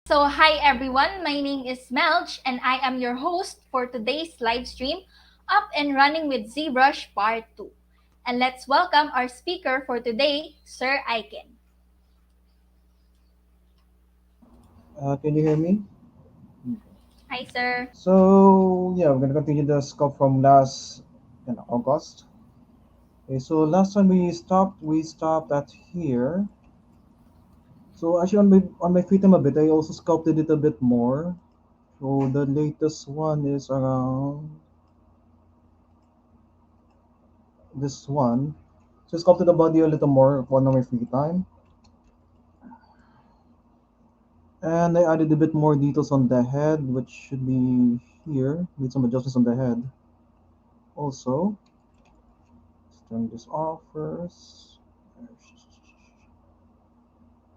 So, hi everyone, my name is Melch and I am your host for today's live stream, Up and Running with ZBrush Part 2. And let's welcome our speaker for today, Sir Aiken. Can you hear me? Hi, sir. So yeah, we're gonna continue the scope from last August. Okay, so last time we stopped at here. So actually on my free time a bit, I also sculpted it a bit more. So the latest one is around this one. So I sculpted the body a little more on my free time, and I added a bit more details on the head, which should be here. Made some adjustments on the head. Also, let's turn this off first.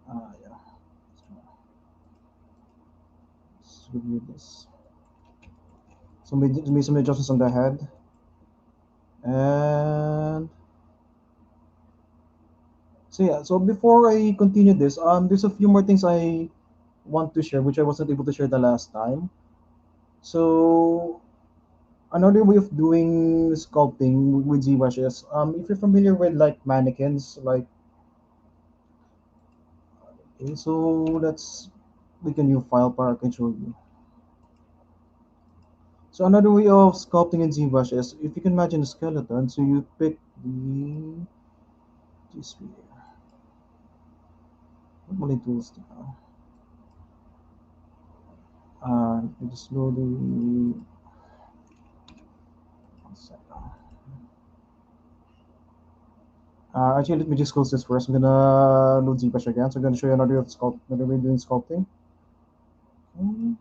Yeah. Let's review this. So made some adjustments on the head, and so yeah. So before I continue this, there's a few more things I want to share, which I wasn't able to share the last time. So another way of doing sculpting with ZBrush is, if you're familiar with like mannequins, like okay, so let's make a new file para I can show you. So another way of sculpting in ZBrush is if you can imagine a skeleton, so you pick this what tools now. Let me just slowly one second. Actually, let me just close this first. I'm gonna load ZBrush again. So I'm gonna show you another way of doing sculpting. Hmm,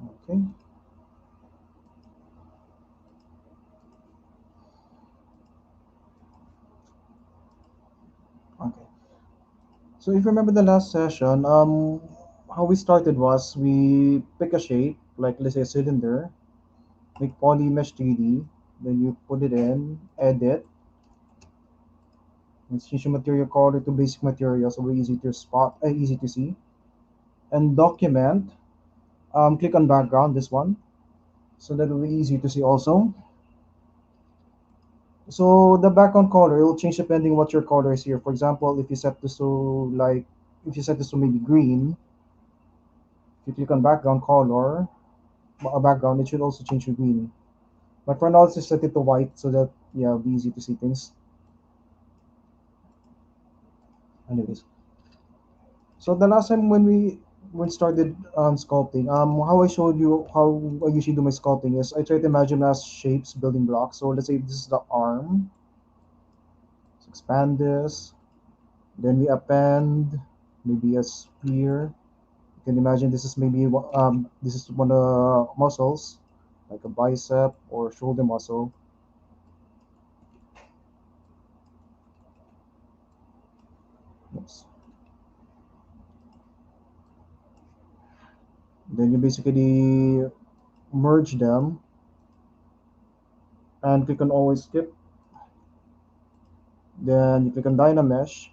okay. Okay. So if you remember the last session, how we started was we pick a shape, like let's say a cylinder, make poly mesh 3D, then you put it in, edit, and change your material color to basic material so we're easy to see, and document. Click on background, this one, so that will be easy to see also. So the background color, it will change depending what your color is here. For example, if you set this to maybe green, if you click on background color, background, it should also change to green. But for now, let's just set it to white so that yeah, it'll be easy to see things. Anyways, so the last time when started sculpting, how I showed you how I usually do my sculpting is I try to imagine as shapes, building blocks. So let's say this is the arm. Let's expand this. Then we append maybe a spear. You can imagine this is one of the muscles, like a bicep or shoulder muscle. Yes. Then you basically merge them and click on always skip. Then you click on Dynamesh.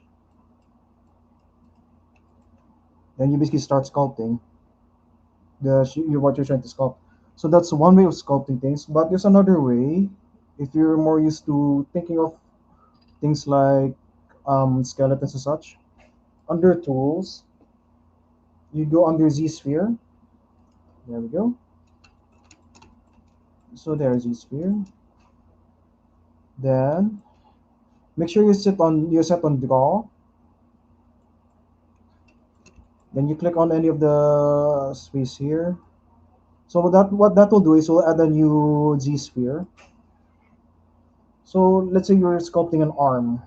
Then you basically start sculpting what you're trying to sculpt. So that's one way of sculpting things. But there's another way. If you're more used to thinking of things like skeletons and such, under tools, you go under Z sphere. There we go. So there's Z sphere. Then make sure you set on draw. Then you click on any of the space here. So what that will do is we'll add a new Z sphere. So let's say you're sculpting an arm.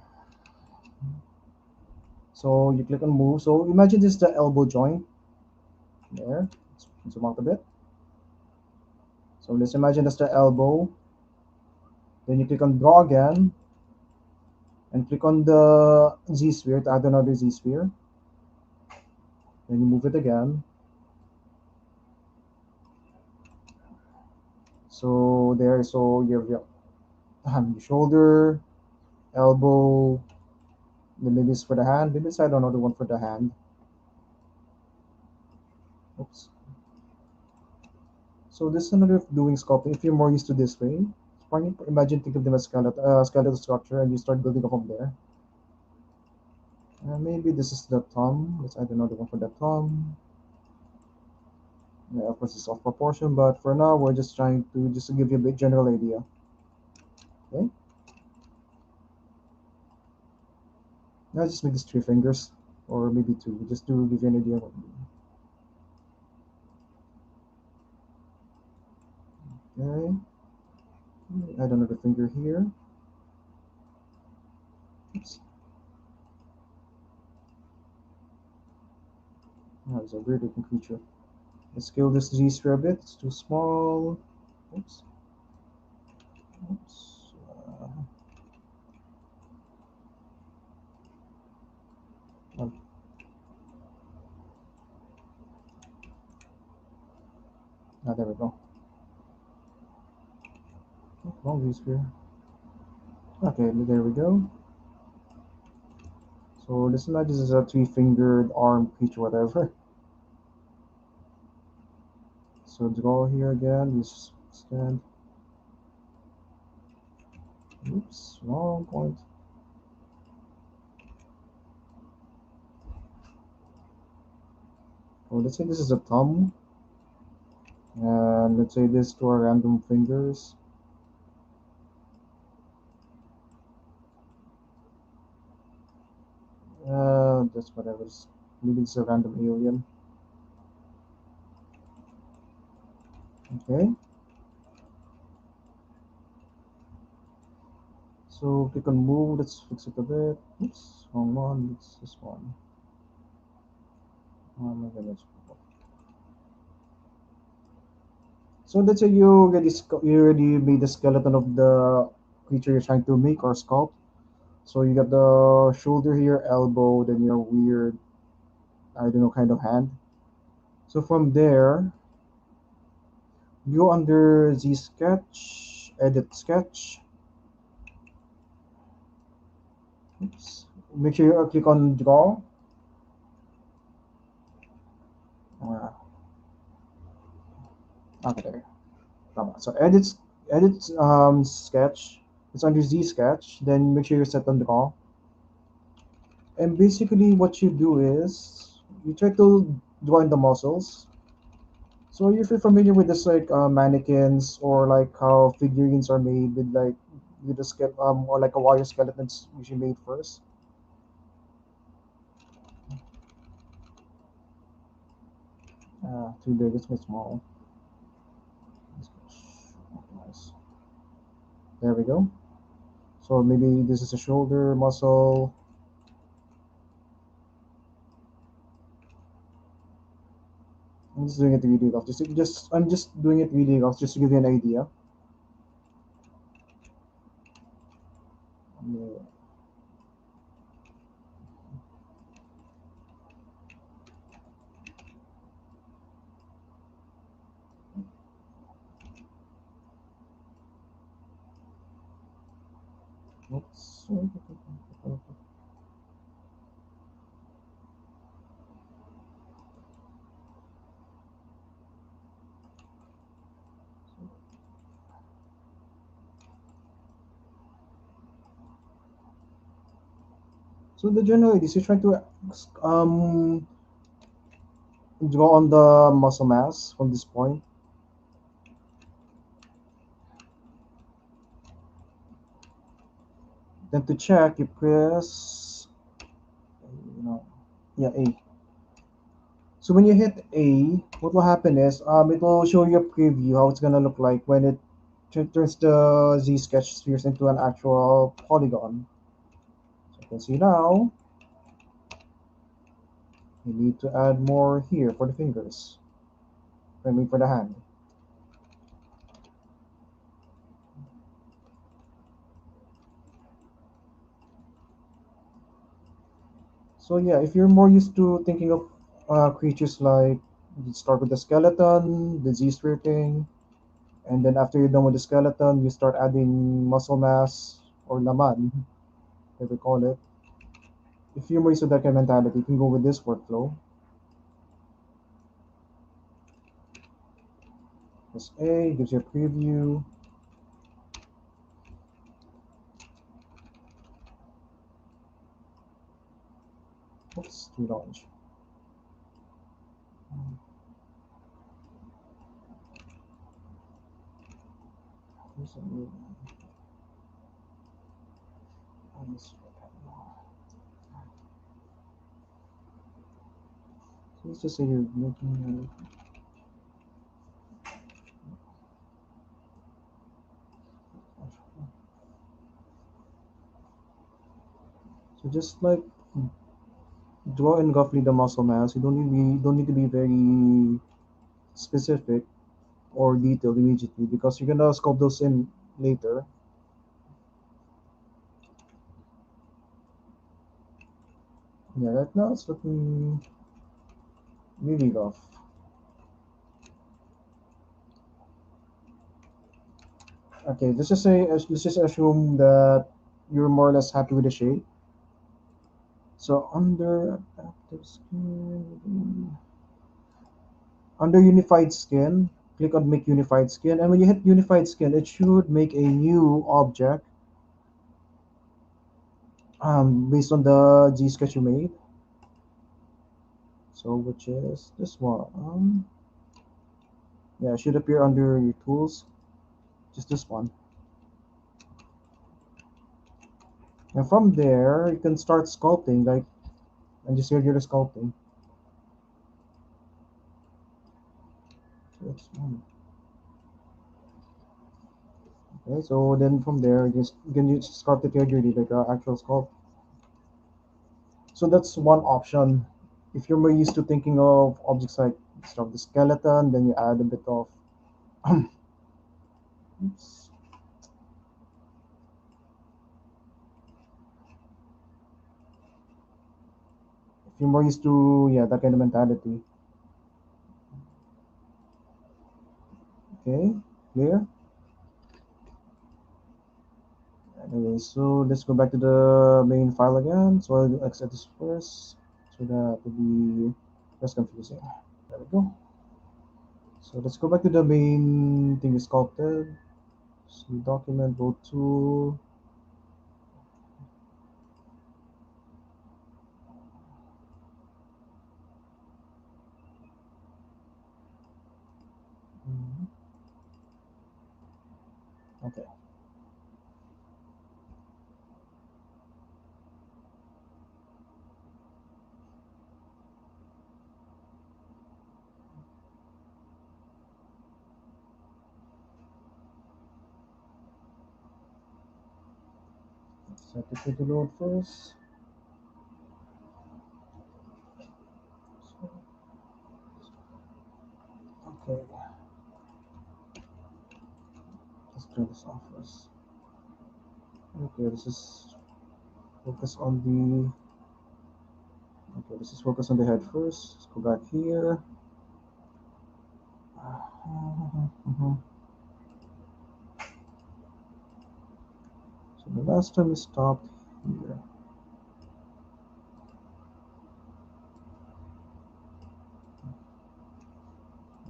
So you click on move. So imagine this is the elbow joint there. Let's zoom out a bit. So let's imagine that's the elbow. Then you click on draw again and click on the Z sphere to add another Z sphere. Then you move it again. So so you have your shoulder, elbow, Then maybe it's for the hand. Maybe it's I don't know the one for the hand. Oops. So this is another way of doing sculpting. If you're more used to this way, imagine think of them as skeletal structure, and you start building up from there. Maybe this is the thumb. Let's add another one for the thumb. Yeah, of course it's off proportion, but for now we're just trying to just give you a bit general idea. Okay. Now just make this 3 fingers, or maybe 2, just to give you an idea. Okay. Add another finger here. Oops. That was a weird looking creature. Let's scale this Z-sphere a bit. It's too small. Oops. Oops. Oh, there we go. Wrong Z-sphere. Okay, there we go. So this imagine is a 3-fingered arm creature, whatever. So draw here again. Use stand. Oops, wrong point. Oh, let's say this is a thumb, and let's say this to our random fingers. Just whatever. Maybe it's a random alien. Okay. So click on move. Let's fix it a bit. Oops, wrong one. It's this one. Oh my goodness. So let's say you already made the skeleton of the creature you're trying to make or sculpt. So you got the shoulder here, elbow, then your weird, I don't know, kind of hand. So from there, you go under Z sketch, edit sketch. Oops. Make sure you click on draw. Uh, okay, there. So edit sketch. It's under Z sketch. Then make sure you set on draw. And basically, what you do is you try to draw in the muscles. So if you're familiar with this, like mannequins or like how figurines are made with like with a or like a wire skeleton's usually made first. Too big. It's too small. Nice. There we go. So maybe this is a shoulder muscle. I'm just doing it 3D off. I'm just doing it 3D off just to give you an idea. Yeah. Oops. So the general idea is you're trying to draw on the muscle mass from this point. Then to check, you press, you know, yeah, A. So when you hit A, what will happen is it will show you a preview how it's gonna look like when it turns the Z sketch spheres into an actual polygon. So you can see now you need to add more here for the fingers. I mean for the hand. So yeah, if you're more used to thinking of creatures like you start with the skeleton, the Z sphere thing, and then after you're done with the skeleton, you start adding muscle mass or laman, as we call it. if you're used to that kind of mentality, you can go with this workflow. Press A, gives you a preview. Oops, too large. Here's a new one. So let's just say you're looking at. So just like draw in roughly the muscle mass. You don't need to be very specific or detailed immediately because you're gonna sculpt those in later. Yeah, right now it's looking really rough. Okay, let's just assume that you're more or less happy with the shape. So under unified skin, click on make unified skin, and when you hit unified skin, it should make a new object based on the G sketch you made. So which is this one. Yeah, it should appear under your tools. Just this one. And from there, you can start sculpting, like, and just here you're sculpting. So it's one. Okay, so then from there, you can use sculpt it here, like actual sculpt. So that's one option. If you're more used to thinking of objects like start the skeleton, then you add a bit of oops. If you're more used to that kind of mentality. Okay, clear? Anyway, so let's go back to the main file again. So I'll exit this first so that will be less confusing. There we go. So let's go back to the main thing we sculpted. So document, go to mhm, okay. Set it to load first. Okay, let's turn this off first. Okay, this is focus on the okay, this is focus on the head first. Let's go back here. Mhm. So the last time we stopped here.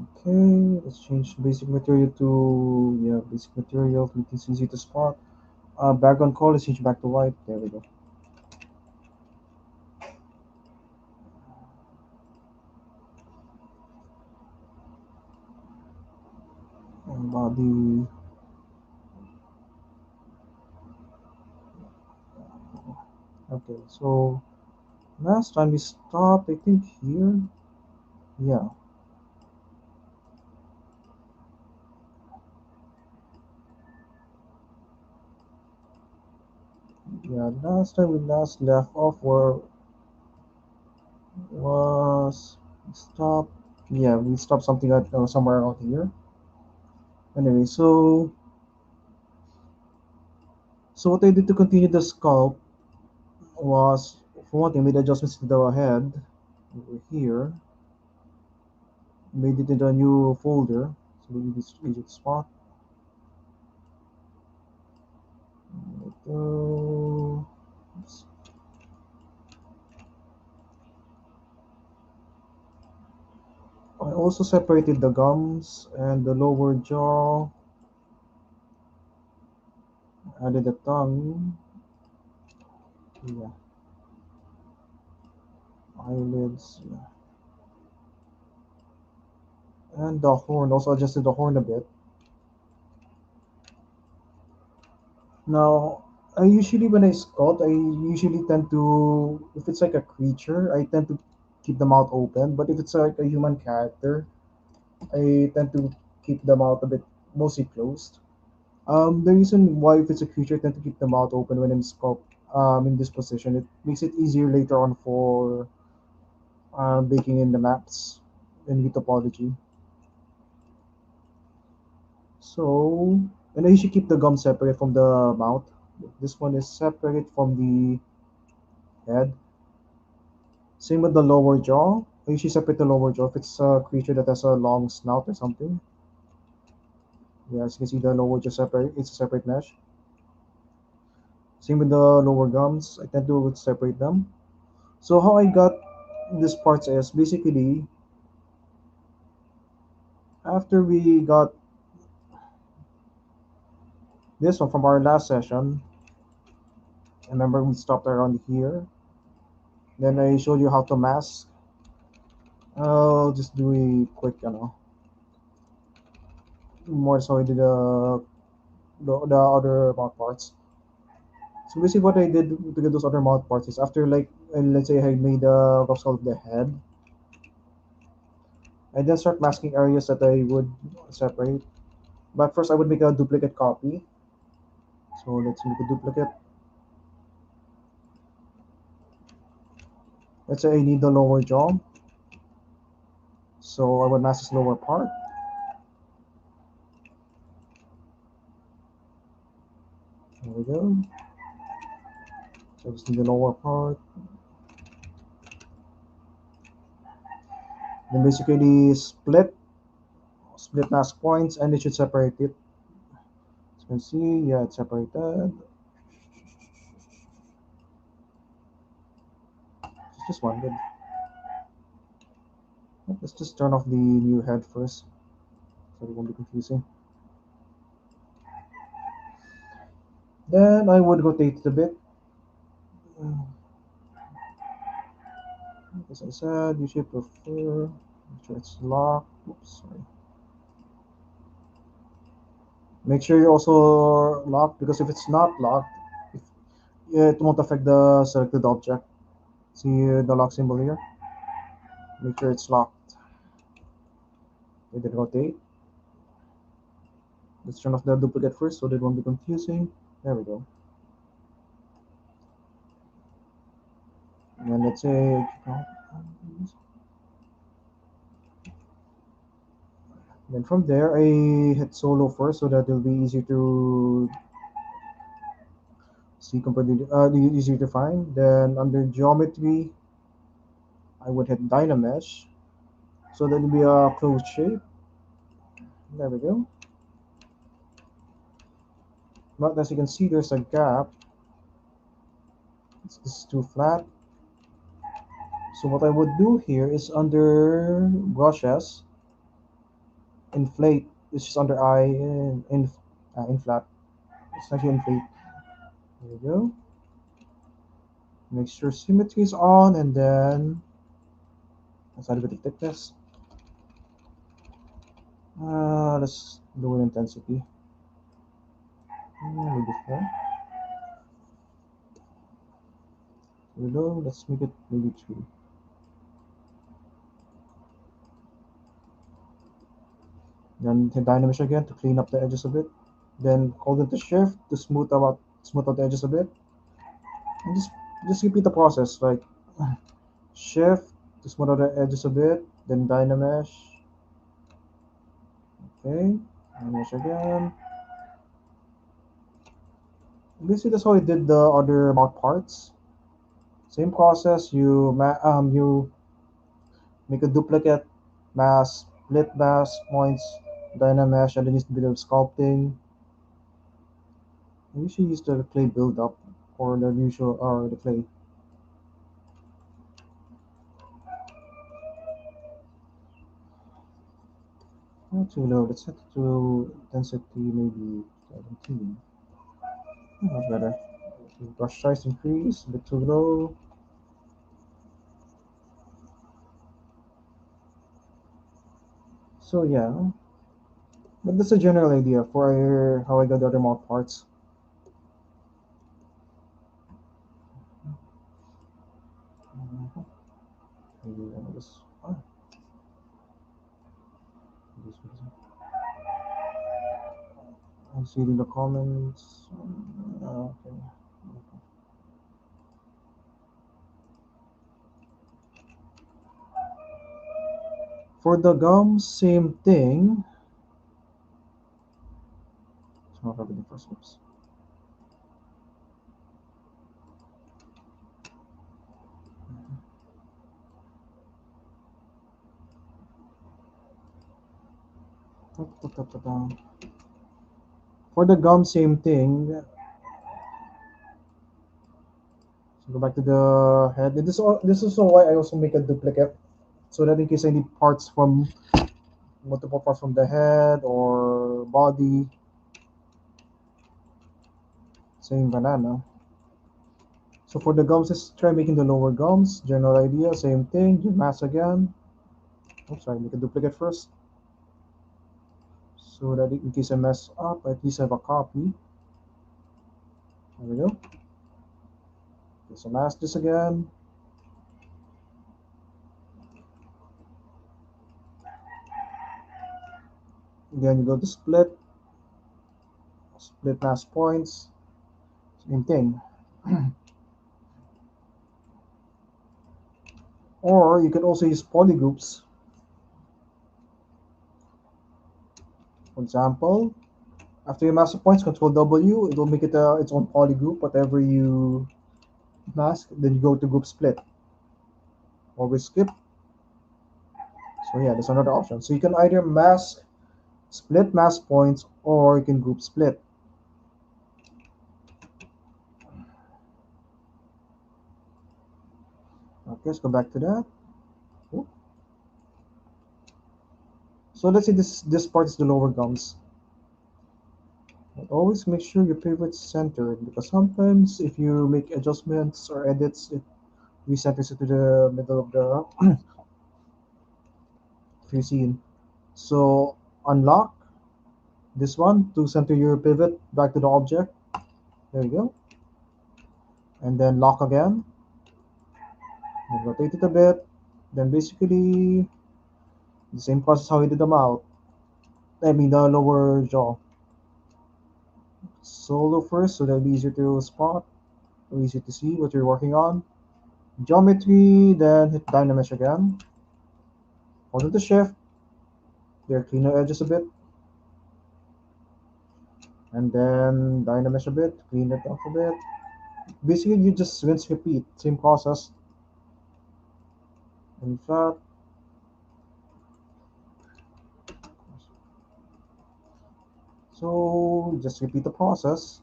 Okay, let's change basic material to basic material. It's easy to spot. Background color, let's change back to white. There we go. And body. Okay, so last time we stopped, I think here. Yeah, yeah. Last time we last left off where was stop. Yeah, we stopped something at somewhere out here. Anyway, so what I did to continue the sculpt was, for one thing, made adjustments to the head over here, made it into a new folder. So we need this agent spot. Oops. I also separated the gums and the lower jaw, added the tongue, yeah, eyelids, yeah, and the horn. Also adjusted the horn a bit. Now, I usually when I sculpt, I usually tend to, if it's like a creature, I tend to keep the mouth open. But if it's like a human character, I tend to keep the mouth a bit mostly closed. The reason why if it's a creature, I tend to keep the mouth open when I'm sculpt in this position. It makes it easier later on for baking in the maps in the topology. So, and I usually keep the gum separate from the mouth. This one is separate from the head. Same with the lower jaw. I usually separate the lower jaw if it's a creature that has a long snout or something. Yeah, as you can see, the lower jaw separate. It's a separate mesh. Same with the lower gums. I tend to separate them. So how I got this parts is basically after we got this one from our last session. Remember we stopped around here. Then I showed you how to mask. I'll just do a quick, more so I did the other mouth parts. So basically, what I did to get those other mouth parts is after like let's say I made a rough skull of the head, I then start masking areas that I would separate. But first, I would make a duplicate copy. So let's make a duplicate. Let's say I need the lower jaw, so I would mask this lower part. There we go. So I just need the lower part. Then basically split mask points, and it should separate it. As you can see, yeah, it's separated. It's just one good. Let's just turn off the new head first, so it won't be confusing. Then I would rotate it a bit. As I said, you should prefer. Make sure it's locked. Oops, sorry. Make sure you're also locked because if it's not locked, if, it won't affect the selected object. See the lock symbol here? Make sure it's locked. And then rotate. Let's turn off the duplicate first so that it won't be confusing. There we go. And let's say, then from there I hit solo first so that it'll be easy to see completely, easier to find. Then under geometry, I would hit Dynamesh so that it'll be a closed shape. There we go. But as you can see, there's a gap. This is too flat. So what I would do here is under brushes, inflate. It's just under I in flat. It's actually inflate. There we go. Make sure symmetry is on, and then let's add a bit of thickness. Let's lower intensity. Maybe 4. Below, let's make it maybe 3. Then hit Dynamish again to clean up the edges a bit. Then hold into Shift to smooth out the edges a bit. And just repeat the process like Shift to smooth out the edges a bit. Then Dynamesh. Okay, Dynamesh again. Basically, that's how I did the other mouth parts. Same process. You make a duplicate mask, split mask points, Dynamesh, and then use a bit of sculpting. I usually use the clay build up or the usual or the clay. too low. Let's set it to intensity maybe 17. Much better. Brush size increase, a bit too low. So yeah, but that's a general idea for how I got the other mount parts. Mhm. Maybe one of this. This was- I see it in the comments. Okay. For the gum, same thing. It's not really the first steps. For the gum, same thing. So go back to the head. This is also why I also make a duplicate, so that in case I need parts from multiple parts from the head or body, same banana. So for the gums, just try making the lower gums. General idea, same thing. Do mass again. Oops, sorry, make a duplicate first, so that in case I mess up, at least I have a copy. There we go. Okay, so mask this again. Again, you go to split mask points. Same thing. Or you can also use polygroups. For example, after your master points, Control W, it will make it its own polygroup. Whatever you mask, then you go to group split. Always skip. So yeah, there's another option. So you can either mask, split mask points, or you can group split. Okay, let's go back to that. Cool. So let's say this part is the lower gums. But always make sure your pivot's centered, because sometimes if you make adjustments or edits, it recenters it to the middle of the free scene. So unlock this one to center your pivot back to the object. There you go. And then lock again. Then rotate it a bit. Then basically the same process how we did the mouth. I mean the lower jaw. Solo first, so that'll be easier to spot, or easier to see what you're working on. Geometry, then hit Dynamesh again. Hold the shift. There, clean the edges a bit. And then Dynamesh a bit, clean it up a bit. Basically, you just rinse repeat, same process. In fact, so just repeat the process.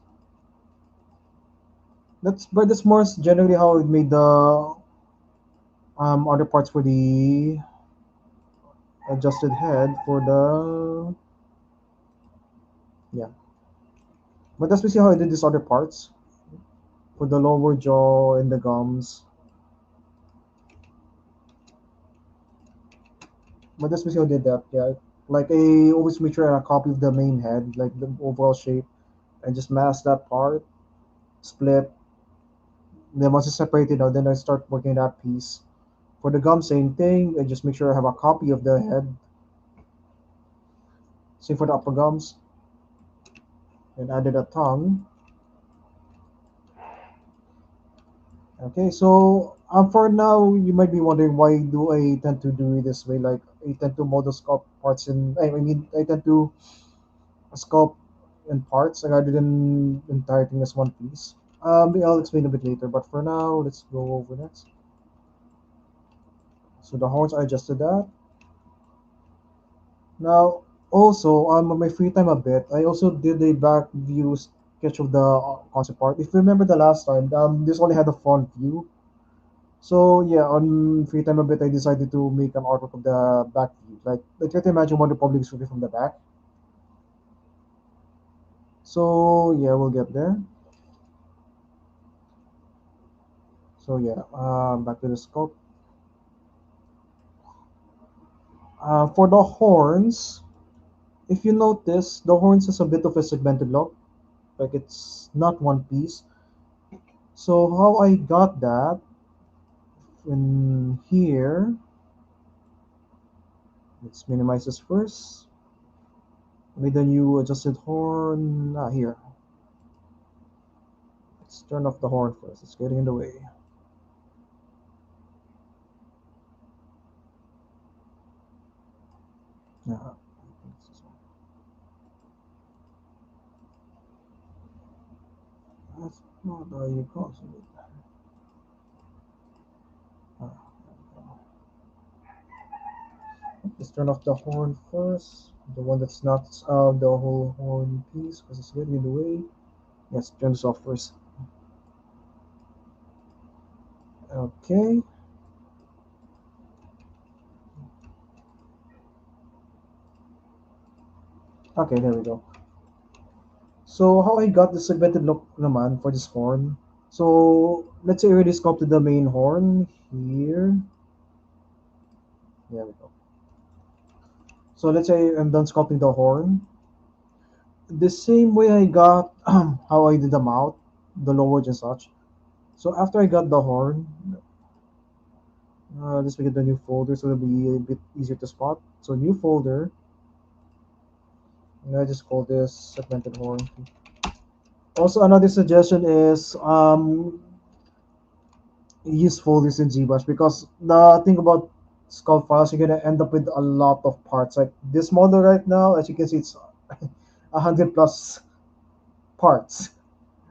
That's more generally how it made the other parts for the adjusted head for the yeah. But that's basically how I did these other parts for the lower jaw and the gums. But that's basically how I did that. Yeah, like I always make sure I copy of the main head, like the overall shape, and just mask that part, split. Then once it's separated out, then I start working that piece. For the gum, same thing. I just make sure I have a copy of the head. Same for the upper gums. And added a tongue. Okay, so for now, you might be wondering why do I tend to do it this way? Like I tend to model sculpt parts in. I mean, I tend to sculpt in parts rather than entire thing as one piece. I'll explain a bit later, but for now, let's go over next. So the horns, I adjusted that. Now, also on my free time a bit, I also did a back view sketch of the concept art. If you remember the last time, this only had a front view. So yeah, on free time a bit, I decided to make an artwork of the back view. Like try to imagine what the public is looking from the back. So yeah, we'll get there. So yeah, back to the scope. For the horns, if you notice, the horns has a bit of a segmented look, like it's not one piece. So how I got that in here, let's minimize this first. Made a new adjusted horn. Here. Let's turn off the horn first. It's getting in the way. Yeah. That's not how you cause it. Uh, let's turn off the horn first. The one that's not the whole horn piece because it's getting in the way. Let's turn this off first. Okay. Okay, there we go. So how I got the segmented look naman for this horn. So let's say I already sculpted the main horn here. There we go. So let's say I'm done sculpting the horn. The same way I got how I did the mouth, the lower and such. So after I got the horn, let's make it a new folder so it'll be a bit easier to spot. So new folder, and I just call this segmented horn. Also another suggestion is use folders in ZBrush because the thing about sculpt files, you're gonna end up with a lot of parts. Like this model right now, as you can see, it's 100 plus parts.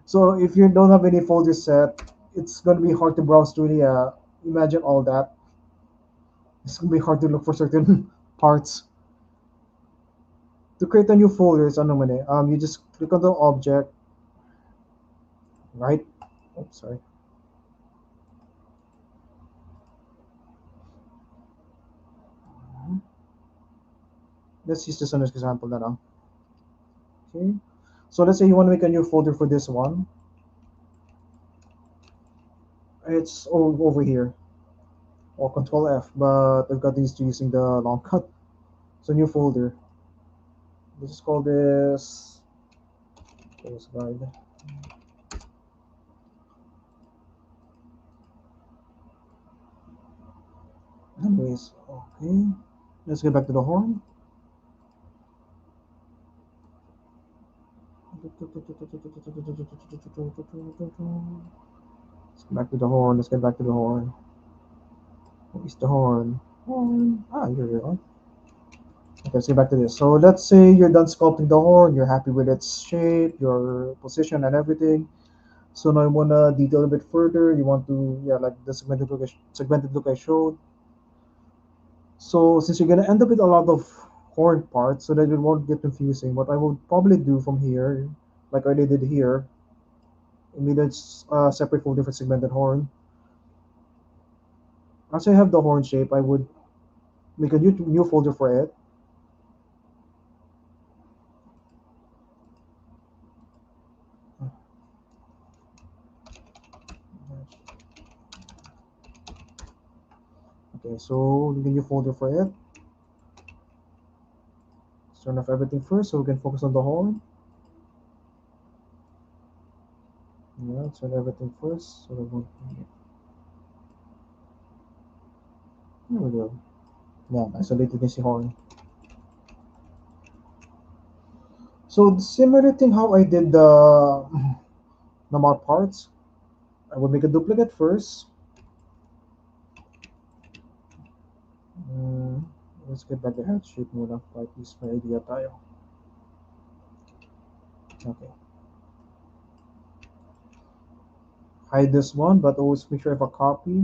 So if you don't have any folders set, it's gonna be hard to browse through the. Imagine all that. It's gonna be hard to look for certain parts. To create a new folder, it's you just click on the object, right? Oops, sorry. Let's use this one as example now. Okay. So let's say you want to make a new folder for this one. It's over here, or Control F, but I've got used to using the long cut. So new folder. Let's just call this post guide. Anyways, okay. Let's get back to the horn. Let's get back to the horn. Let's get back to the horn. Where's the horn? Horn. Here we are. Okay, let's get back to this. So let's say you're done sculpting the horn. You're happy with its shape, your position, and everything. So now you wanna detail a bit further. You want to, yeah, like the segmented look I showed. So since you're gonna end up with a lot of horn parts, so that it won't get confusing, what I will probably do from here, like I did here, immediate separate folder for segmented horn. Once I have the horn shape, I would make a new folder for it. Okay, so make a new folder for it. Let's turn off everything first so we can focus on the horn. Yeah, turn everything first. So we won't. There we go. Yeah, isolated this horn. So similar thing how I did the normal parts. I would make a duplicate first. Mm, let's get back the head shape muna. At least may idea tayo. Okay. Hide this one, but always make sure I have a copy.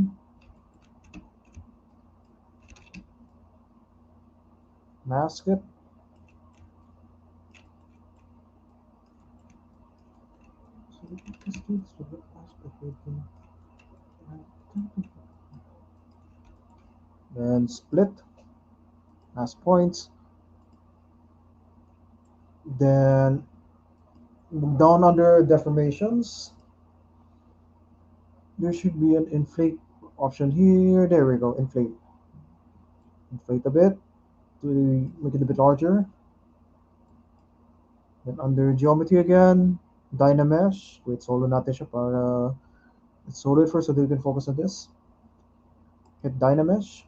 Mask it. So we can just do this with the aspect rating. then split as points, then down under deformations, there should be an inflate option here. There we go, inflate a bit to make it a bit larger. Then under geometry again, Dynamesh. Wait, solo natin siya para it's solo it first so that we can focus on this. Hit Dynamesh.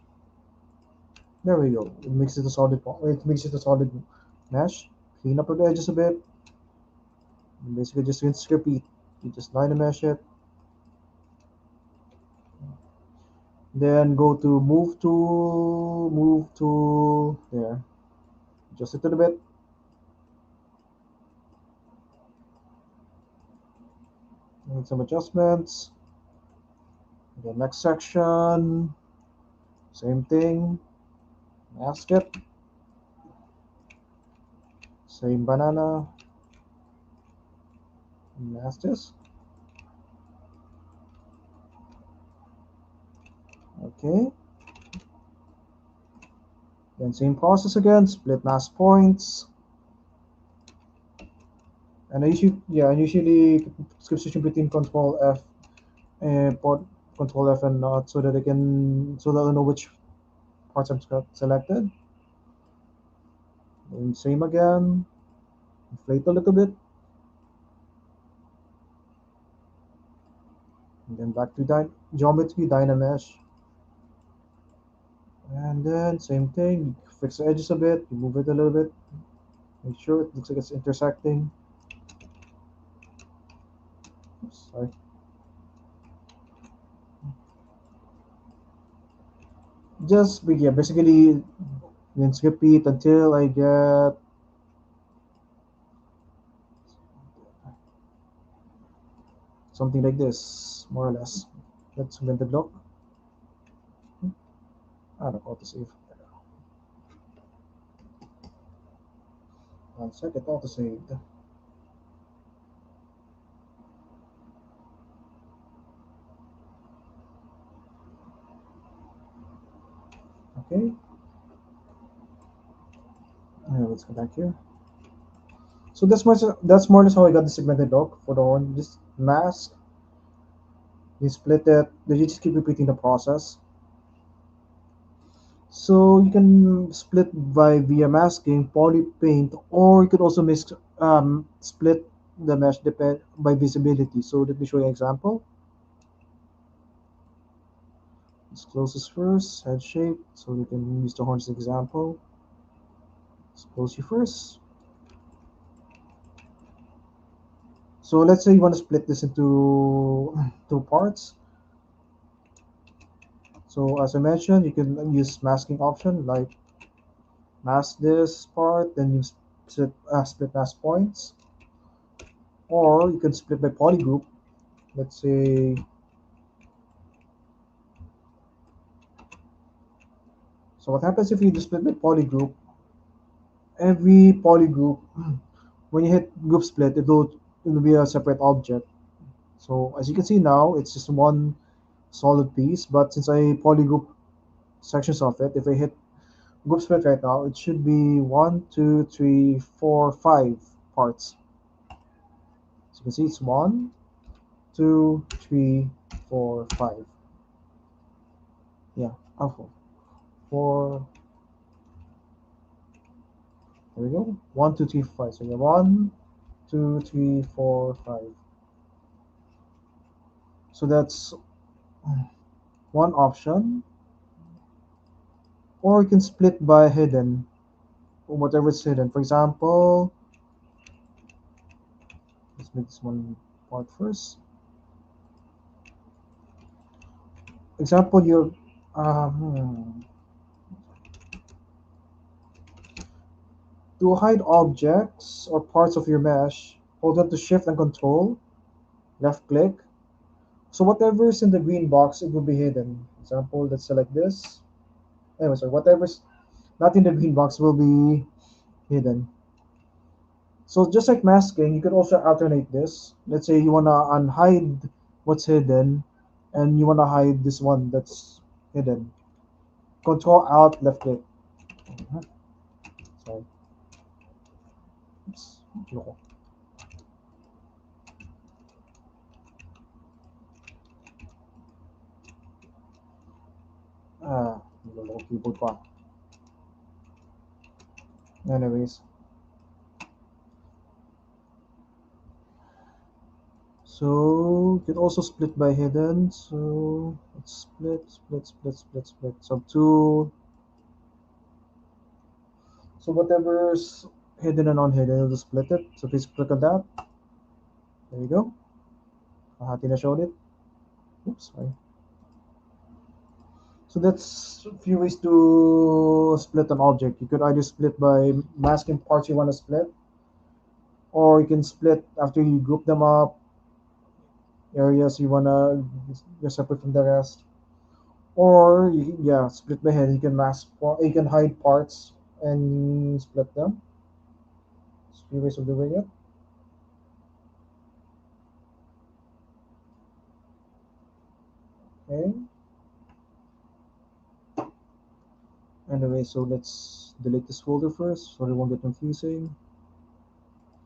There we go. It makes it a solid it makes it a solid mesh. Clean up the edges a bit. And basically just rinse repeat. You just Dynamesh it. Then go to move to there. Adjust it a bit. Make some adjustments. The next section, same thing. Mask it. Same banana. Mask this. Okay. Then same process again. Split mask points. And I usually skip switching between Control F and Control F and not so that I know which parts I've selected. And same again. Inflate a little bit. And then back to geometry, Dynamesh. And then same thing, fix the edges a bit, move it a little bit, make sure it looks like it's intersecting. Oops, sorry. Just yeah, basically rinse repeat until I get something like this, more or less. That's blended look. I don't know how to save. One second, auto saved. Okay. Let's go back here. So that's more or less how I got the segmented look for the one. Just mask, you split it, then you just keep repeating the process. So you can split by via masking, poly paint, or you could also split the mesh depend by visibility. So let me show you an example. Let's close this first, head shape, so we can use the horns example. Let's close you first. So let's say you want to split this into two parts. So as I mentioned, you can use masking option like mask this part, then you split mask points, or you can split by polygroup. Let's say so. What happens if you just split by polygroup? Every polygroup, when you hit group split, it will be a separate object. So as you can see now, it's just one solid piece. But since I polygroup sections of it, if I hit group split right now, it should be 1, 2, 3, 4, 5 parts. So you can see it's 1, 2, 3, 4, 5. Yeah, oh, 4. There we go. 1, 2, 3, 4, 5. So yeah, 1, 2, 3, 4, 5. So that's one option. Or you can split by hidden, or whatever is hidden. For example, let's make this one part first. Example, um, to hide objects or parts of your mesh, hold on to Shift and Control, left click. So whatever is in the green box, it will be hidden. Example, let's select this. Anyway, sorry, whatever's not in the green box will be hidden. So just like masking, you could also alternate this. Let's say you wanna unhide what's hidden, and you wanna hide this one that's hidden. Control Alt left click. Mhm. Sorry. Oops. Loko. Ah, niloloko keyboard pa. Anyways, so you can also split by hidden. So let's split. So two. So whatever's hidden and unhidden, it'll just split it. So please click on that. There you go. Hati na showed it. Oops, sorry. So that's a few ways to split an object. You could either split by masking parts you want to split, or you can split after you group them up, areas you wanna you're separate from the rest. Or yeah, split by head. You can you can hide parts and split them. There's a few ways of doing it. Okay. Anyway, so let's delete this folder first so it won't get confusing.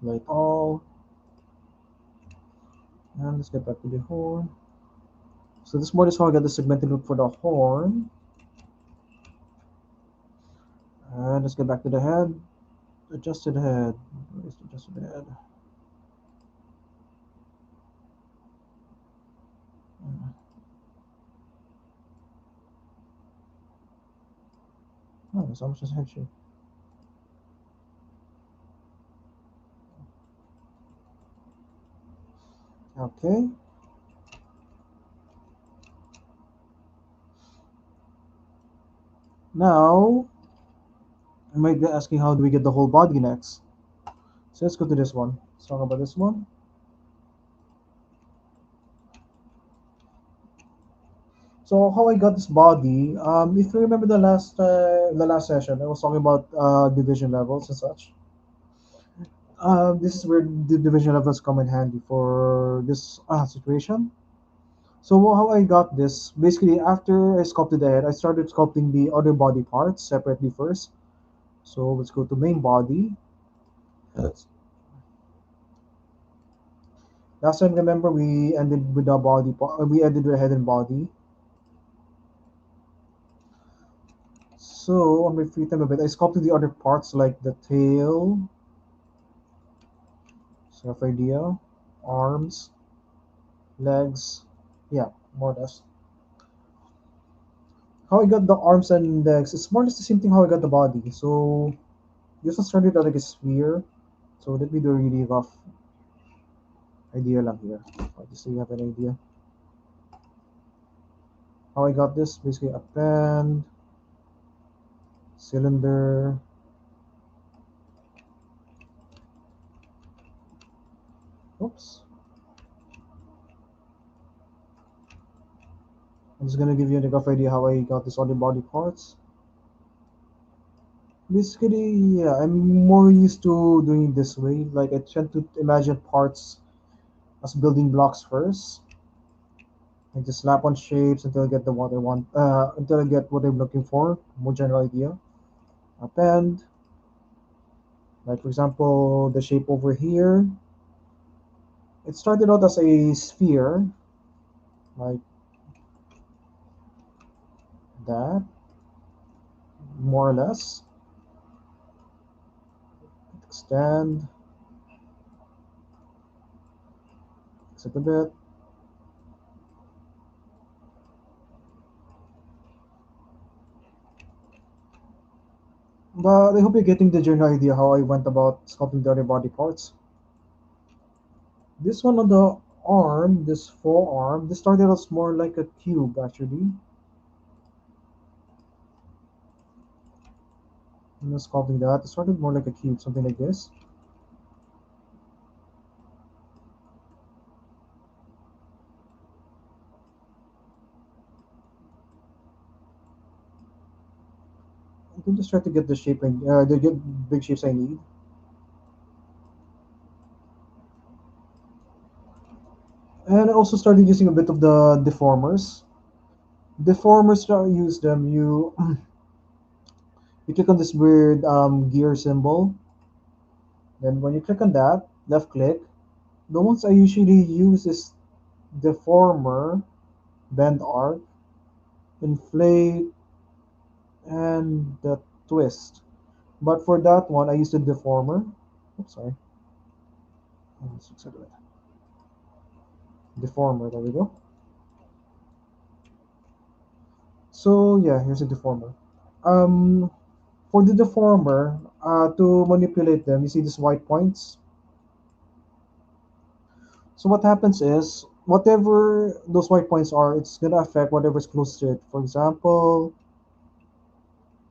Delete all. And let's get back to the horn. So this more is how I got the segmented loop for the horn. And let's get back to the head. Adjusted head. Where's the adjusted head? Oh, there's almost just head shape. Okay. Now, I might be asking how do we get the whole body next? So let's go to this one. Let's talk about this one. So how I got this body? If you remember the last session, I was talking about division levels and such. This is where the division levels come in handy for this situation. So how I got this? Basically, after I sculpted the head, I started sculpting the other body parts separately first. So let's go to main body. Yes. Last time, remember, we ended with the body part. We ended with head and body. So on my free time a bit, I sculpted the other parts like the tail, sort of idea, arms, legs. Yeah, more or less. How I got the arms and legs, it's more or less the same thing how I got the body. So this one started out like a sphere. So let me do a really rough idea lang here. Just so you have an idea. How I got this, basically a pen, cylinder. Oops. I'm just gonna give you a rough idea how I got this other body parts. Basically, yeah, I'm more used to doing it this way. Like I tend to imagine parts as building blocks first. I just slap on shapes until I get the what I want. Until I get what I'm looking for. More general idea. Append. Like for example, the shape over here. It started out as a sphere, like that, more or less. Extend, exit a bit. But I hope you're getting the general idea how I went about sculpting the other body parts. This one on the arm, this forearm, this started as more like a cube actually. I'm not sculpting that. It started more like a cube, something like this. I can just try to get the shape and the get big shapes I need. And I also started using a bit of the deformers. Deformers, to use them, you click on this weird gear symbol. Then when you click on that, left click, the ones I usually use is deformer, bend arc, inflate, and the twist. But for that one, I use the deformer. Oops, sorry. Let's fix it. Deformer, there we go. So yeah, here's a deformer. Um, for the deformer, to manipulate them, you see these white points. So what happens is, whatever those white points are, it's gonna affect whatever's close to it. For example,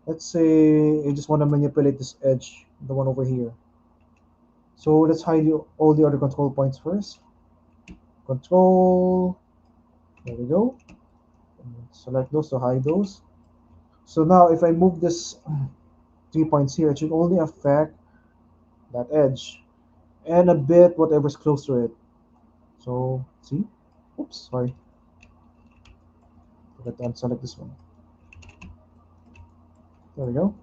let's say I just want to manipulate this edge, the one over here. So let's hide all the other control points first. Control, there we go. Select those to hide those. So now if I move this 3 points here, it should only affect that edge and a bit whatever's close to it. So see, oops, sorry, forgot to unselect this one. There we go.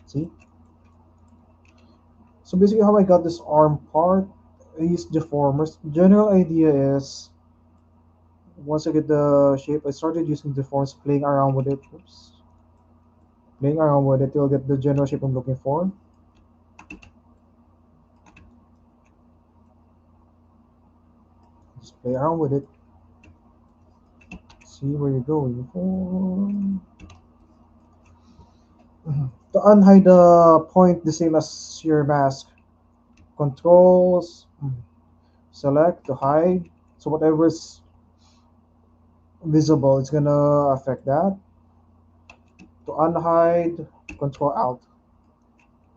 See. So basically, how I got this arm part, I used deformers. General idea is once I get the shape, I started using deformers, playing around with it. Oops, playing around with it till I get the general shape I'm looking for. Just play around with it. See where you're going. To unhide the point, the same as your mask. Controls, select to hide. So whatever's visible, it's gonna affect that. To unhide, control alt.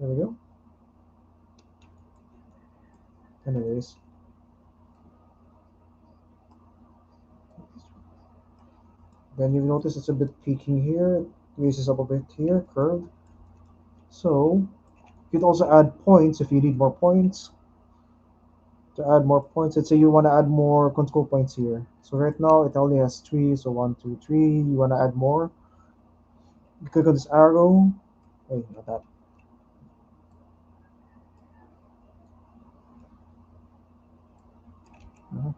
There we go. Anyways, then you notice it's a bit peaking here. It raises up a bit here, curved. So you can also add points if you need more points. To add more points, let's say you want to add more control points here. So right now it only has three, so one, two, three. You want to add more. You click on this arrow. Wait, not that. Mhm.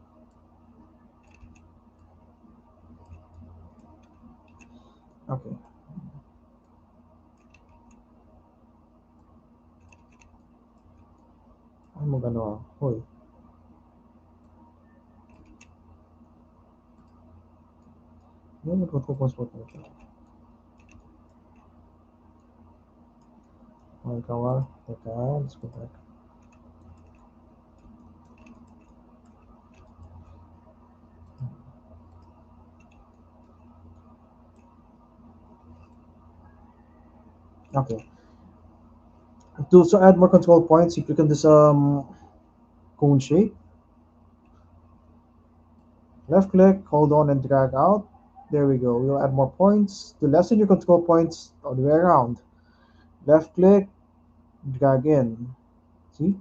Okay. Ano gano'n? Hoy. Ano yung control points po ito? Okay, kawa. Teka, let's go back. Okay. To so add more control points, you click on this cone shape. Left click, hold on and drag out. There we go. We'll add more points. To lessen your control points, all the way around. Left click, drag in. See?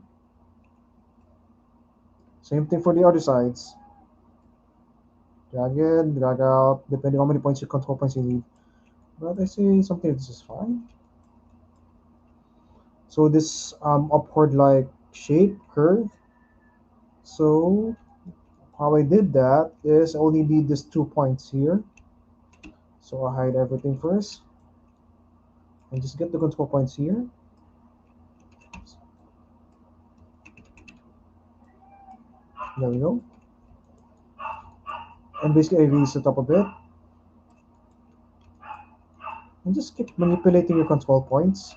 Same thing for the other sides. Drag in, drag out, depending on how many points your control points you need. But I say something like this is fine. So this upward like shape, curve. So how I did that is I only need these 2 points here. So I hide everything first. And just get the control points here. There we go. And basically I raise it up a bit. And just keep manipulating your control points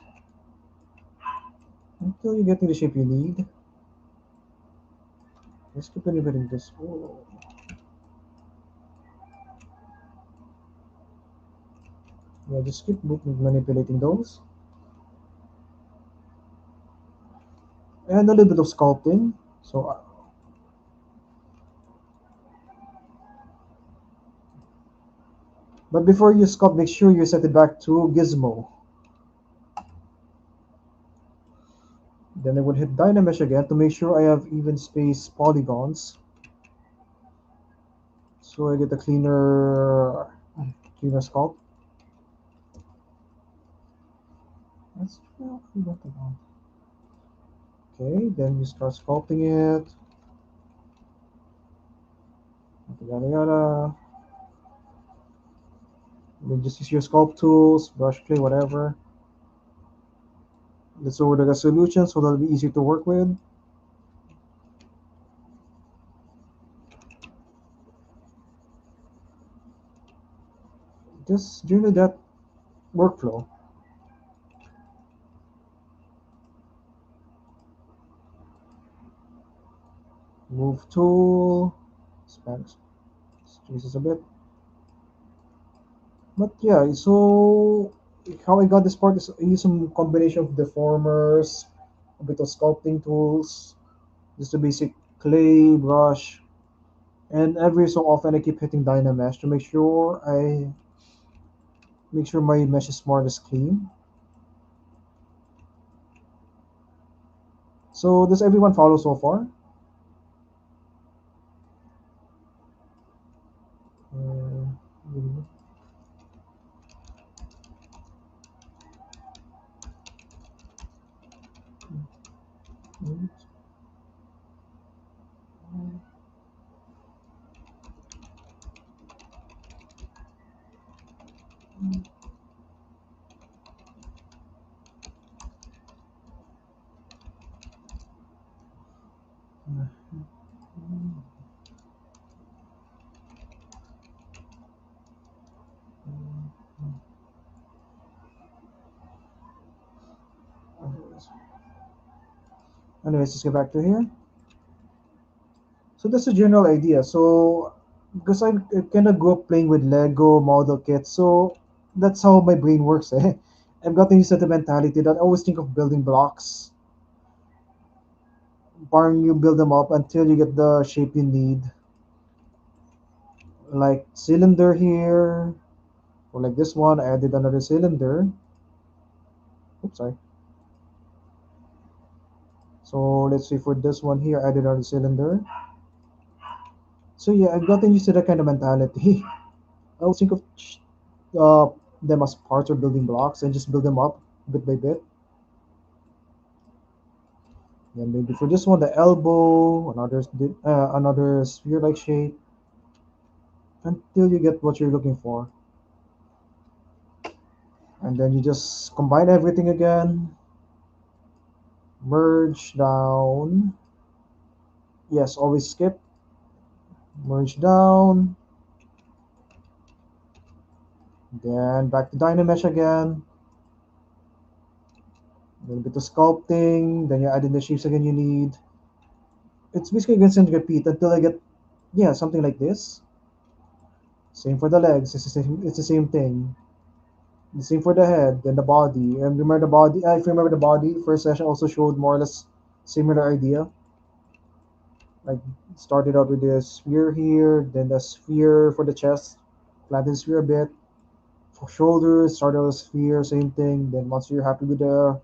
until you're getting the shape you need. Just keep manipulating this. Oh. Yeah, just keep manipulating those. And a little bit of sculpting. So, but before you sculpt, make sure you set it back to Gizmo. Then I will hit Dynamesh again to make sure I have even space polygons. So I get a cleaner sculpt. That's well, not that bad. Okay, then you start sculpting it. Yada yada. Then just use your sculpt tools, brush, clay, whatever. Let's lower the resolution so that'll be easier to work with. Just during that workflow, move tool, expand spaces a bit. But yeah, so how I got this part is I use some combination of deformers, a bit of sculpting tools, just a basic clay, brush, and every so often I keep hitting Dynamesh to make sure my mesh is more or less clean. So does everyone follow so far? Uh, Anyways, let's get back to here. So that's the general idea. So because I kind of grew up playing with Lego model kits, so that's how my brain works. Eh? I've gotten used to the mentality that I always think of building blocks, barring you build them up until you get the shape you need, like cylinder here, or like this one. I added another cylinder. Oops, sorry. So let's see for this one here, I added another cylinder. So yeah, I've gotten used to that kind of mentality. I always think of uh, them as parts or building blocks and just build them up bit by bit. And maybe for this one, the elbow, another sphere-like shape, until you get what you're looking for. And then you just combine everything again, merge down. Yes, always skip, merge down, then back to Dynamesh again. A little bit of sculpting, then you add in the shapes again you need. It's basically rinse and repeat until I get, yeah, something like this. Same for the legs, it's the same thing. The same for the head, then the body. And remember the body, if you remember the body, first session also showed more or less similar idea. Like started out with the sphere here, then the sphere for the chest, flatten the sphere a bit. For shoulders, started with a sphere, same thing. Then once you're happy with the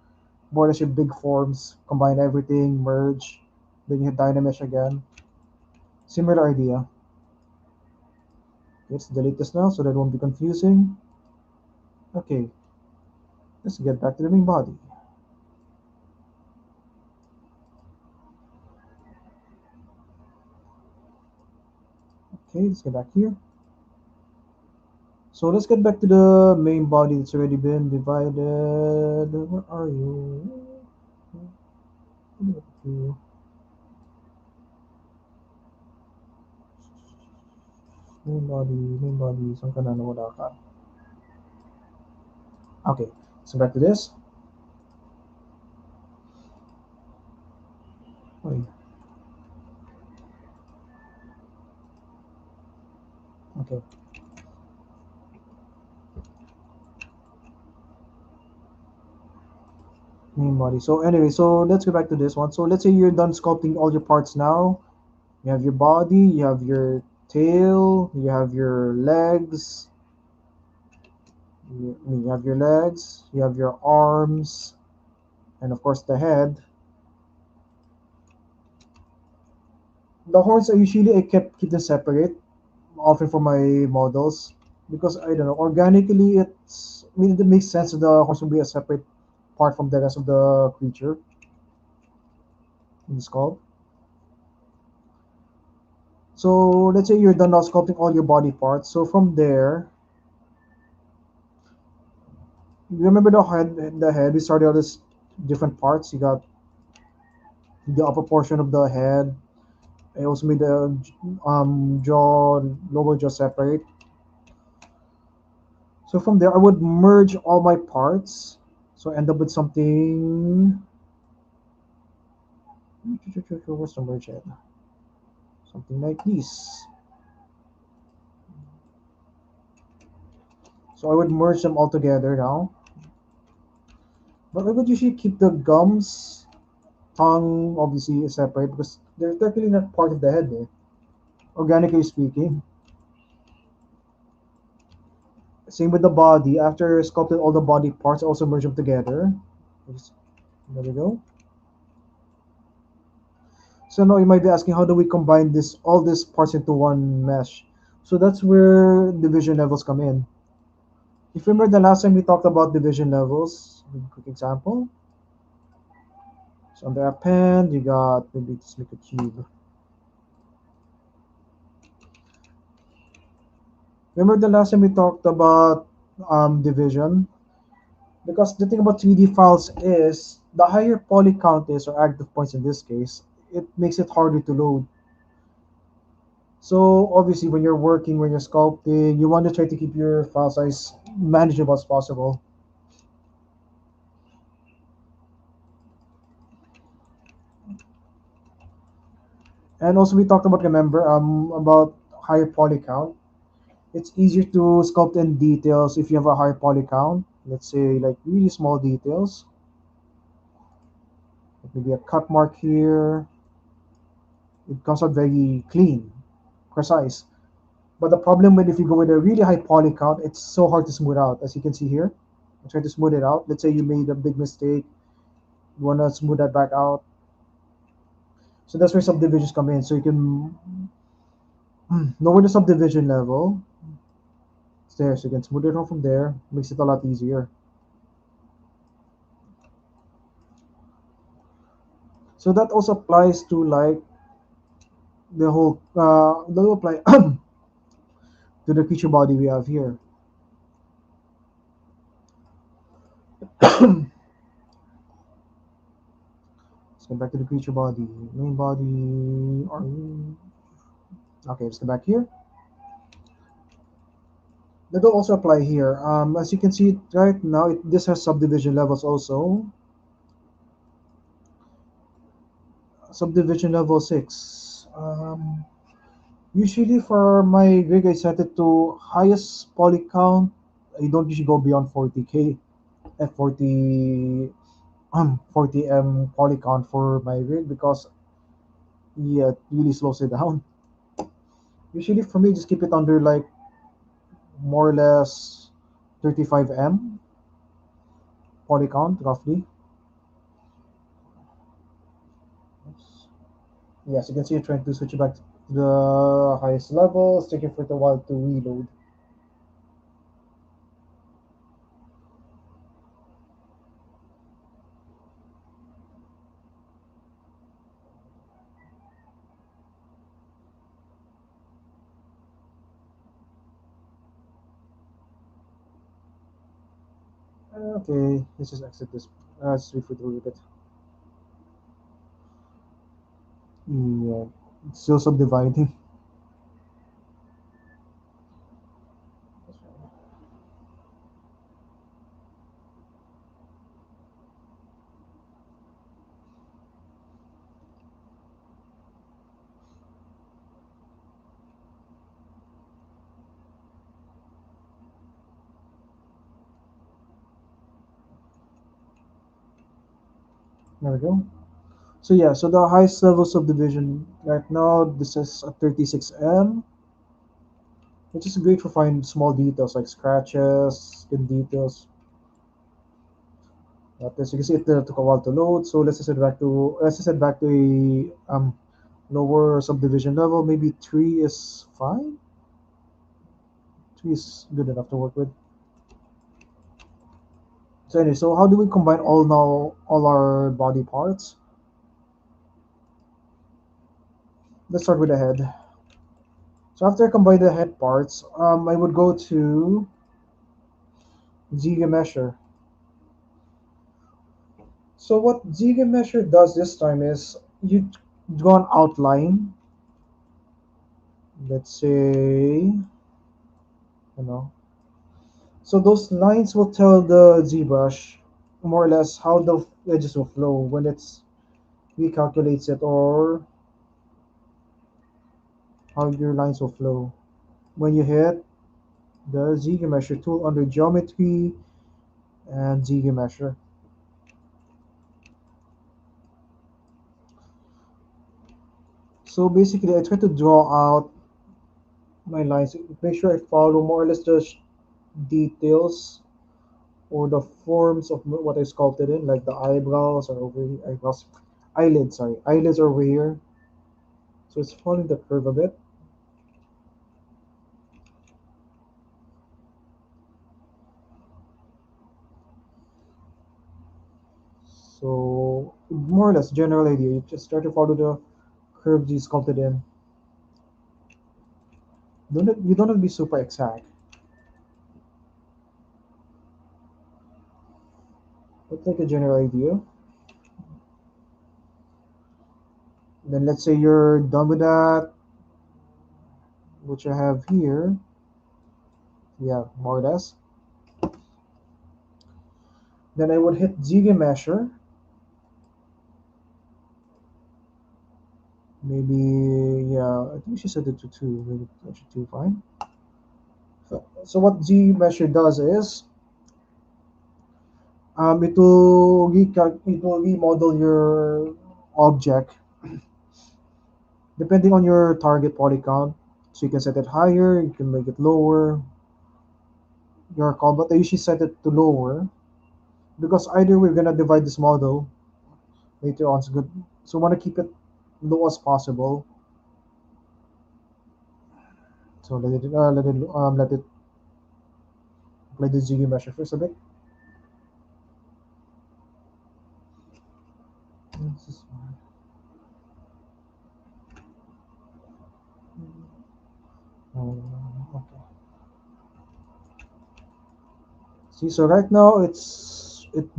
more or less your big forms, combine everything, merge, then you hit Dynamesh again. Similar idea. Let's delete this now so that won't be confusing. Okay, let's get back to the main body. Okay, let's get back here. So let's get back to the main body that's already been divided. Where are you? Main body, saan ka na nawala ka? Okay, so back to this. Wait, okay, main body. So anyway, so let's go back to this one. So let's say you're done sculpting all your parts now. You have your body, you have your tail, you have your legs, you have your legs, you have your arms, and of course the head. The horns are usually I keep them separate. often for my models because I don't know, organically I mean it makes sense that the horse will be a separate part from the rest of the creature in the sculpt. So let's say you're done now sculpting all your body parts. So from there, remember the head, we started all these different parts. You got the upper portion of the head. I also made the jaw, lower jaw separate. So from there, I would merge all my parts. So I end up with something. Where's the merge at? Something like this. So I would merge them all together now. But I would usually keep the gums, tongue, obviously separate because they're technically not part of the head, eh? Organically speaking. Same with the body. After sculpted all the body parts, I also merge them together. There we go. So now you might be asking, how do we combine this all these parts into one mesh? So that's where division levels come in. If you remember the last time we talked about division levels, a quick example. So on the append, you got maybe let's make a cube. Remember the last time we talked about division? Because the thing about 3D files is the higher poly count is, or active points in this case, it makes it harder to load. So obviously, when you're working, when you're sculpting, you want to try to keep your file size manageable as possible. And also, we talked about remember about higher poly count. It's easier to sculpt in details if you have a higher poly count. Let's say like really small details, like maybe a cut mark here. It comes out very clean, precise. But the problem with if you go with a really high poly count, it's so hard to smooth out. As you can see here, I try to smooth it out. Let's say you made a big mistake, you wanna smooth that back out. So that's where subdivisions come in. So you can know where the subdivision level is there, so you can smooth it out from there. Makes it a lot easier. So that also applies to like that will apply to the creature body we have here. Let's get back to the creature body, main body. Okay, let's go back here. That will also apply here. As you can see right now, this has subdivision levels also. Subdivision level 6. Usually for my rig, I set it to highest poly count. I don't usually go beyond 40k at 40 poly count for my rig because yeah, it really slows it down. Usually for me, just keep it under like more or less 35 poly count roughly. Yes, you can see it trying to switch it back to the highest level. It's taking for a while to reload. Okay, let's just exit this. Let's wait for it a little bit. Yeah, it's still subdividing. There we go. So yeah, so the highest level subdivision right now, this is a 36M, which is great for finding small details like scratches, skin details. But as you can see, it took a while to load. So let's just head back to a lower subdivision level. Maybe 3 is fine. 3 is good enough to work with. So anyway, so how do we combine all our body parts? Let's start with the head. So after I combine the head parts, I would go to ZBrush. So what ZBrush does this time is you draw an outline. Let's say, so those lines will tell the ZBrush more or less how the edges will flow when it's recalculates it, or how your lines will flow. When you hit the ZBrush tool under geometry and ZBrush. So basically, I try to draw out my lines, make sure I follow more or less the details or the forms of what I sculpted in, like the eyebrows are over here, eyelids, sorry, eyelids are over here. So it's following the curve a bit. So more or less general idea. You just try to follow the curves you sculpted in. You don't have to be super exact, but like a general idea. Then let's say you're done with that, which I have here. Yeah, more or less. Then I would hit Ziggy measure. Maybe, yeah, I think she said it to two. Maybe actually two, fine. So what Z measure does is it will remodel your object depending on your target poly count. So you can set it higher, you can make it lower. Your call, but I usually set it to lower because either we're gonna divide this model later on. So good. So want to keep it low as possible. So let it apply the Z measure first a bit. This is okay. See, so right now it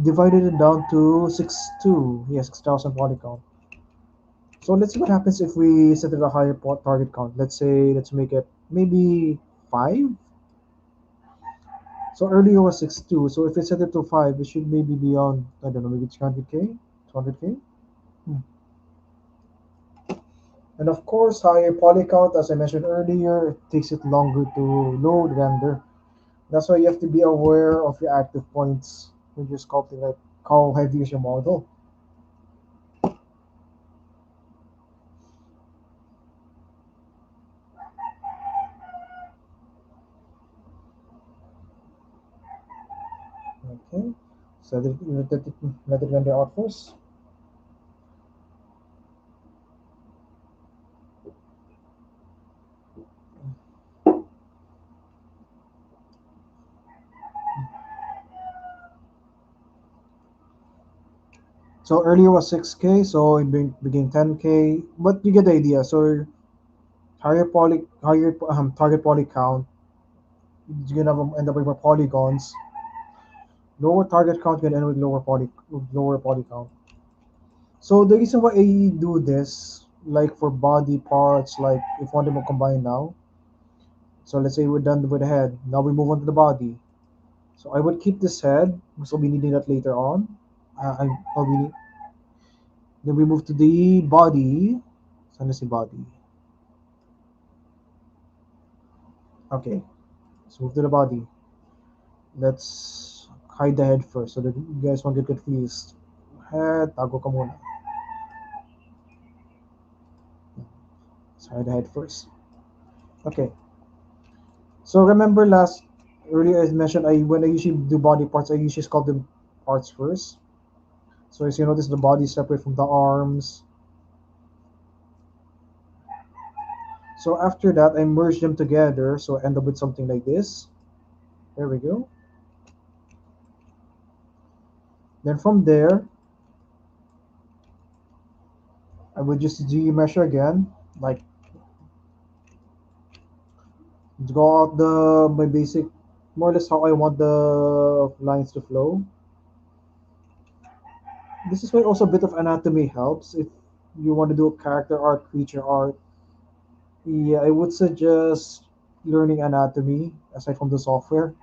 divided it down to 6,2. Yeah, 6,000 body count. So let's see what happens if we set it a higher target count. Let's say let's make it maybe 5. So earlier was 6,2. So if we set it to 5, it should maybe be on, I don't know, maybe 300k, 200k. Hmm. And of course, higher poly count, as I mentioned earlier, it takes it longer to load render. That's why you have to be aware of your active points when you're sculpting, like how heavy is your model. Okay, so let it render out first. So earlier was 6k, so became 10k, but you get the idea. So higher target poly count, you're gonna end up with more polygons. Lower target count can end with lower poly count. So the reason why I do this, like for body parts, like if one of them will combine now. So let's say we're done with the head. Now we move on to the body. So I would keep this head, because I'll be needing that later on. I'll be Then we move to the body. Saan na si body? Okay, let's move to the body. Let's hide the head first so that you guys won't get confused. Head, tago ka muna. Let's hide the head first. Okay, so remember earlier I mentioned when I usually do body parts, I usually sculpt the parts first. So as you notice, the body is separate from the arms. So after that, I merge them together, so I end up with something like this. There we go. Then from there, I would just measure again, like draw out the my basic, more or less how I want the lines to flow. This is why also a bit of anatomy helps if you want to do character art, creature art. Yeah, I would suggest learning anatomy aside from the software,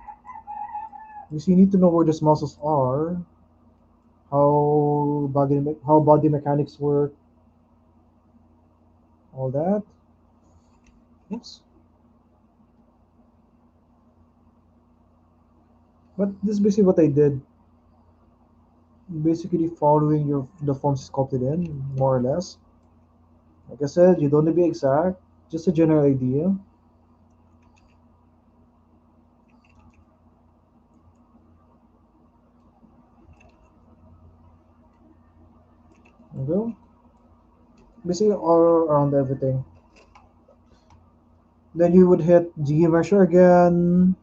because you need to know where the muscles are, how body mechanics work, all that. Yes, but this is basically what I did. Basically following your the forms sculpted in, more or less. Like I said, you don't need to be exact, just a general idea. There you go. Basically all around everything. Then you would hit G measure again,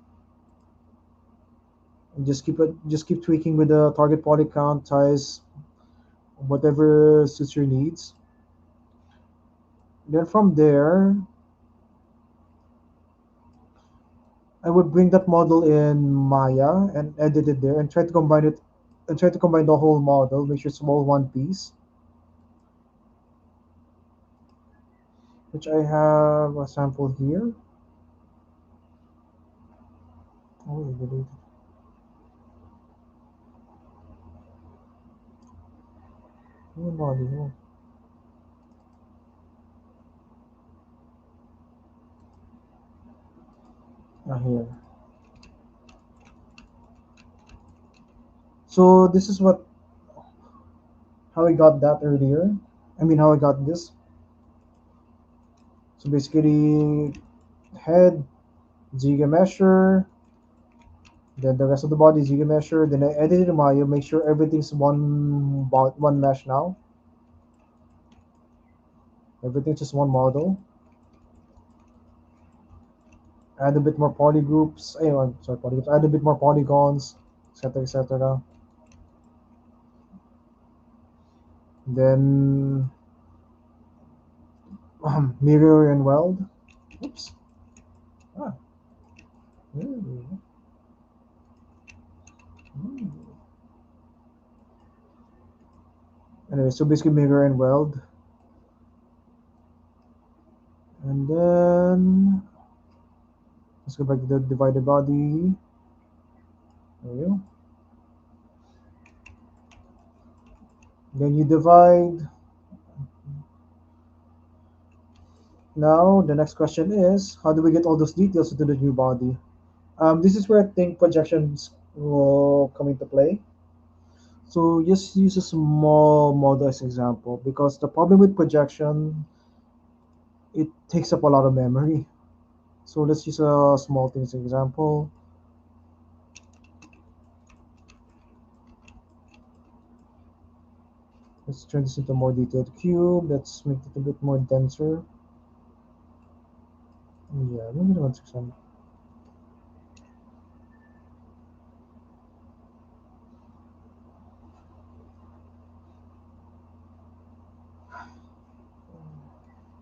and just keep tweaking with the target poly count, size, whatever suits your needs. Then from there, I would bring that model in Maya and edit it there and try to combine the whole model, make sure it's all one piece, which I have a sample here. Oh, I believe. Oh, body, oh. Ah, here. So this is what how I got that earlier. I mean how I got this. So basically head, Ziga measure, then the rest of the body Ziga measure, then I edited Maya, make sure everything's one mesh now. Everything's just one model. Add a bit more poly groups. Sorry, poly groups. Add a bit more polygons, etc., etc. Then mirror and weld. Oops. Ah. Mm. Mm. Anyway, so basically mirror and weld, and then let's go back to the divided body. There we go. Then you divide. Now the next question is, how do we get all those details into the new body? This is where I think projections will come into play. So just use a small model as example, because the problem with projection, it takes up a lot of memory. So let's use a small thing as example. Let's turn this into a more detailed cube. Let's make it a bit more denser. Yeah, maybe the 1600.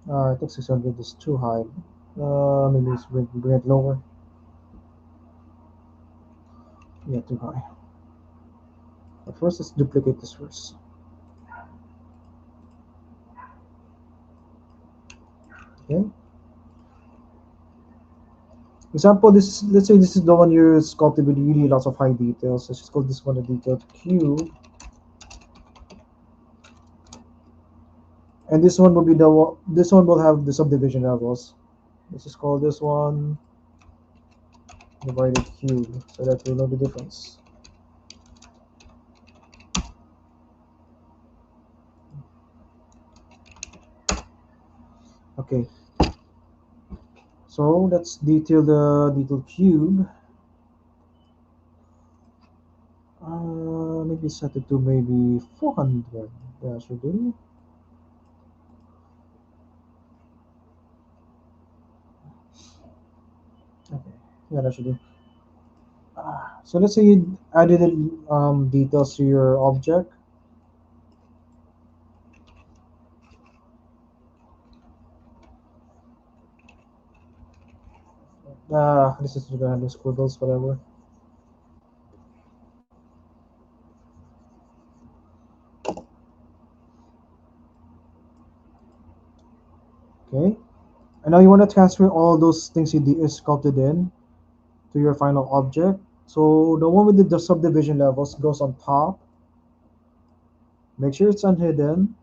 I think 600 is too high. Maybe let's bring it lower. Yeah, too high. But first, let's duplicate this first. Okay. Example, this let's say this is the one you're sculpted with really lots of high details. Let's just call this one a detailed cube, and this one will be this one will have the subdivision levels. Let's just call this one divided cube so that we know the difference. Okay, so let's detail the detailed cube. Maybe set it to maybe 400. That should do. Yeah, that should do. So let's say you added details to your object. This is gonna have squiggles, whatever. Okay. And now you want to transfer all those things sculpted in to your final object. So the one with the subdivision levels goes on top. Make sure it's unhidden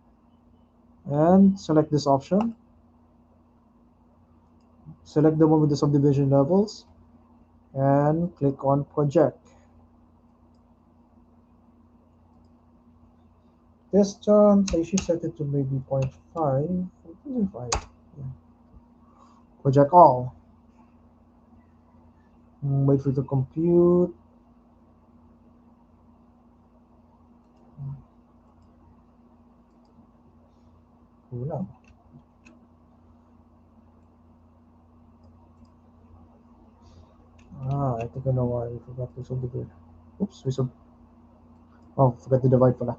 and select this option. Select the one with the subdivision levels and click on project. This chance I should set it to maybe 0.5. 0.5. Yeah. Project all. Wait for it to compute. Wala. I think I know why I forgot to subdivide. Oops, forgot to divide pala.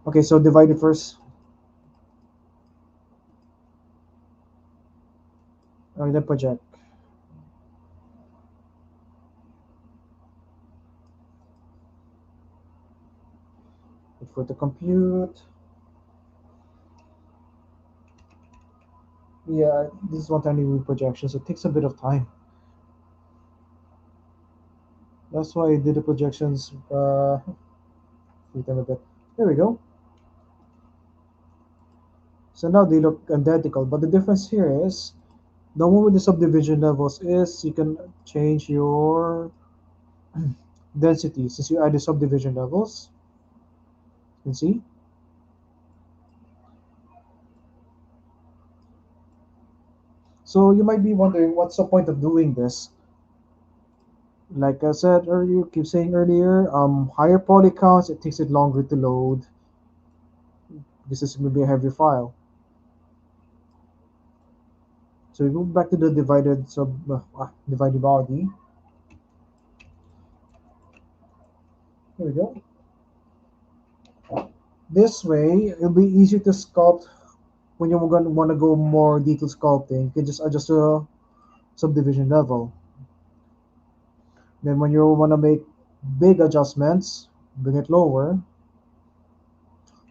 Okay, so divide it first. Okay, then project. Wait for it to compute. Yeah, this is one tiny view projection, so it takes a bit of time. That's why I did the projections free time a bit. There we go. So now they look identical, but the difference here is the one with the subdivision levels is you can change your density since you add the subdivision levels. You can see. So you might be wondering what's the point of doing this? Like I said earlier, keep saying earlier, higher poly counts, it takes it longer to load. This is maybe a heavy file. So we go back to the divided body. Here we go. This way, it'll be easier to sculpt when you're gonna want to go more detailed sculpting. You can just adjust the subdivision level. Then when you want to make big adjustments, bring it lower.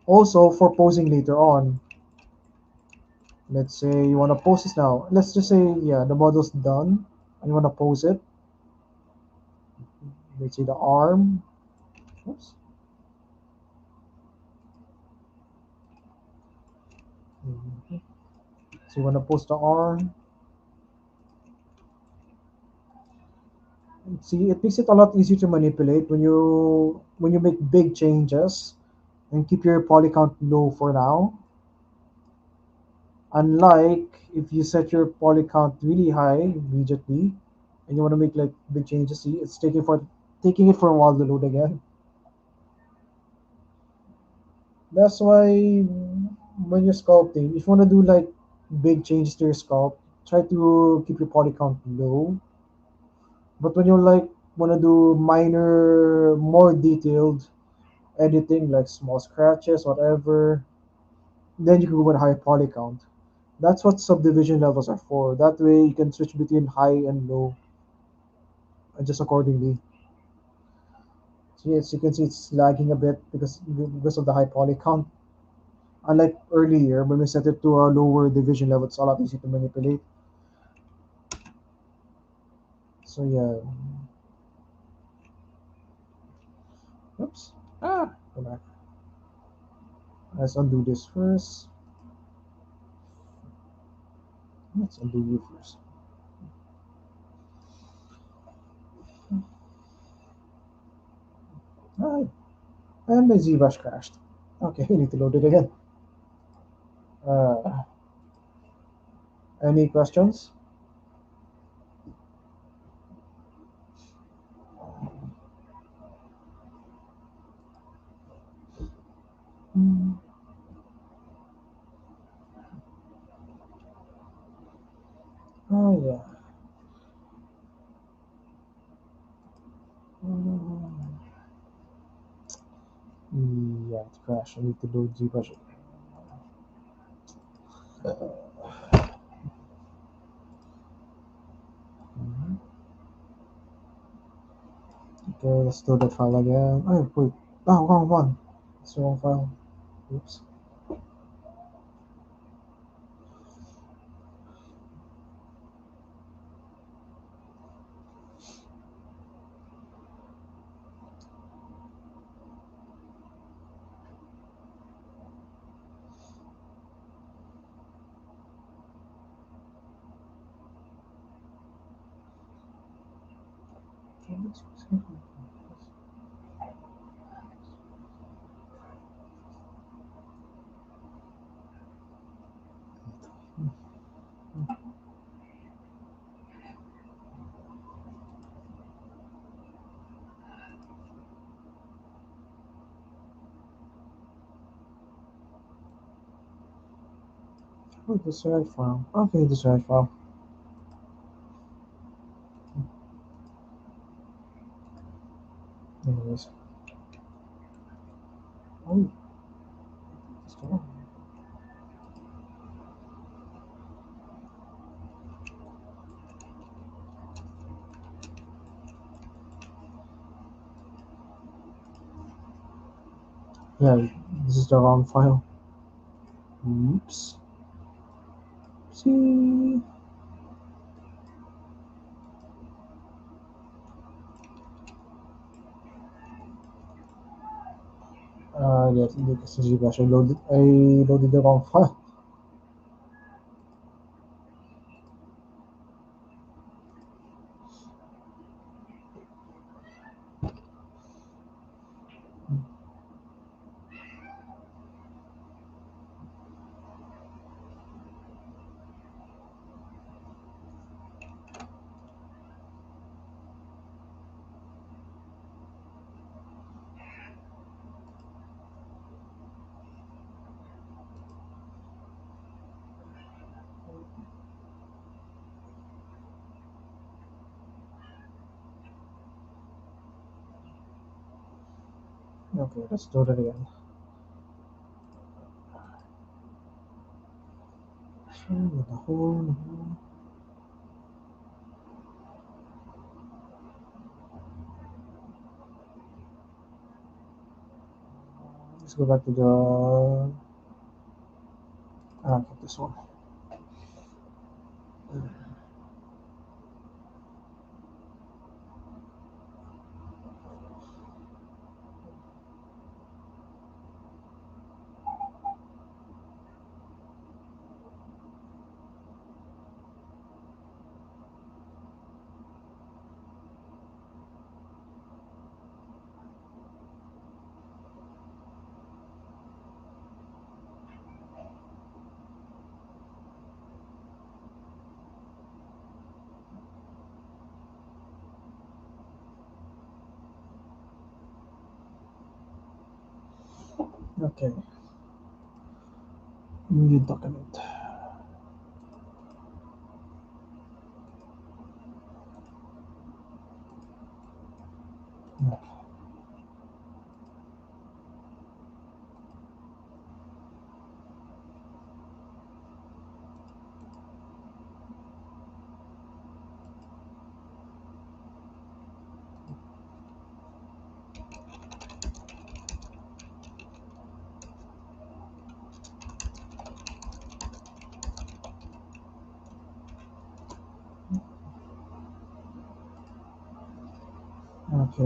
Also for posing later on. Let's say you want to pose this now. Let's just say, yeah, the model's done and you want to pose it. Let's say the arm. Oops. Mhm. So you want to pose the arm. See, it makes it a lot easier to manipulate when you make big changes and keep your poly count low for now. Unlike if you set your poly count really high immediately and you want to make like big changes, see, it's taking it for a while to load again. That's why when you're sculpting, if you want to do like big changes to your sculpt, try to keep your poly count low. But when you like want to do minor, more detailed editing, like small scratches, whatever, then you can go with high poly count. That's what subdivision levels are for. That way you can switch between high and low, adjust accordingly. So yes, you can see it's lagging a bit because of the high poly count. Unlike earlier, when we set it to a lower division level, it's a lot easier to manipulate. So yeah, oops. Go back. Let's undo this first. Let's undo you first. Alright, and my ZBrush crashed. Okay, we need to load it again. Uh, any questions? Mm, oh yeah. Yeah, it crashed. I need to do ZBrush. Mhm. Okay, let's do that file again. Oh, wait. Oh, wrong one. It's the wrong file. Oops. Oh, this is the right file. Okay, this is the right file. Anyways. Oh, it's the one. Yeah, this is the wrong file. Oops. See. Yes, because ZBrush. I loaded the wrong file. Okay, let's do that again. So, the whole. Let's go back to the. Okay, this one. Okay, new document. Okay,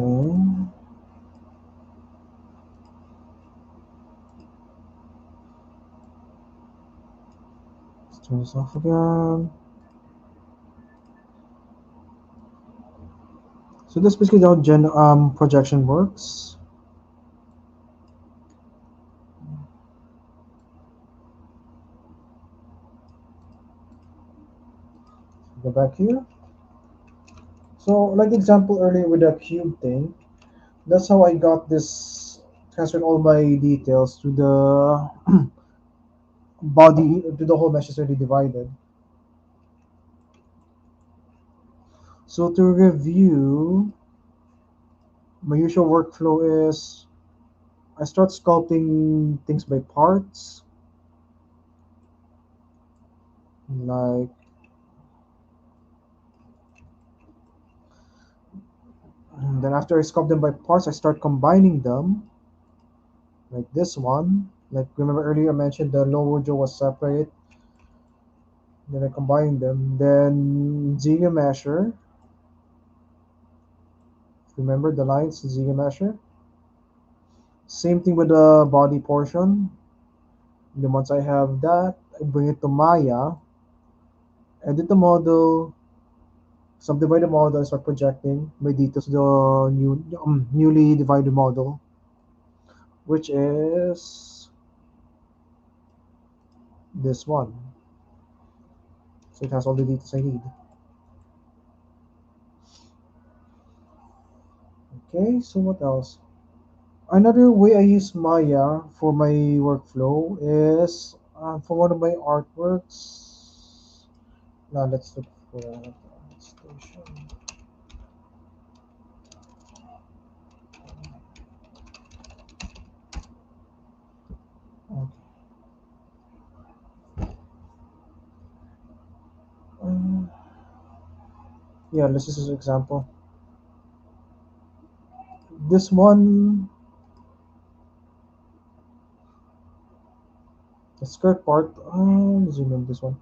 let's turn this off again. So this basically how projection works. Go back here. So like example earlier with the cube thing, that's how I got this transferred all my details to the body to the whole mesh is already divided. So to review, my usual workflow is I start sculpting things by parts, like then after I sculpt them by parts, I start combining them, like this one. Like remember earlier I mentioned the lower jaw was separate, then I combine them. Then Ziga measure. Remember the lines, Ziga measure. Same thing with the body portion. Then once I have that, I bring it to Maya, edit the model, subdivide the model, and start projecting my details to the newly divided model, which is this one. So it has all the details I need. Okay, so what else? Another way I use Maya for my workflow is for one of my artworks. Now let's look for station. Okay. Uh, yeah, let's just use an example. This one, the skirt part. Zoom in this one.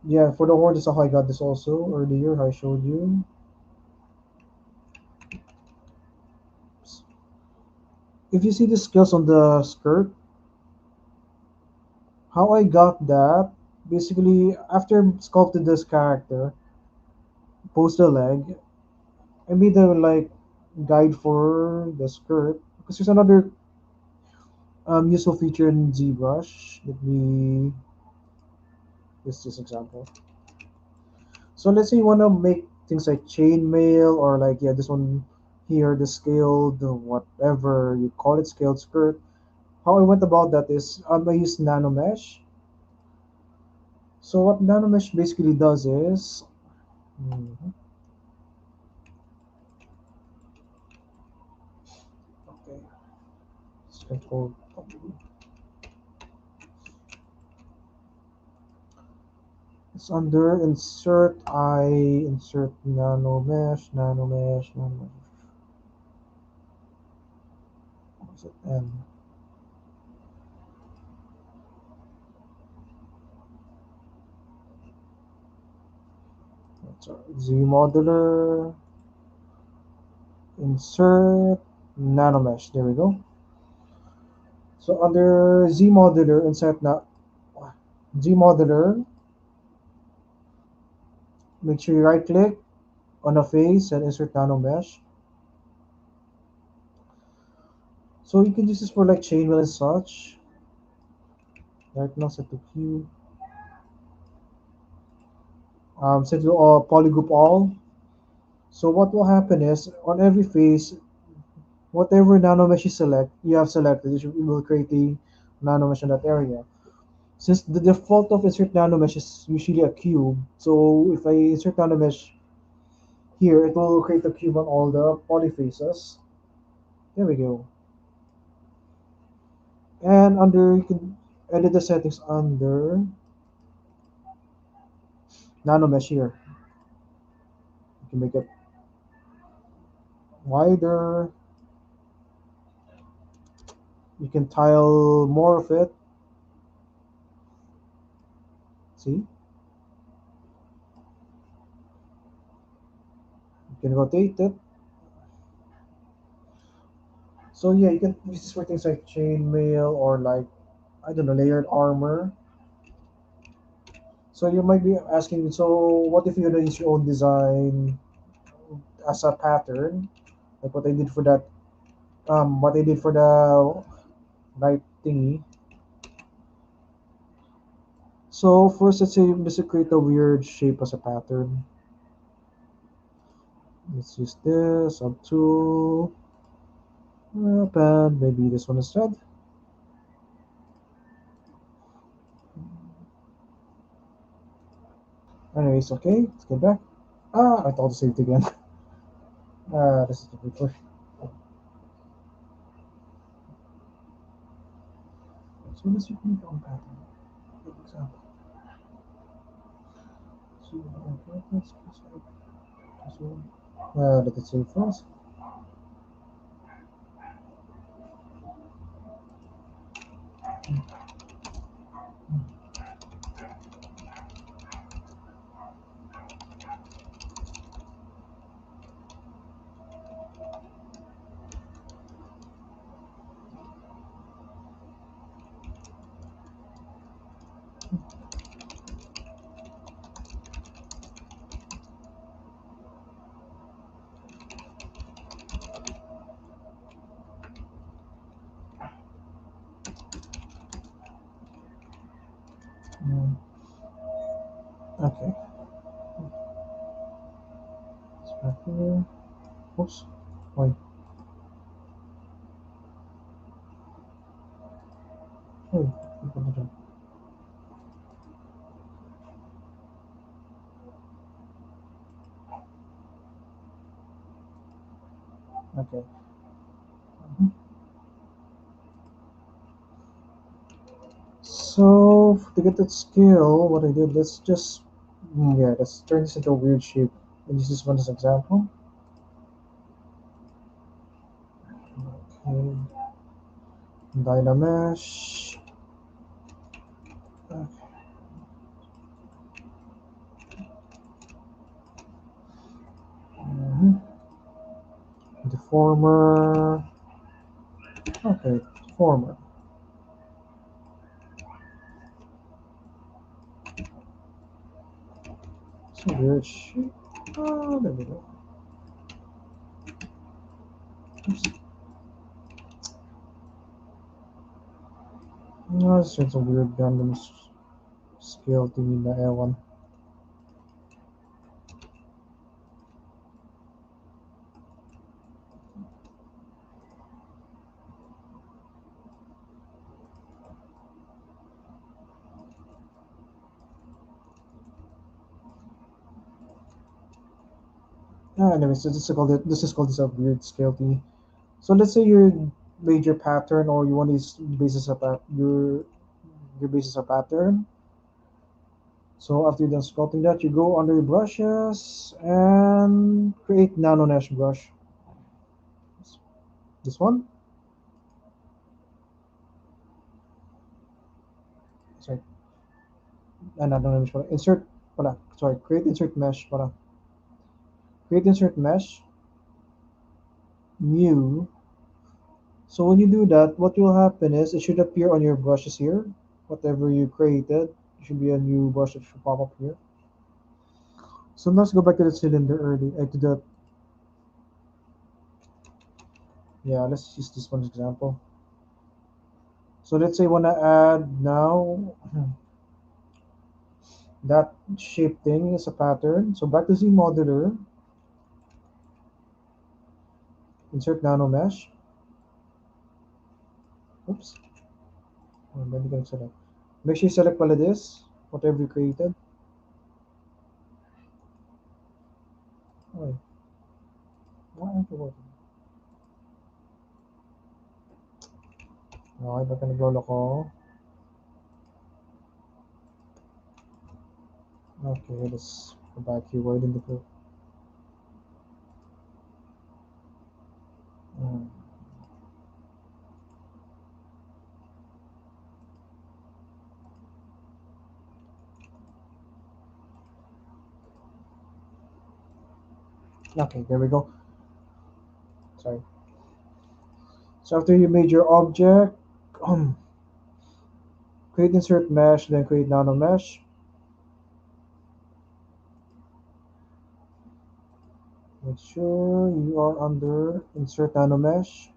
Yeah, for the horn, this is how I got this also earlier. I showed you. If you see the scales on the skirt, how I got that, basically after sculpted this character, post the leg, I made a like guide for the skirt because there's another useful feature in ZBrush. Let me this example. So let's say you want to make things like chainmail or like yeah this one here the scaled whatever you call it scaled skirt. How I went about that is I use nano mesh. So what nano mesh basically does is mhm, okay, it's control. It's under insert. I insert nano mesh, nano mesh, nano mesh. What is it? N. Sorry. Z modular. Insert nano mesh. There we go. So under Z modular, insert Z modular. Make sure you right click on a face and insert nano mesh. So you can use this for like chainmail and such. Right now set to Q. Set to polygroup all. So what will happen is on every face, whatever nanomesh you select, you have selected, it will create a nanomesh in that area. Since the default of insert nanomesh is usually a cube, so if I insert nanomesh here, it will create a cube on all the polyfaces. There we go. And under you can edit the settings under nanomesh here. You can make it wider. You can tile more of it. See? You can rotate it. So yeah, you can use this for things like chainmail or like I don't know, layered armor. So you might be asking, so what if you're gonna use your own design as a pattern, like what I did for that, what I did for the light thingy. So first, let's say just create a weird shape as a pattern. Let's use this up to and maybe this one instead. Anyways, okay, let's get back. I thought to save it again. This is the before. So let's make our own pattern. For example, so let it save first. Mm, okay, it's back here. Oops. Wait. Oh, okay. Mhm. So to get that scale, what I did, let's just yeah, let's turn this into a weird shape. And use this one as an example. Okay, Dynamesh. Mhm. Deformer. Okay, deformer. So weird shape. Oh, there we go. Oops. No, it's just a weird random scale thingy na ewan. Anyway, so this is called this a weird scale thingy. So let's say your major pattern or you want to basis a your basis a pattern. So after you're done sculpting that, you go under your brushes and create nano mesh brush. This one. Sorry, nano mesh. Insert. Wala. Sorry. Create insert mesh. Wala. Create insert mesh. New. So when you do that, what will happen is it should appear on your brushes here. Whatever you created, it should be a new brush that should pop up here. So let's go back to the cylinder early. To the yeah. Let's use this one example. So let's say I wanna add now that shape thing is a pattern. So back to Z modeler, insert nano mesh. Oops. And then you can select. Make sure you select pala this, whatever you created. Okay. Ah, ito ko. Okay, baka naglolo ko. Okay, let's go back here. Why didn't it go? Hmm. Okay, there we go. Sorry. So after you made your object, create insert mesh, then create nano mesh. Make sure you are under insert nano mesh.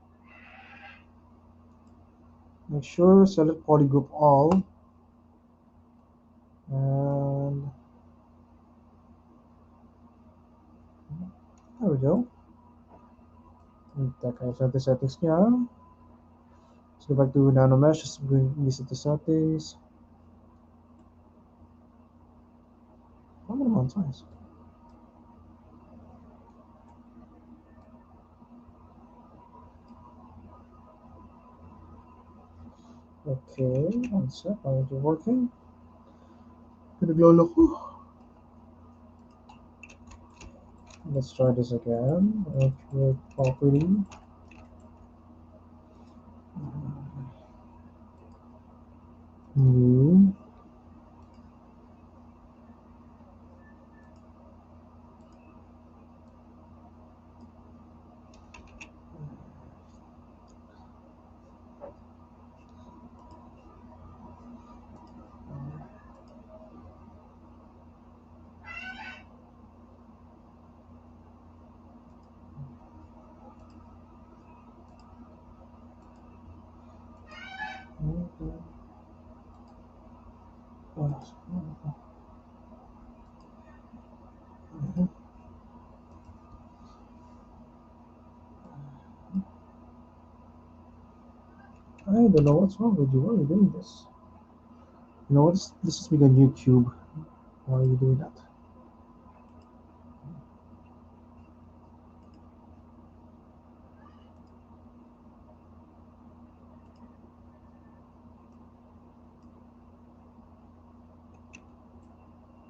Make sure select polygroup all. And there we go. Take out the settings niya. Let's go back to nano mesh. Just visit the settings. Ano naman size? Okay, one sec. Are you working? Pinaglolo ko. Let's try this again. Okay, properly. New. I don't know what's wrong with you. Why are you doing this? You know what? This is being a new cube. Why are you doing that?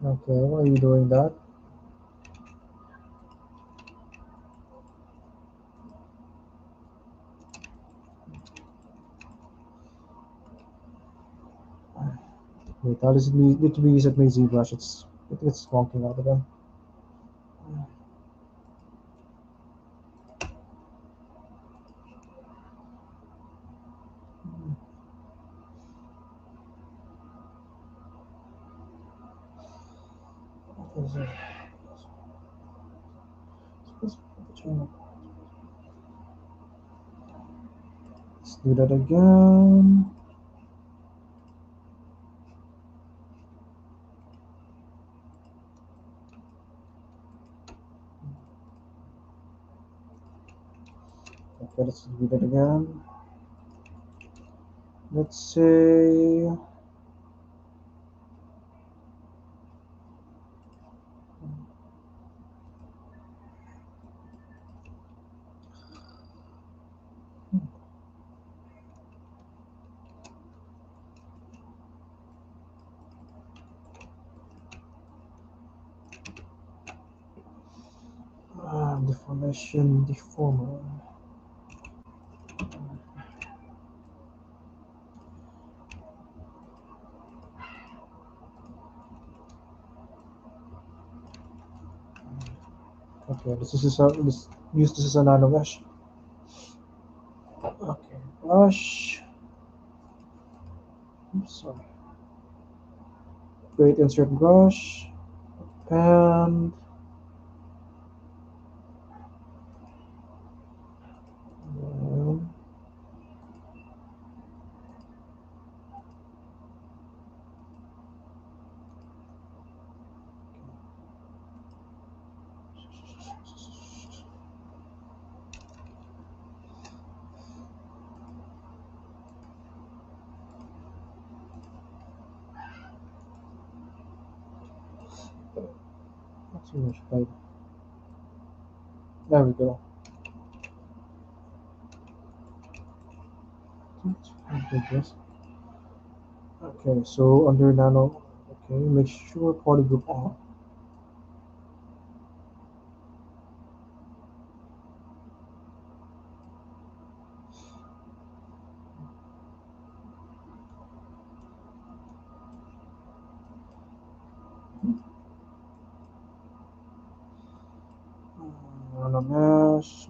Okay, why are you doing that? Wait, how does it need to be reset my ZBrush? It's wonking out again. Let's do that again. Okay, let's do that again. Let's say deformation deformer. Okay, let's use this as a nano mesh. Okay, brush. Oops, sorry. Create insert brush. And um, let's see which type. There we go. Okay, so under nano, okay, make sure polygroup on. Nano mesh.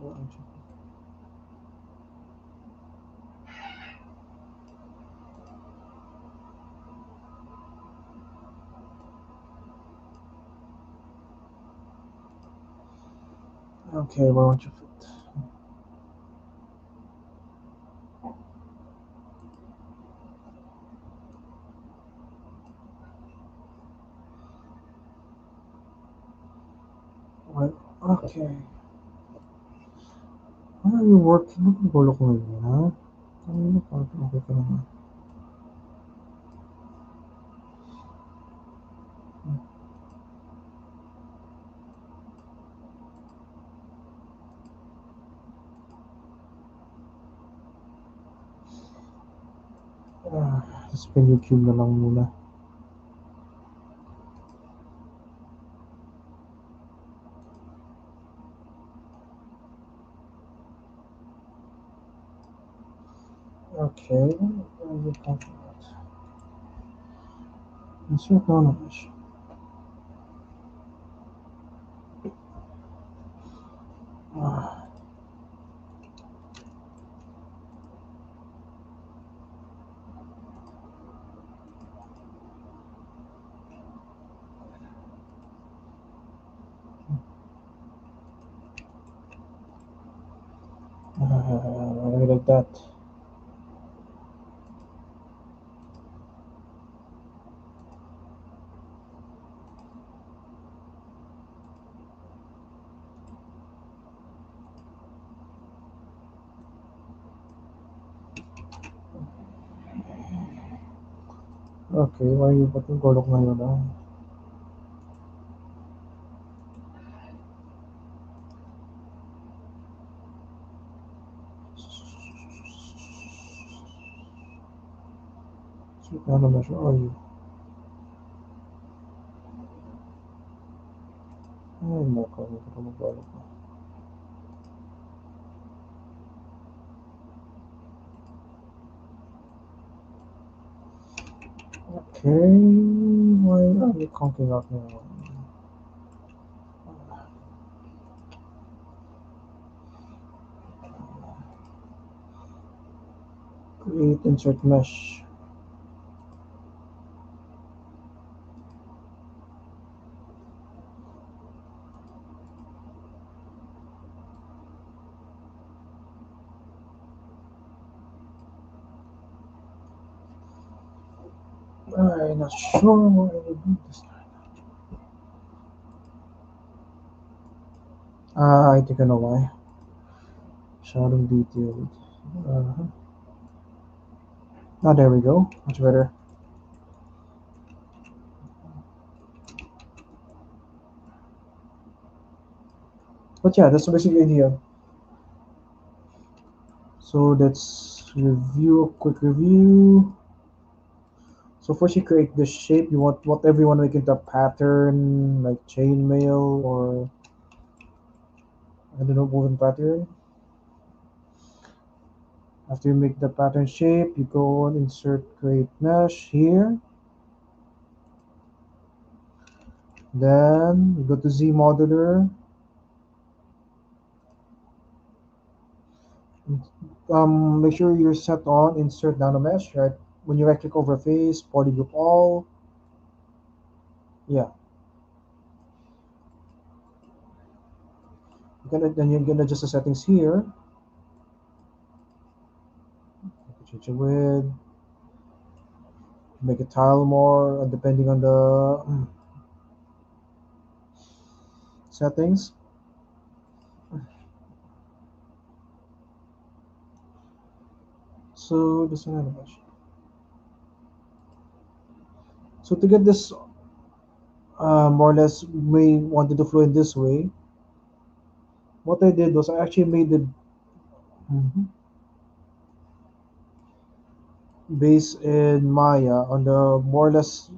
Okay, where want you fit? What? Okay. Why are you working? Ba't ang gulo ko ngayon, ha? Kanina pa, okay ka naman. Spin yung cube na lang muna. Okay. Insert non-mesh. Like that. Okay, why you ba't yung golok ngayon ah? So, ano na siya? Ay, nako, hindi ko mag-golok na. Okay, why are you conking out now? Create insert mesh. I'm not sure why I would do this. I think I know why. Shadow detailed. Uh-huh. There we go. Much better. But yeah, that's the basic idea. So let's review a quick review. So first you create the shape. You want whatever you want to make into a pattern, like chainmail or I don't know, woven pattern. After you make the pattern shape, you go on insert create mesh here. Then you go to Z modeler. Make sure you're set on insert nano mesh, right? When you right click over face, polygroup all. Yeah. Then you're gonna adjust the settings here. Change the width, make it tile more depending on the settings. So this one animation. So to get this more or less we wanted to flow in this way, what I did was I actually made the base in Maya on the more or less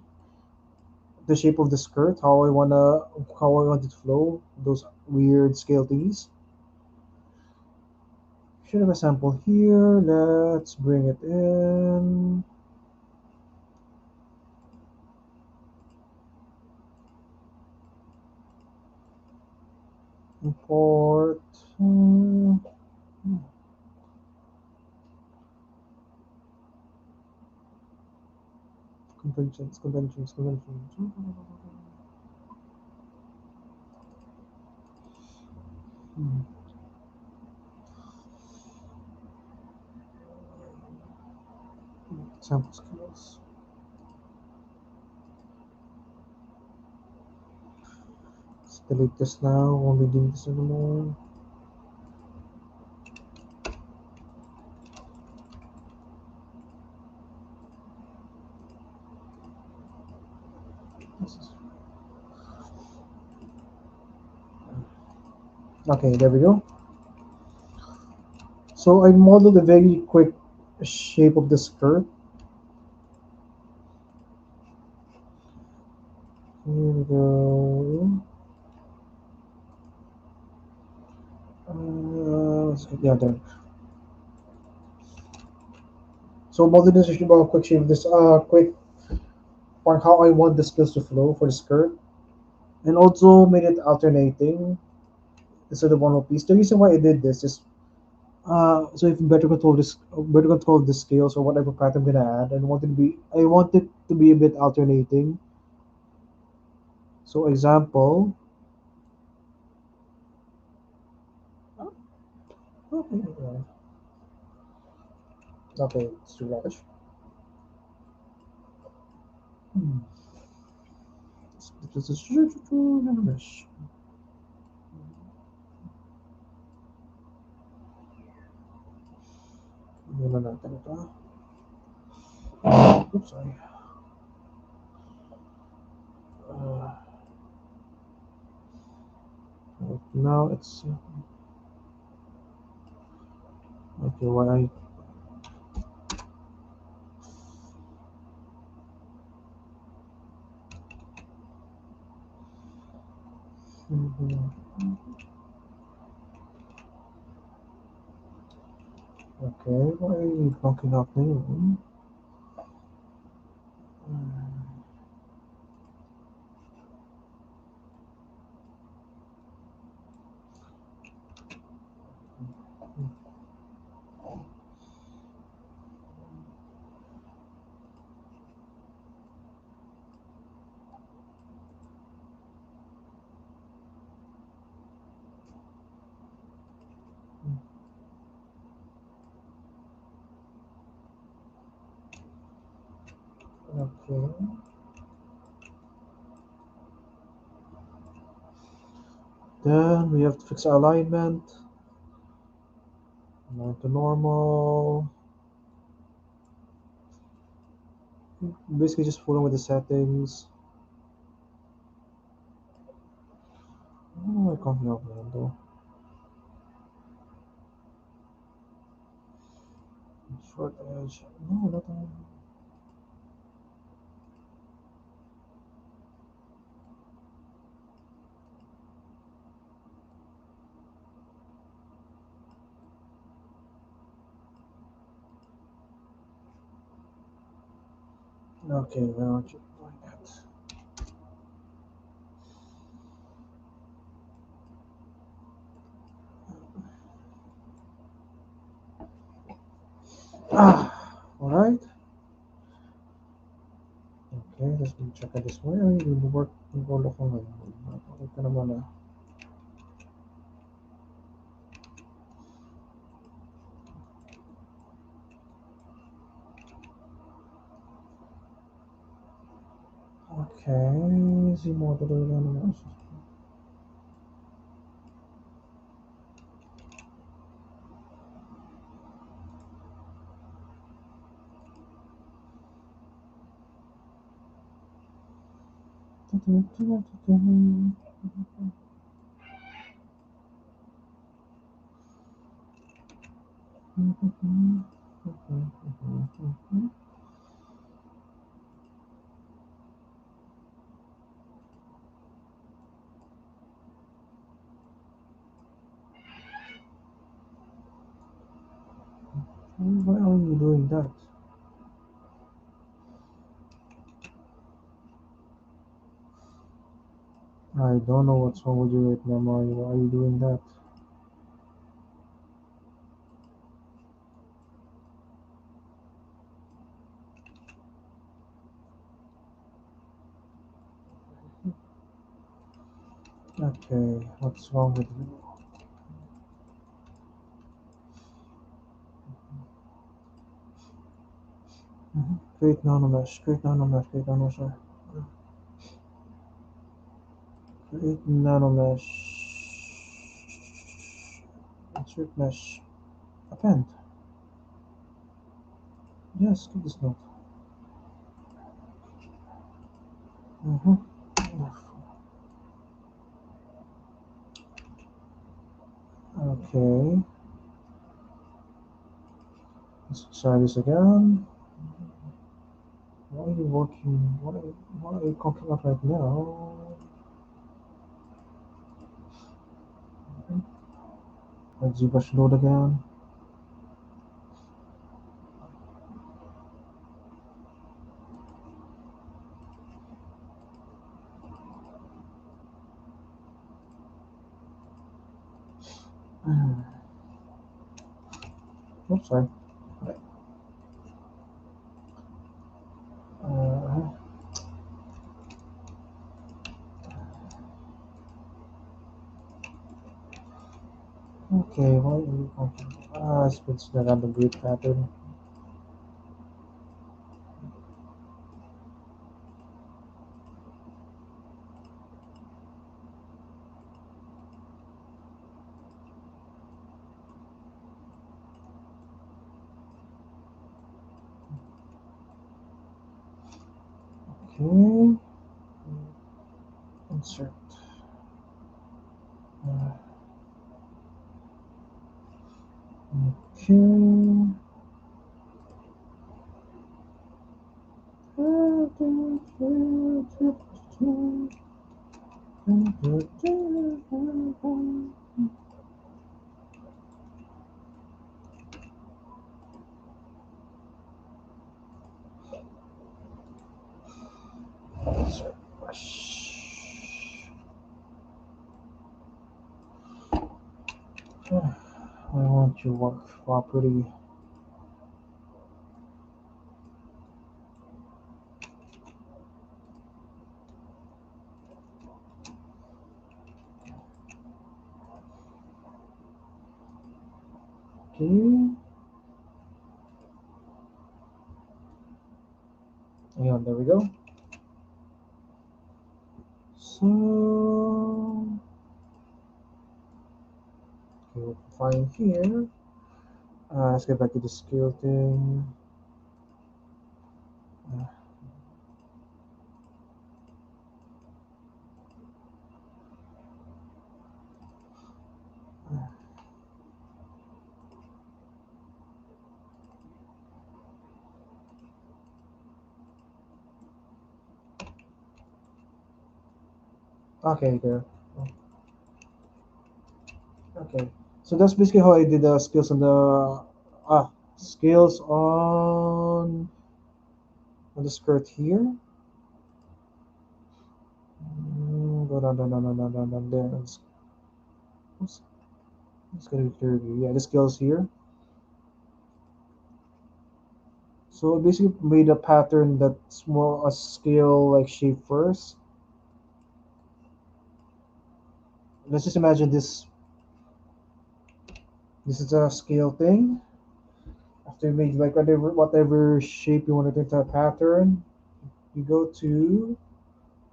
the shape of the skirt, how I want it to flow, those weird scale thingies. Should have a sample here. Let's bring it in. Import. Conventions. Hmm. Sample scales. Let's delete this now. Won't be doing this anymore. Okay, there we go. So I modeled a very quick shape of the skirt. Here we go. Yeah, there. So about the decision about quick shape, this quick on how I want the skills to flow for the skirt, and also made it alternating instead of one whole piece. The reason why I did this is so if better control the scales or whatever pattern I'm gonna add, and I want it to be a bit alternating. So example, okay, okay, it's too large. Hmm. This is mesh. Yun na natin ito. Oops, sorry. Uh, Now it's okay. Why I mhm. Okay, why are you knocking out me? Okay. Then we have to fix our alignment. Align to normal. Basically just fooling with the settings. Oh, I can't help it though. Short edge. No, not that. Okay, now just like that. Alright. Okay, let's check it this way. Ay, work yung ulo ko ngayon. Okay ka naman ah. Okay, si mo tuloy na naman. Why are you doing that? I don't know what's wrong with you right now, Mario. Why are you doing that? Okay, what's wrong with you? Create nanomesh, create nanomesh, create nanomesh. Create nanomesh. Insert mesh. Append. Yes, give this note. Mm-hmm. Okay, let's try this again. Why you working? What are you cooking up right now? Let's ZBrush load again. Oops, sorry. Uh, okay, what are you cooking? It's the random grid pattern. Okay, insert. Uh, okay. I want to work properly. Okay. Yeah, there we go. So, okay, fine here. Let's get back to the scale thing. Uh, okay, there. Okay, so that's basically how I did the skills on the skills on the skirt here. Go down there. Oops, it's gonna be clear view. Yeah, the skills here. So I basically made a pattern that's more a scale like shape first. Let's just imagine this. This is a scale thing. After you made like whatever shape you want to into a pattern, you go to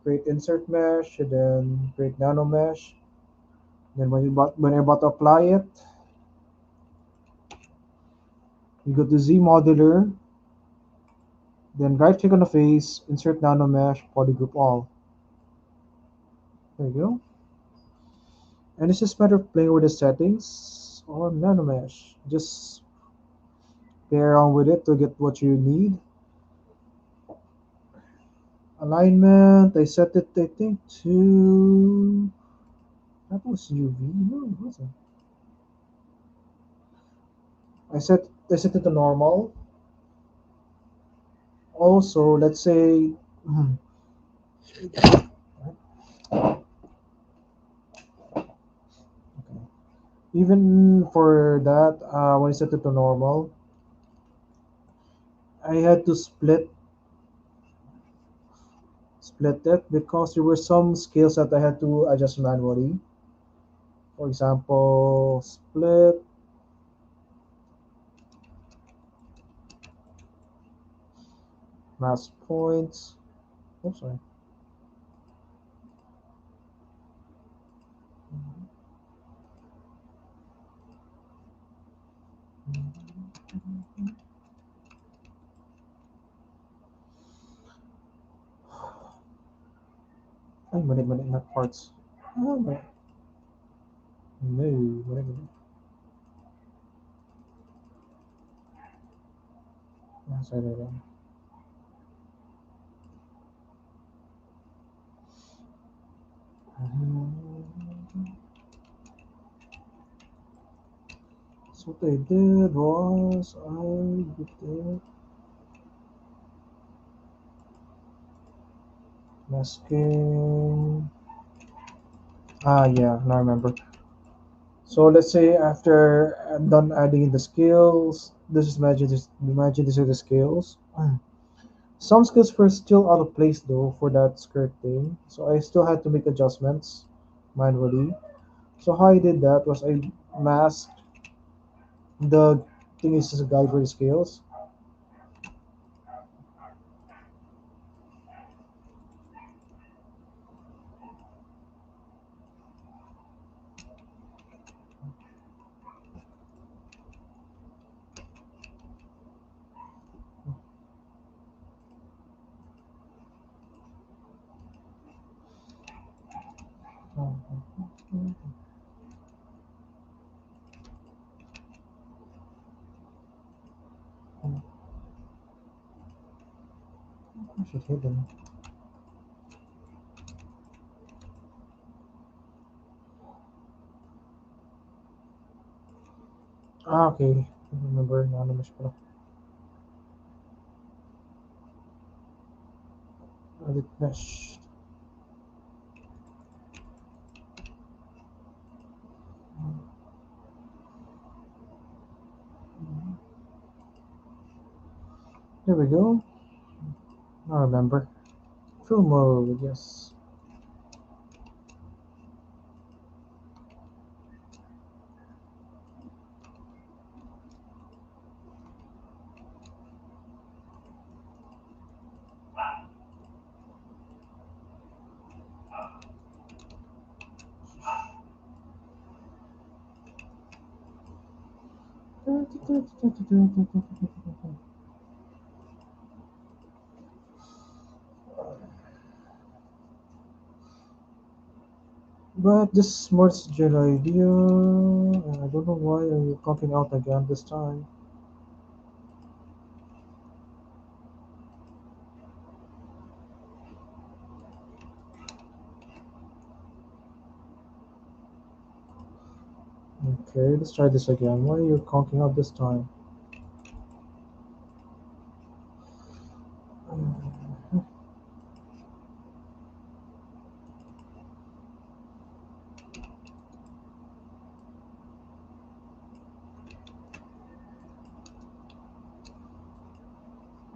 create insert mesh and then create nano mesh. Then when you're about to apply it, you go to Z modeler, then right click on the face, insert nano mesh, polygroup all. There you go. And it's just a matter of playing with the settings on nano mesh. Just play around with it to get what you need. Alignment, I set it I think to that was UV. No, it wasn't. I set it to normal. Also, let's say even for that, when I set it to normal, I had to split it because there were some scales that I had to adjust manually. For example, split, mass points. Oh, sorry. Ay, mali, not parts. Oh, no, mali. Sorry. So what I did was I did masking. Ah, yeah, now I remember. So let's say after I'm done adding in the scales, this is imagine these are the scales. Some skills were still out of place though for that skirt thing, so I still had to make adjustments manually. So how I did that was I masked the thing is just a guide for the scales. I should hit them. Ah, okay. I remember now na pala. Edit mesh. There we go. I remember. Fill mode, yes. But this merged general idea, and I don't know why I'm copying out again this time. Okay, let's try this again. Why are you conking out this time?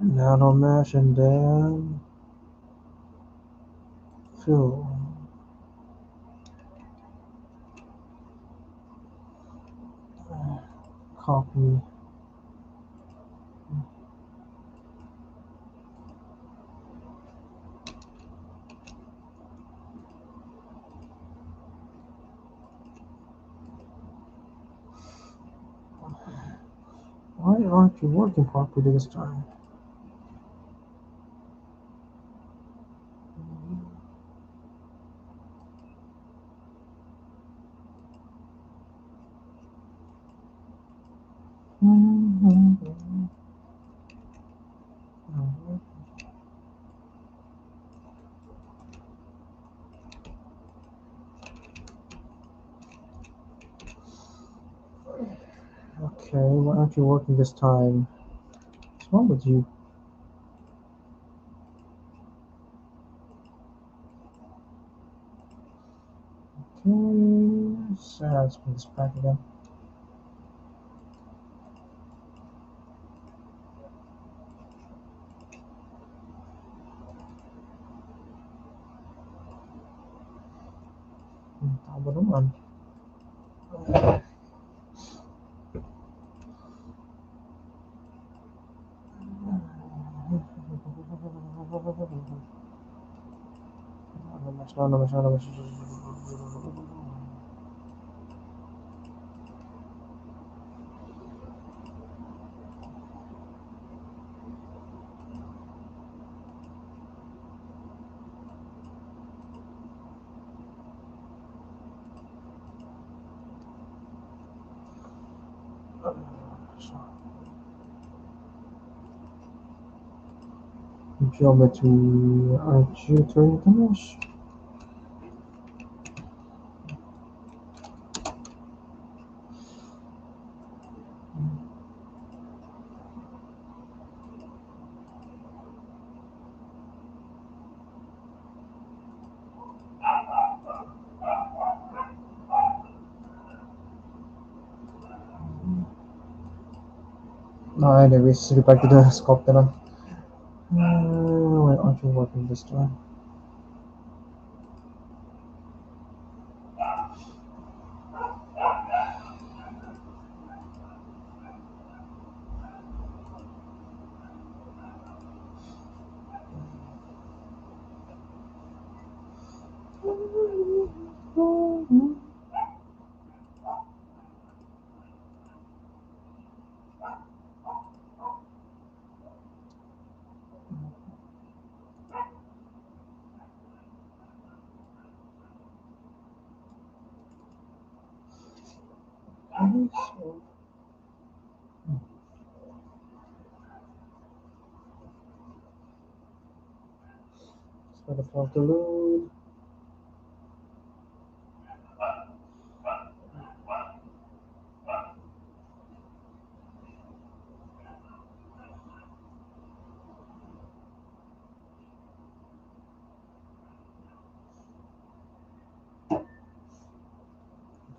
Nano mesh and then fill. Copy. Why aren't you working properly this time? Okay, why aren't you working this time? What's wrong with you? Okay, so let's put this back again. Tama naman. Nano mesh. Geometry, aren't you turning to mesh? Anyways, get back to the sculpting on. Why aren't you working this time? Okay, so it's not a file to load.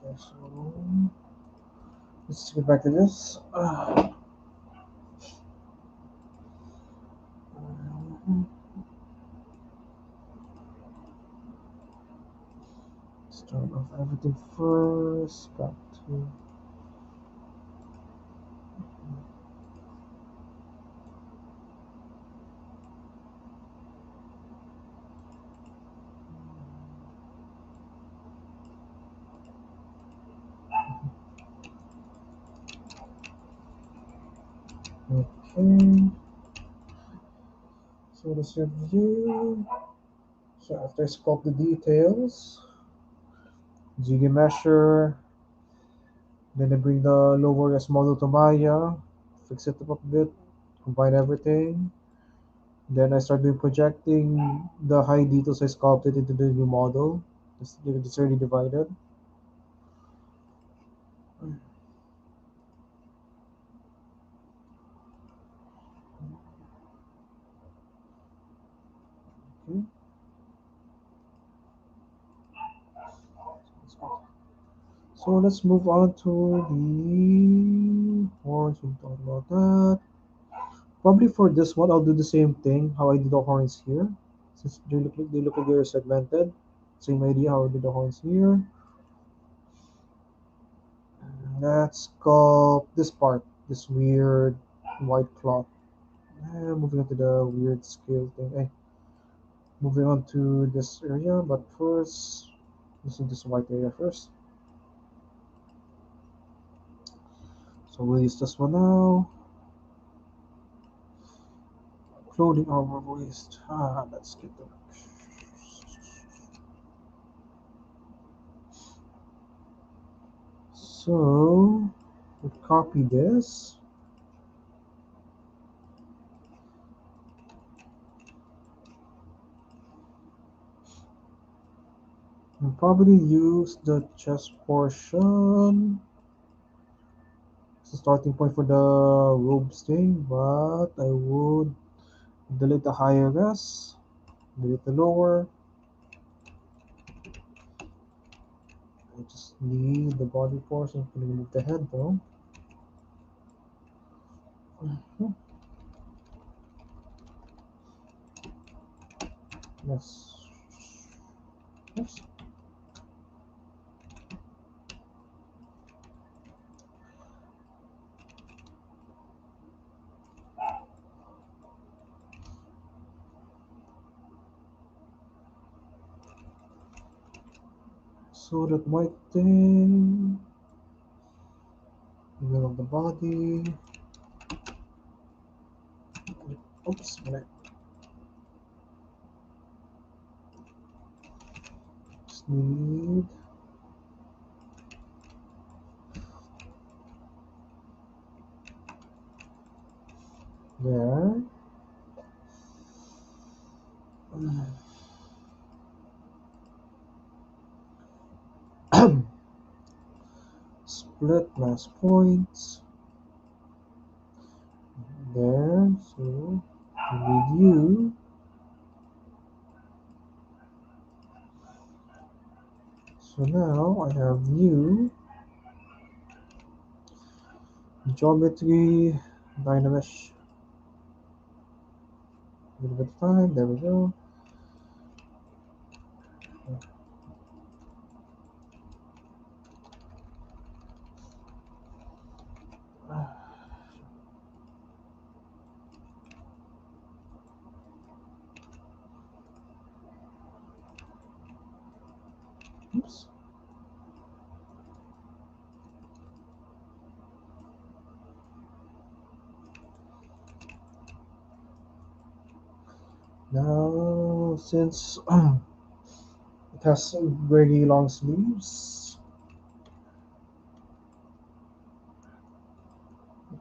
Okay, so let's get back to this. Start off everything first. Back to okay. So let's review. So after I sculpt the details, jiggy measure, then I bring the lower res model to Maya, fix it up a bit, combine everything. Then I start doing projecting the high details I sculpted into the new model. It's already divided. Okay. So let's move on to the horns. We'll talk about that. Probably for this one, I'll do the same thing how I did the horns here. Since they look like they're segmented. Same idea how I did the horns here. Let's sculpt this part, this weird white cloth. Moving on to the weird scale thing. Moving on to this area, but first, let's do this white area first. So we'll use this one now. Clothing armor waist. Let's get the. So, we'll copy this and probably use the chest portion as a starting point for the robes thing, but I would delete the higher res, delete the lower. I just need the body portion. I'm gonna remove the head though. Mhm. Yes. Yes. So that white thing, middle of the body. Oops, just need there. Split mass points there. So with you. So now I have new geometry, Dynamesh. A little bit of time. There we go. Oops. Now, since it has some very long sleeves,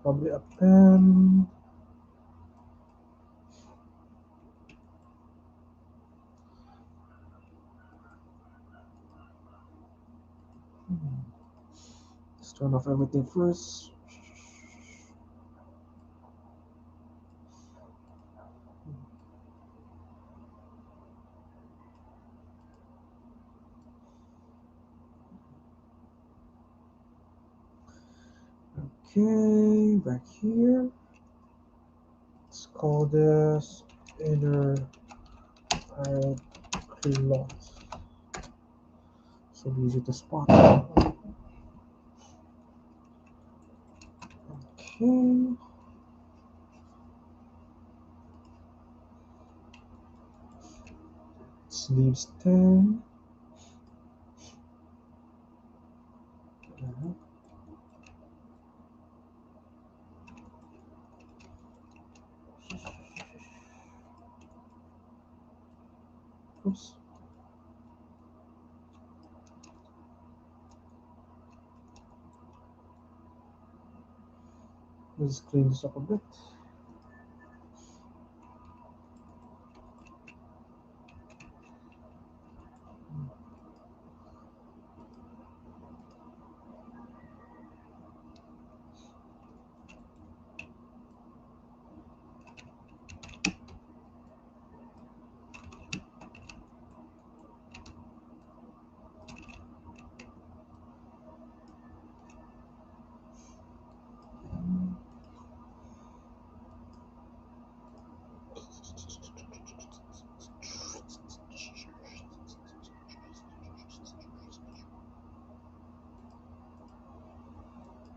probably a pen. Let's turn off everything first. Okay, back here. Let's call this inner part cloth. So easy to spot. Okay. Sleeves 10. Oops. Let's clean this up a bit.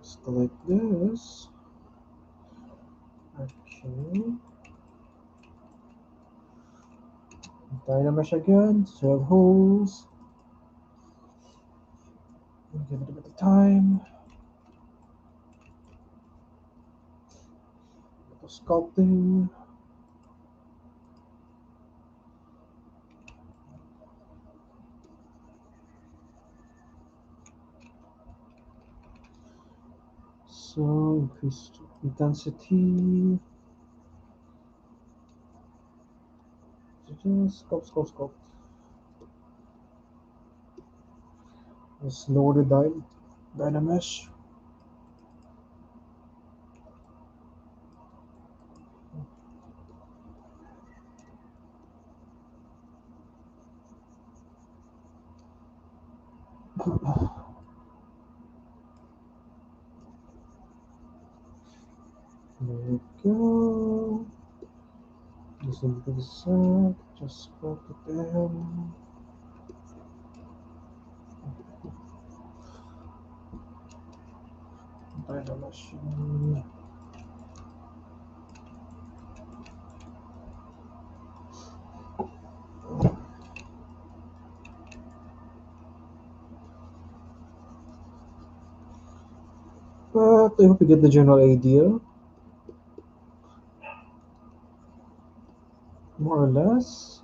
Just like this. Okay. Dynamesh again, serve holes. Give it a bit of time. Bit of sculpting. So increase intensity. Just sculpt, sculpt, sculpt. Let's lower the Dynamesh. There we go. Just into the side. Just sculpt it in. Dynamesh. But I hope you get the general idea, more or less.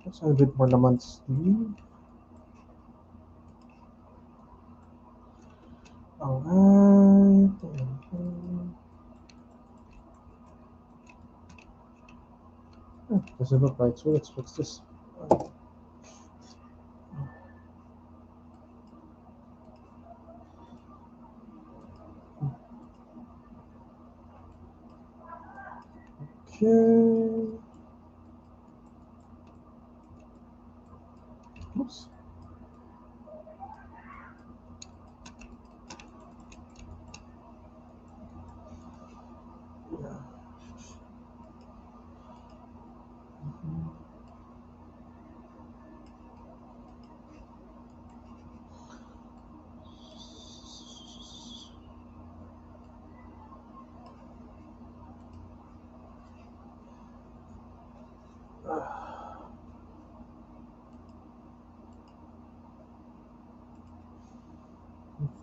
Let's add a bit more naman sleeve. Alright. Doesn't look right, so let's fix this. Oops. Yeah.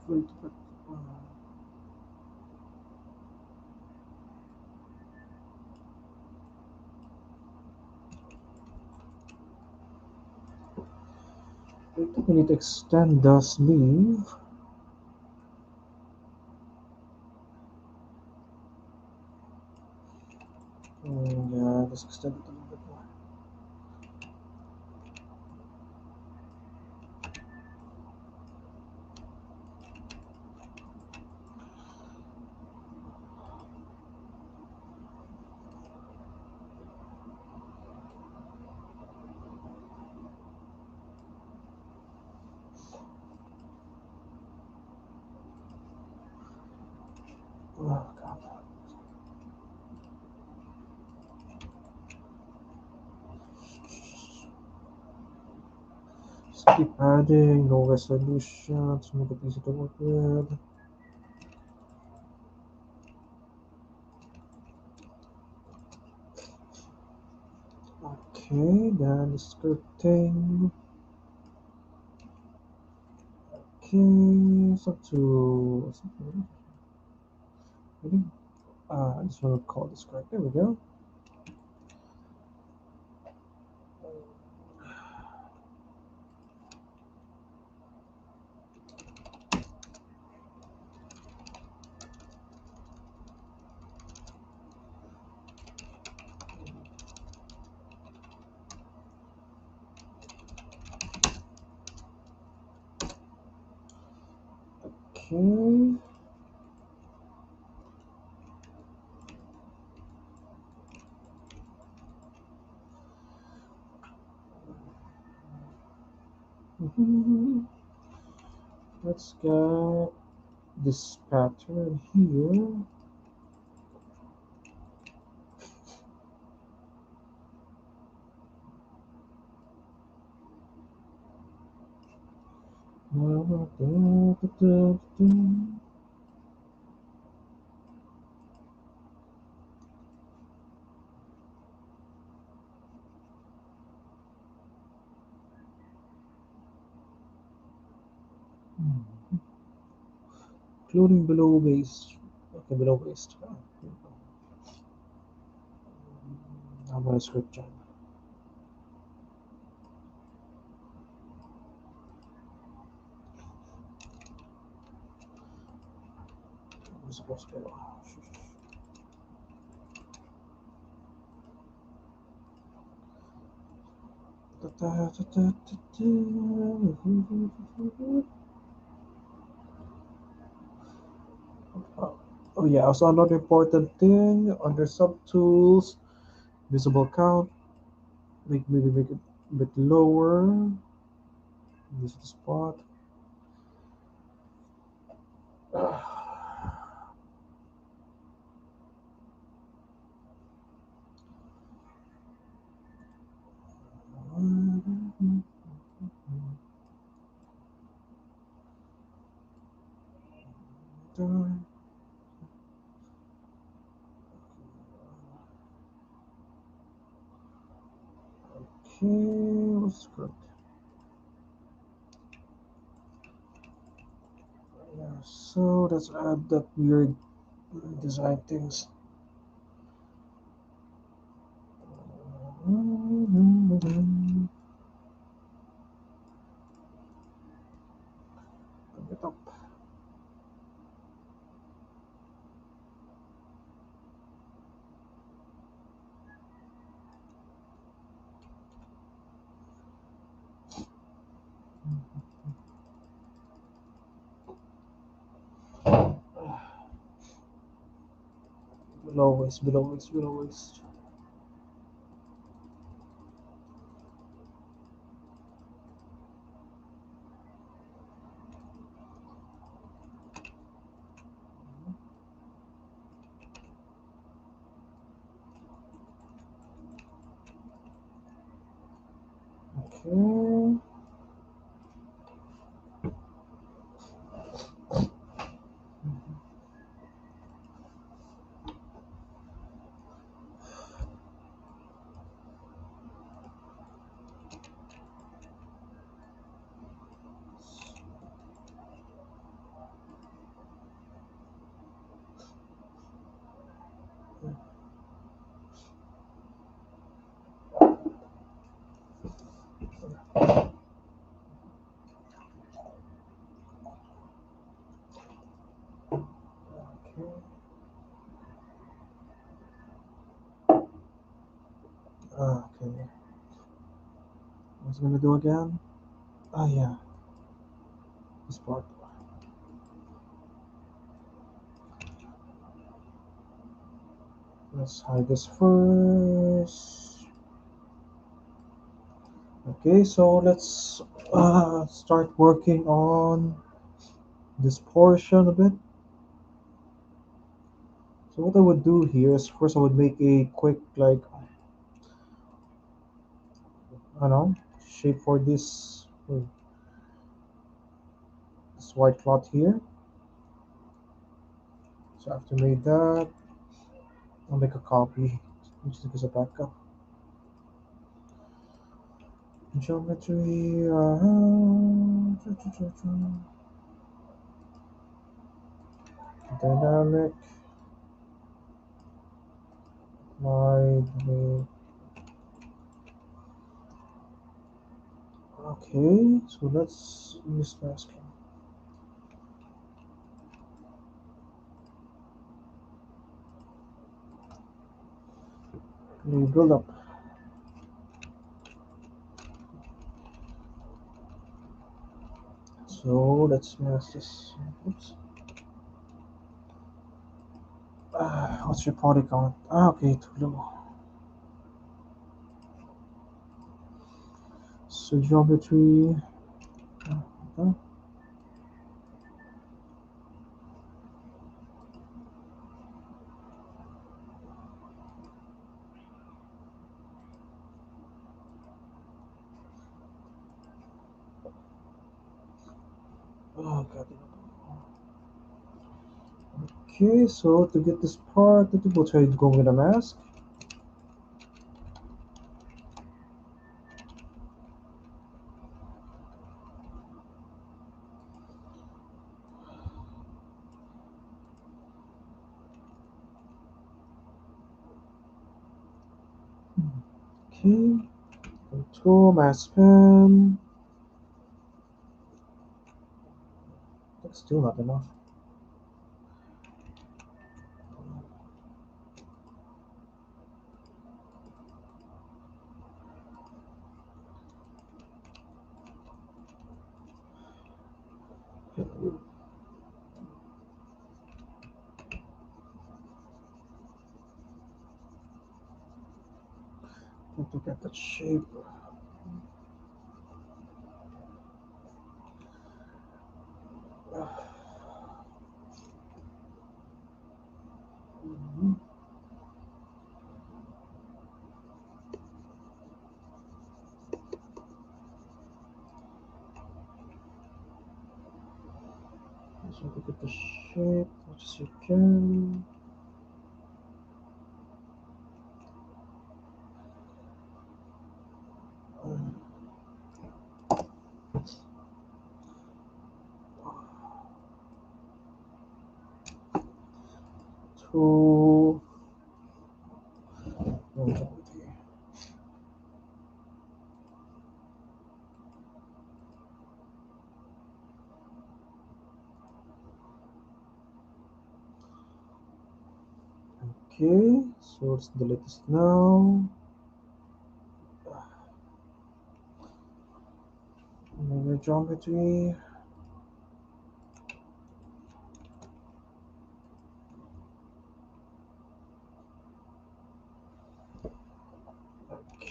Wait, but, I think we need to extend the sleeve. Yeah, just extend it a little bit more. Oh, God. Just keep adding, no resolution, to make it easy to work with. Okay, then the scripting. Okay, so to I think I just want to call this correct. There we go. Okay. Let's get this pattern here. Including below waist. Okay, below waist. I'm gonna script join. I'm supposed to go. Oh yeah, also another important thing under subtools, visible count, maybe make it a bit lower. This is the spot. Okay, let's go. Yeah, so let's add that weird design things. Bring it up. Below waist, below waist, below waist. Okay. Okay. Okay. What's it gonna do again? Ah, yeah, this part. Let's hide this first. Okay, so let's start working on this portion a bit. So what I would do here is first I would make a quick like I don't know shape for this white cloth here. So after made that, I'll make a copy, which is a backup. Geometry, dynamic, wide. Okay, so let's use mask. We build up. So let's mask this. Oops. What's your body count? Okay, too low. So geometry. Uh, oh god. Okay, so to get this part, I think we'll try to go with a mask. Okay, control mask pen. That's still not enough. Need to get that shape. Mhm. Just want to get the shape much as you can. Two. Okay, so let's delete this now. Linear geometry.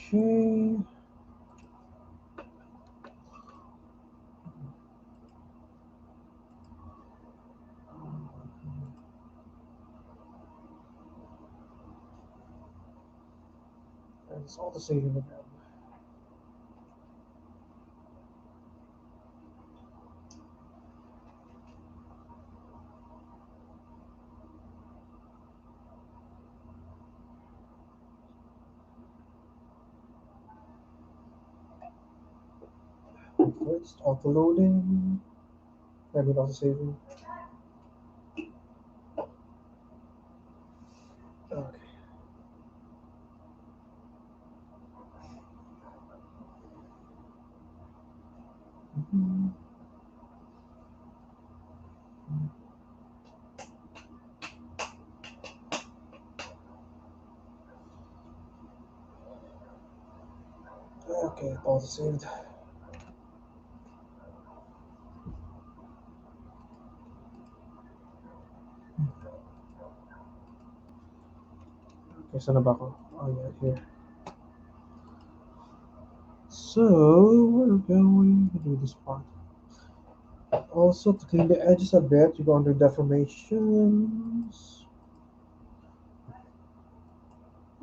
Okay. And it's all the same again. It's auto loading. Maybe not saving. Okay. Mhm. Okay, auto saved. Okay, saan na ba ako? Oh yeah, here. So we're going to do this part. Also, to clean the edges a bit, you go under deformations.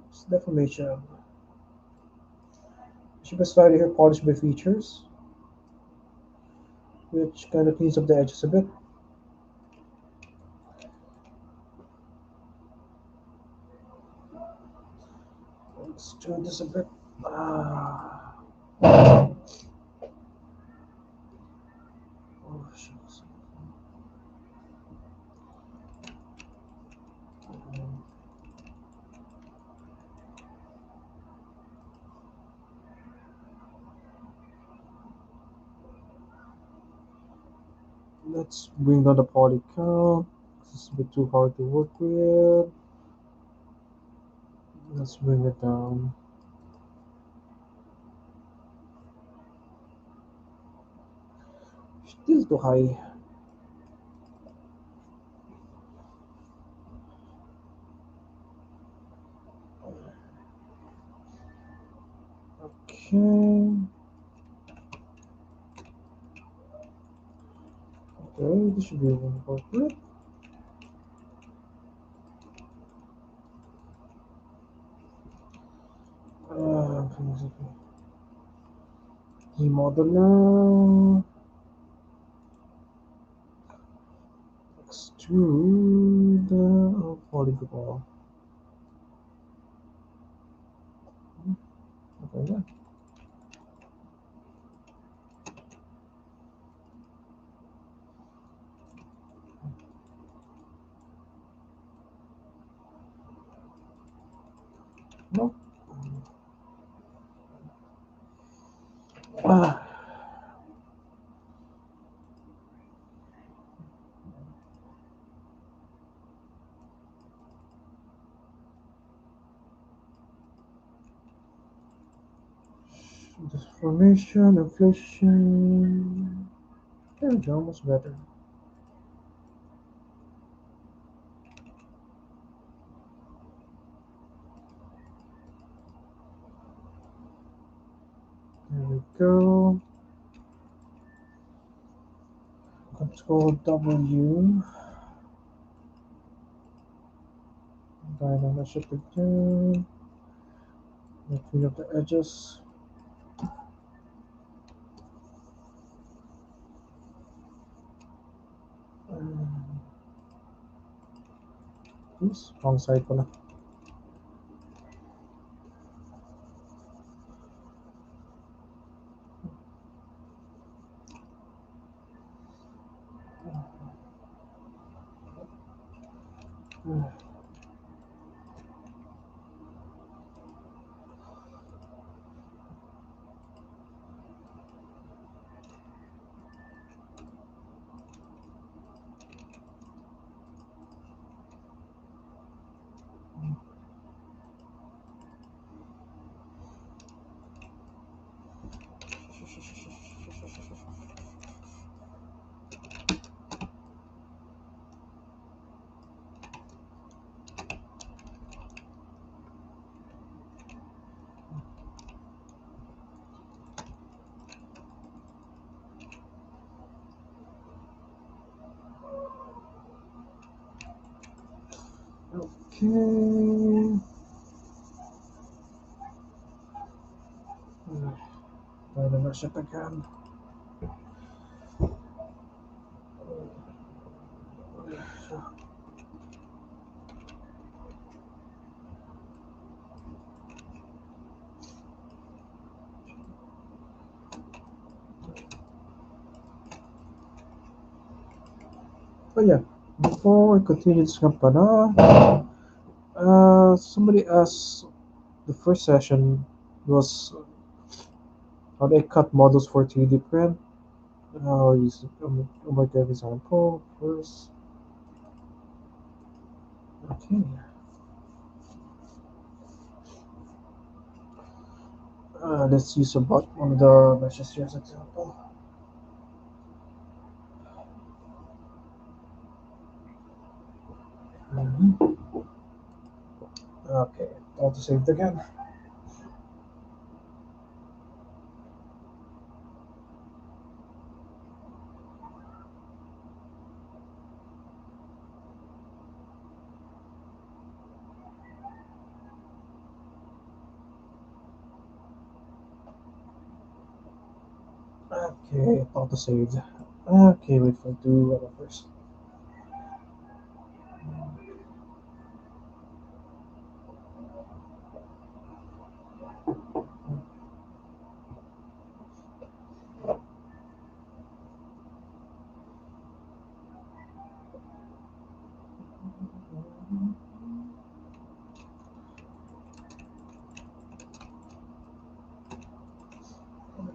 It's deformation. You should be slightly here polished by features, which kind of cleans up the edges a bit. Let's do this a bit. Ah. Oh, shucks. Let's bring down the poly count. This is a bit too hard to work with. Let's bring it down. Still too high. Okay. Okay, this should be appropriate. Remodel now. Extrude the polygonal. Okay, yeah. No. Ah. Deformation, inflation. There we go, almost better. There we go. Control W. Dynamic shift again. Clean up the edges. Oops, wrong side pala. Okay. Dynamic shift again. But yeah, before I continue this kampana, somebody asked the first session was how do I cut models for 3D print. I'll use a market example first. Okay. Let's use about one of the meshes here as example. Mhm. Okay, I'll just save it again. Okay, auto saved. Okay, wait for two other first.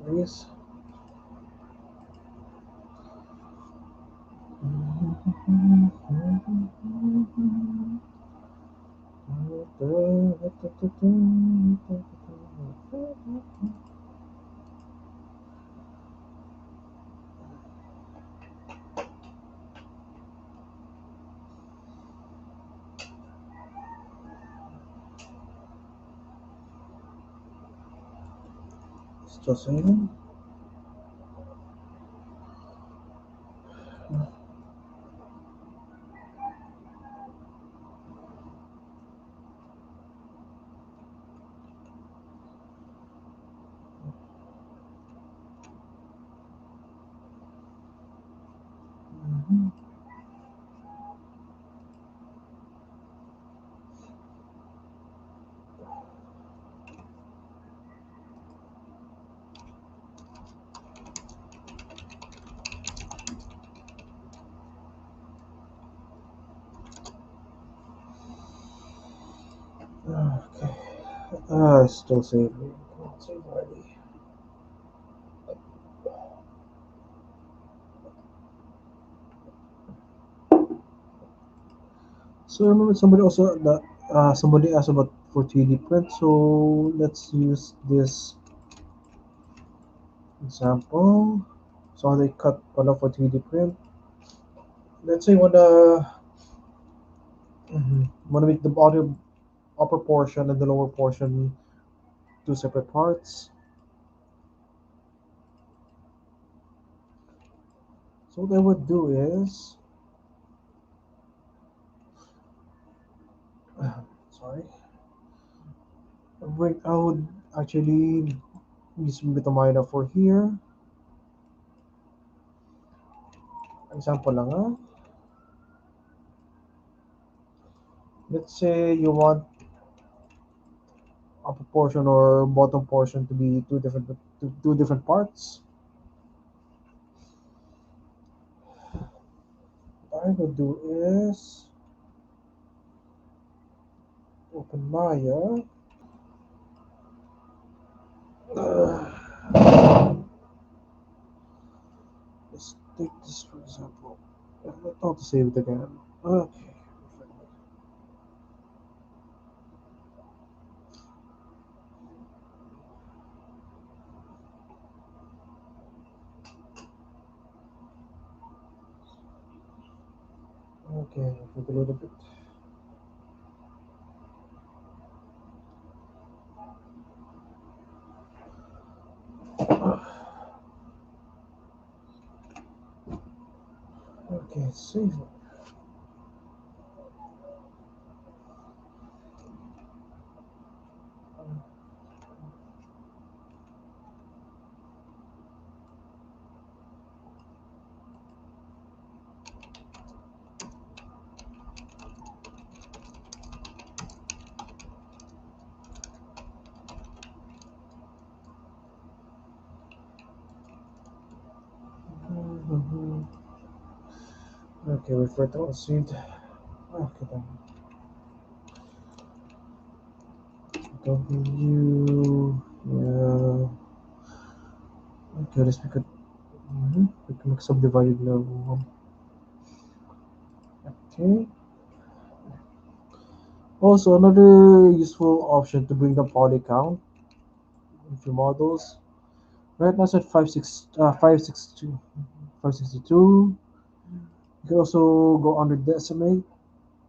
There it is. Still saving. Okay. Still saving. Save already. So I remember somebody asked about for 3D print. So let's use this example. So how they cut one for 3D print. Let's say wanna make the upper portion and the lower portion two separate parts. So what I would do is, sorry, I would actually use a bit of minor for here. Example lang ah. Let's say you want upper portion or bottom portion to be two different parts. What I would do is open Maya. Let's take this for example. Not to save it again. Okay. Okay, I think a little bit. Okay, save it. Okay, wait for it to received. Okay, then. W. Yeah. Okay, let's make it. We can make subdivided level. Okay. Also, another useful option to bring the poly count of your models. Right now it's at 562. 562. You can also go under decimate,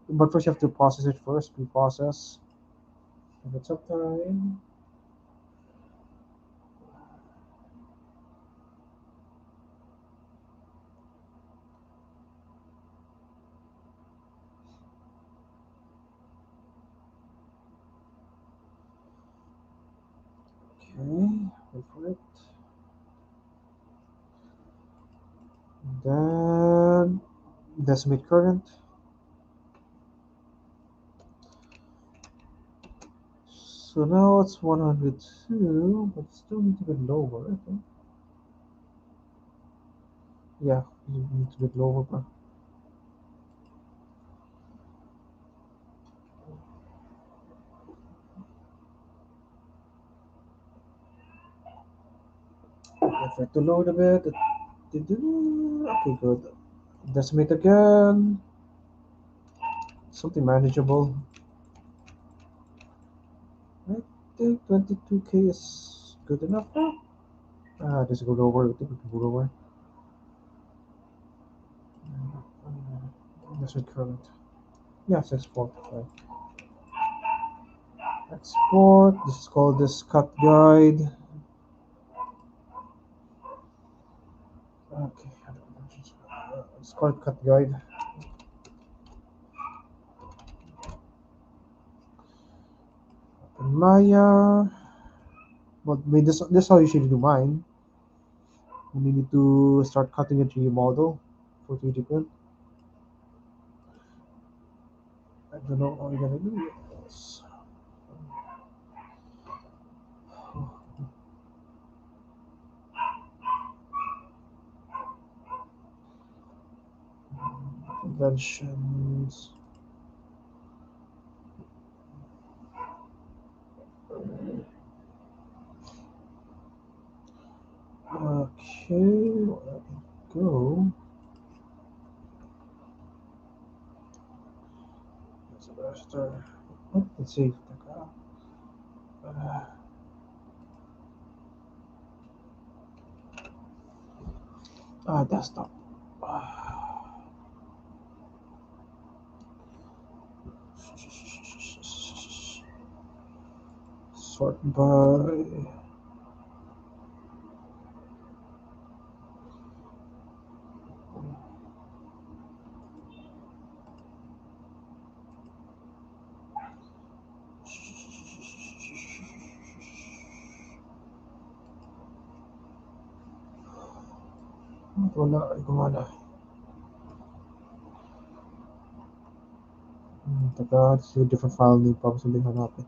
but first you have to process it first. Pre-process. Give it some time. Okay, wait for it. Then decimate current. So now it's 102, but still need to get lower, I think. Yeah, you need to get lower, but if I have to load a bit. Okay, good. Decimate again. Something manageable. I think 22K is good enough now. Does it go lower? I think we can go lower. Decimate current. Yes, export. Right. Export. This is called this cut guide. Okay. It's called cut guide. Maya. But this is how you should do mine. You need to start cutting a 3D model for 3D print. I don't know how you're gonna do this. Conventions. Okay, let me go. Let's see. Uh, desktop. Sort by. Wala, gumana. Taka, this is a different file name. Probably hanapin.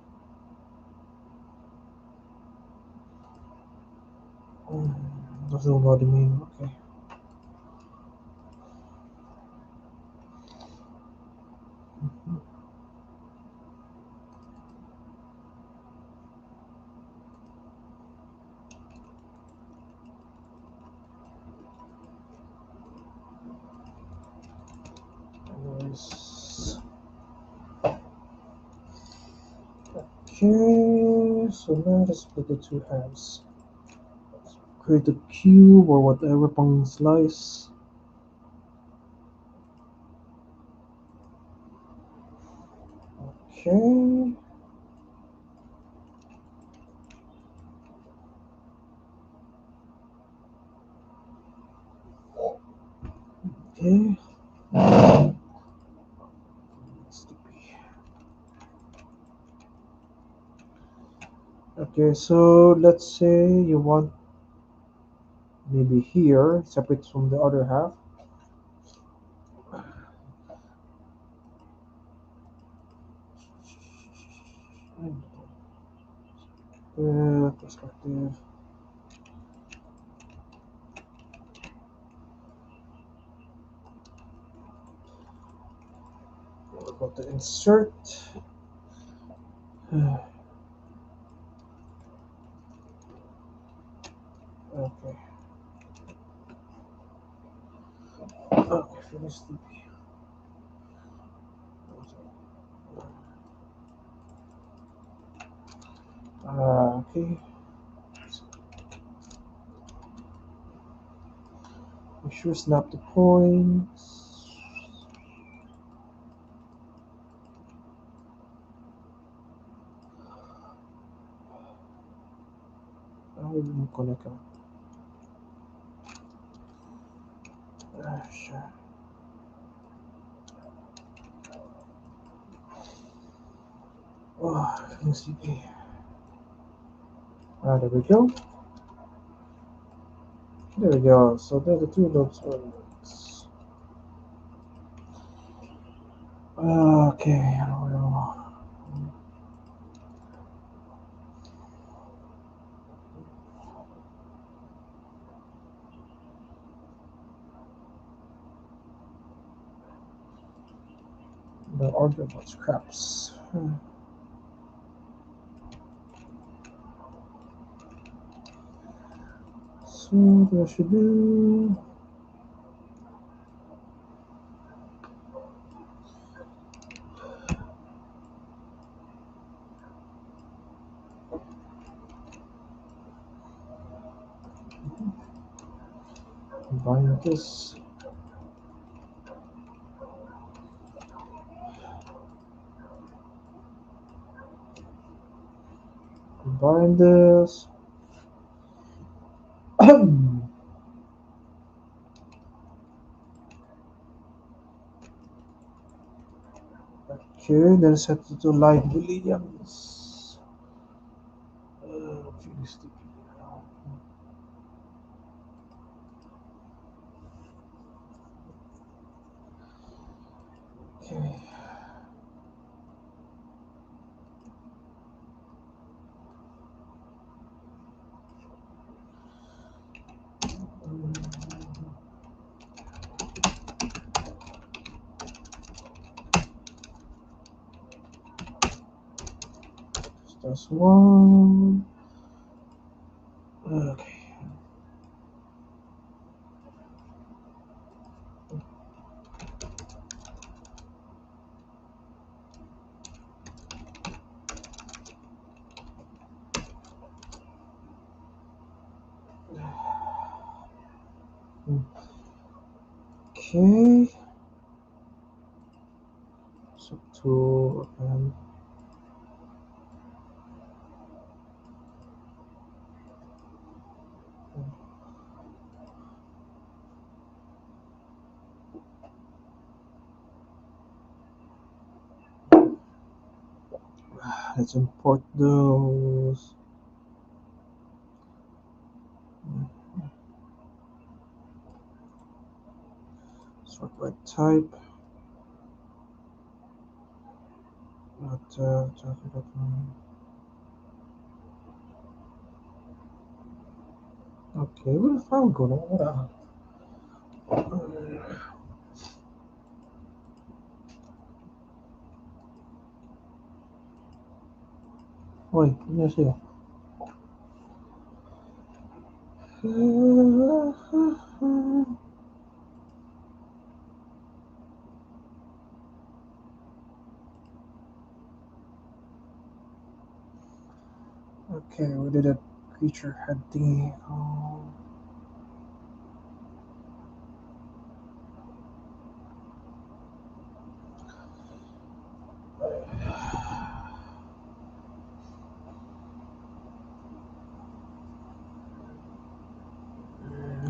Doesn't know the name. Okay. Anyways. Okay, so now let's split the two halves. Create a cube or whatever pang slice. Okay. Okay. Okay, so let's say you want maybe here, separate from the other half. Perspective. Go to insert. Okay. Okay, finish the. Okay. Make sure snap the points. I will connect. Sure. Oh, let's see. There we go. There we go. So there the two looks are. Okay. The order was scraps. So there should be. Combine this. Combine this. Okay, then set it to light booleans. Finish the. Okay. That's one. Okay. Okay. So two and let's import those. Sort by type. Not talking about one. Okay, where the file go now? Oi, minha senhora. Okay, we did a creature head thingy. Oh.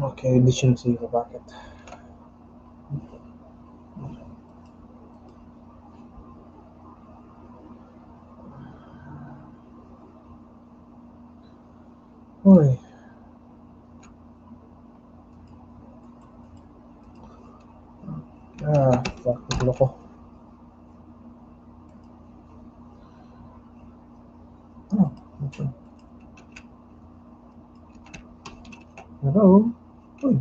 Okay, addition to the bucket. Oi. Fuck, nagulo ko. Oh, okay. Hello? Oi.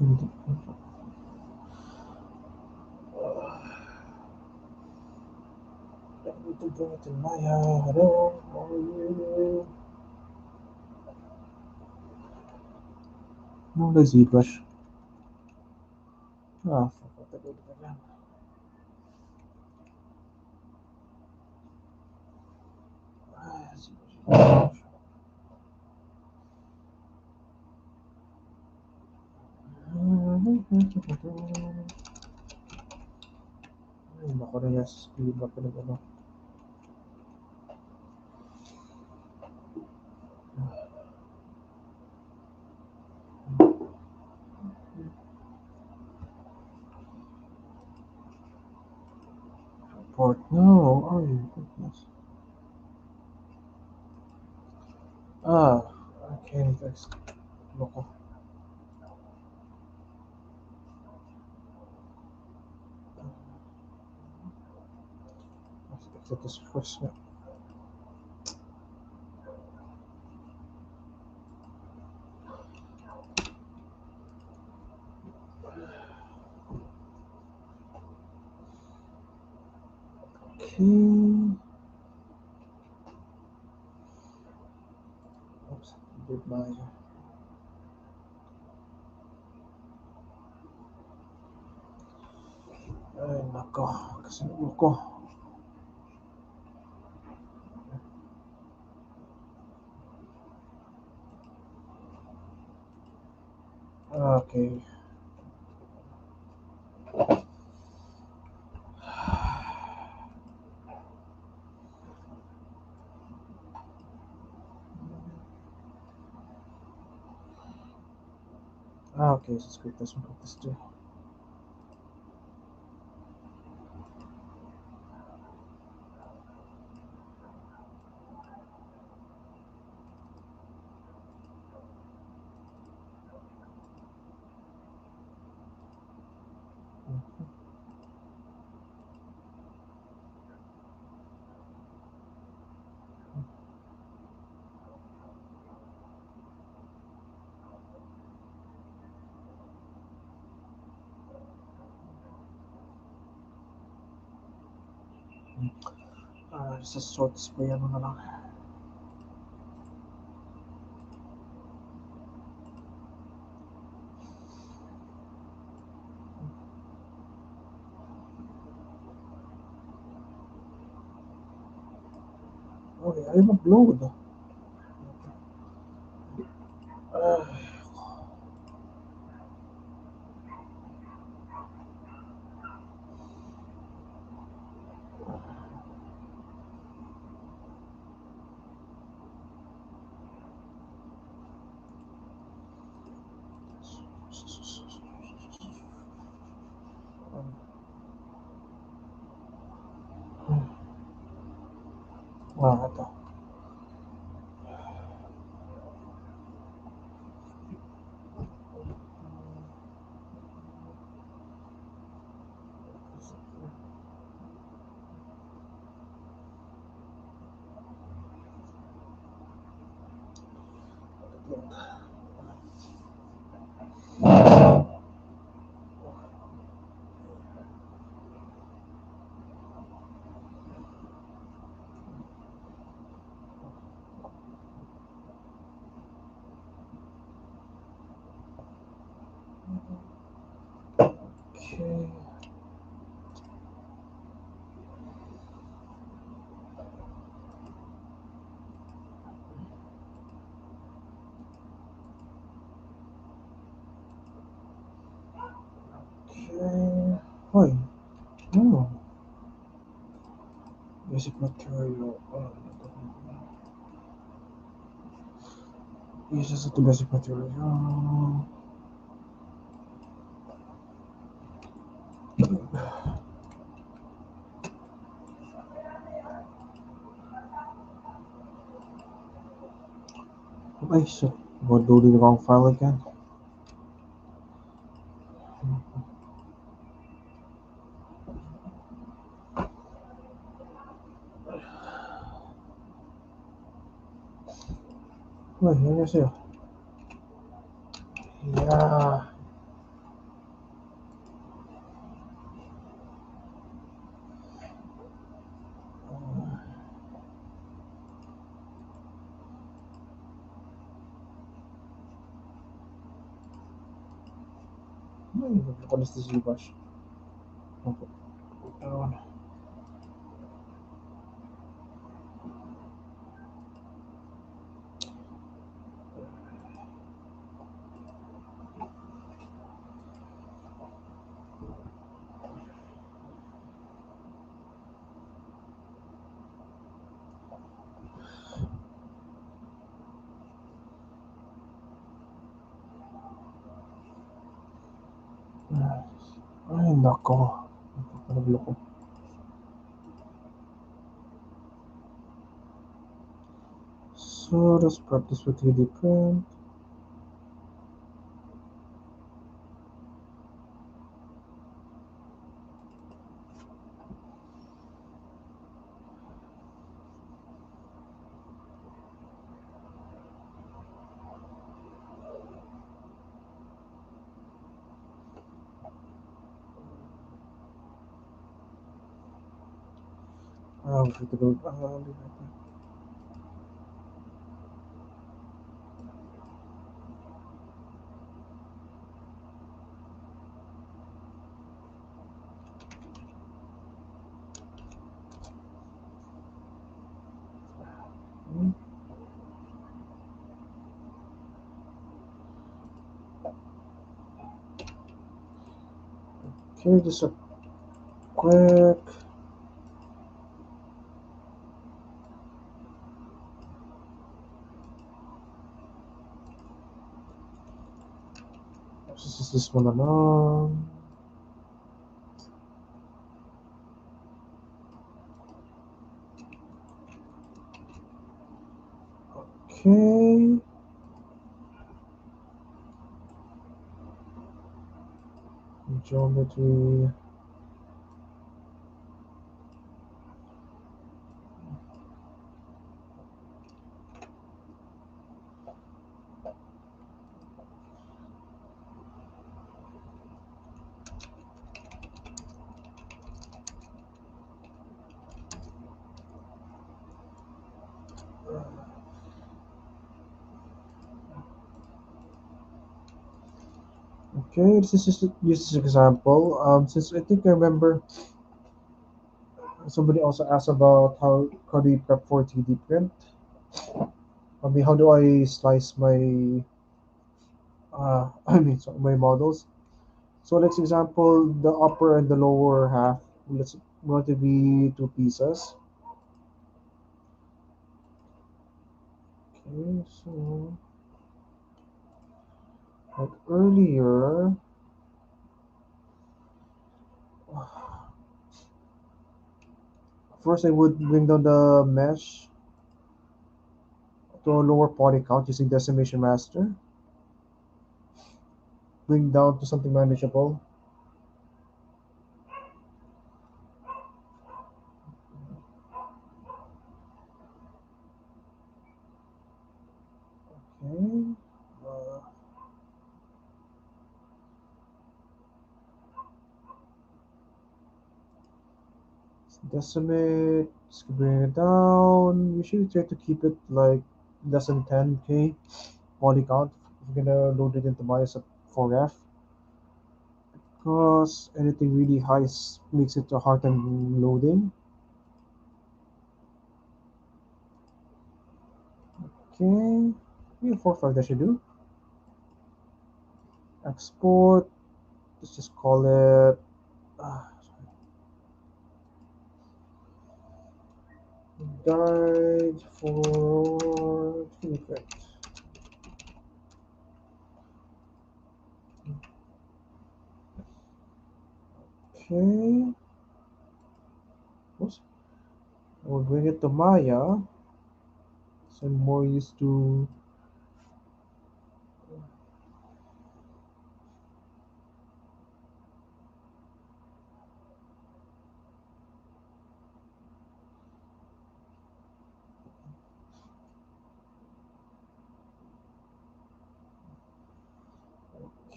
Hindi. Ito gamitin Maya. Hello. How are you? No, the ZBrush. Ah, tagal ka lang. Ah, ZBrush. Ay, naku na yan. Speed na pala ano. Port. No. Ay, goodness. Ah, okay. Thanks. Loko. Exit this first. Okay. Oops. Did my. Ay, nako. Kasi loko. Okay. Ah, okay. So let's quit this one. Put this too. Ah, sa short spray ano na lang. Okay, ayaw mag-load. Ah, ito. Okay. Okay. Hoy. No. Basic material. Uses ito basic material. Ay, shit. We're loading the wrong file again. Uy, 안녕하세요. Yeah. Ay, what is this ZBrush? Okay. Down. Ay, nako. Nagloko. So, let's practice with 3D print. We have to go. Okay, just a quick. This one along. Okay. Geometry. Okay, this is just use this example. Since I think I remember somebody also asked about how do you prep for 3D print. I mean, how do I slice my sorry, my models? So let's example the upper and the lower half. Let's going to be two pieces. Okay, so like earlier, first I would bring down the mesh to a lower poly count using decimation master. Bring down to something manageable. Okay. Uh, Decimate. Just bring it down. We should try to keep it like less than 10k poly count. If we're gonna load it into Maya 4F. Because anything really high makes it a hard time loading. Okay. Yeah, 4.5 that should do. Export. Let's just call it uh, guide for 3D. Okay. Oops. We'll bring it to Maya. So I'm more used to.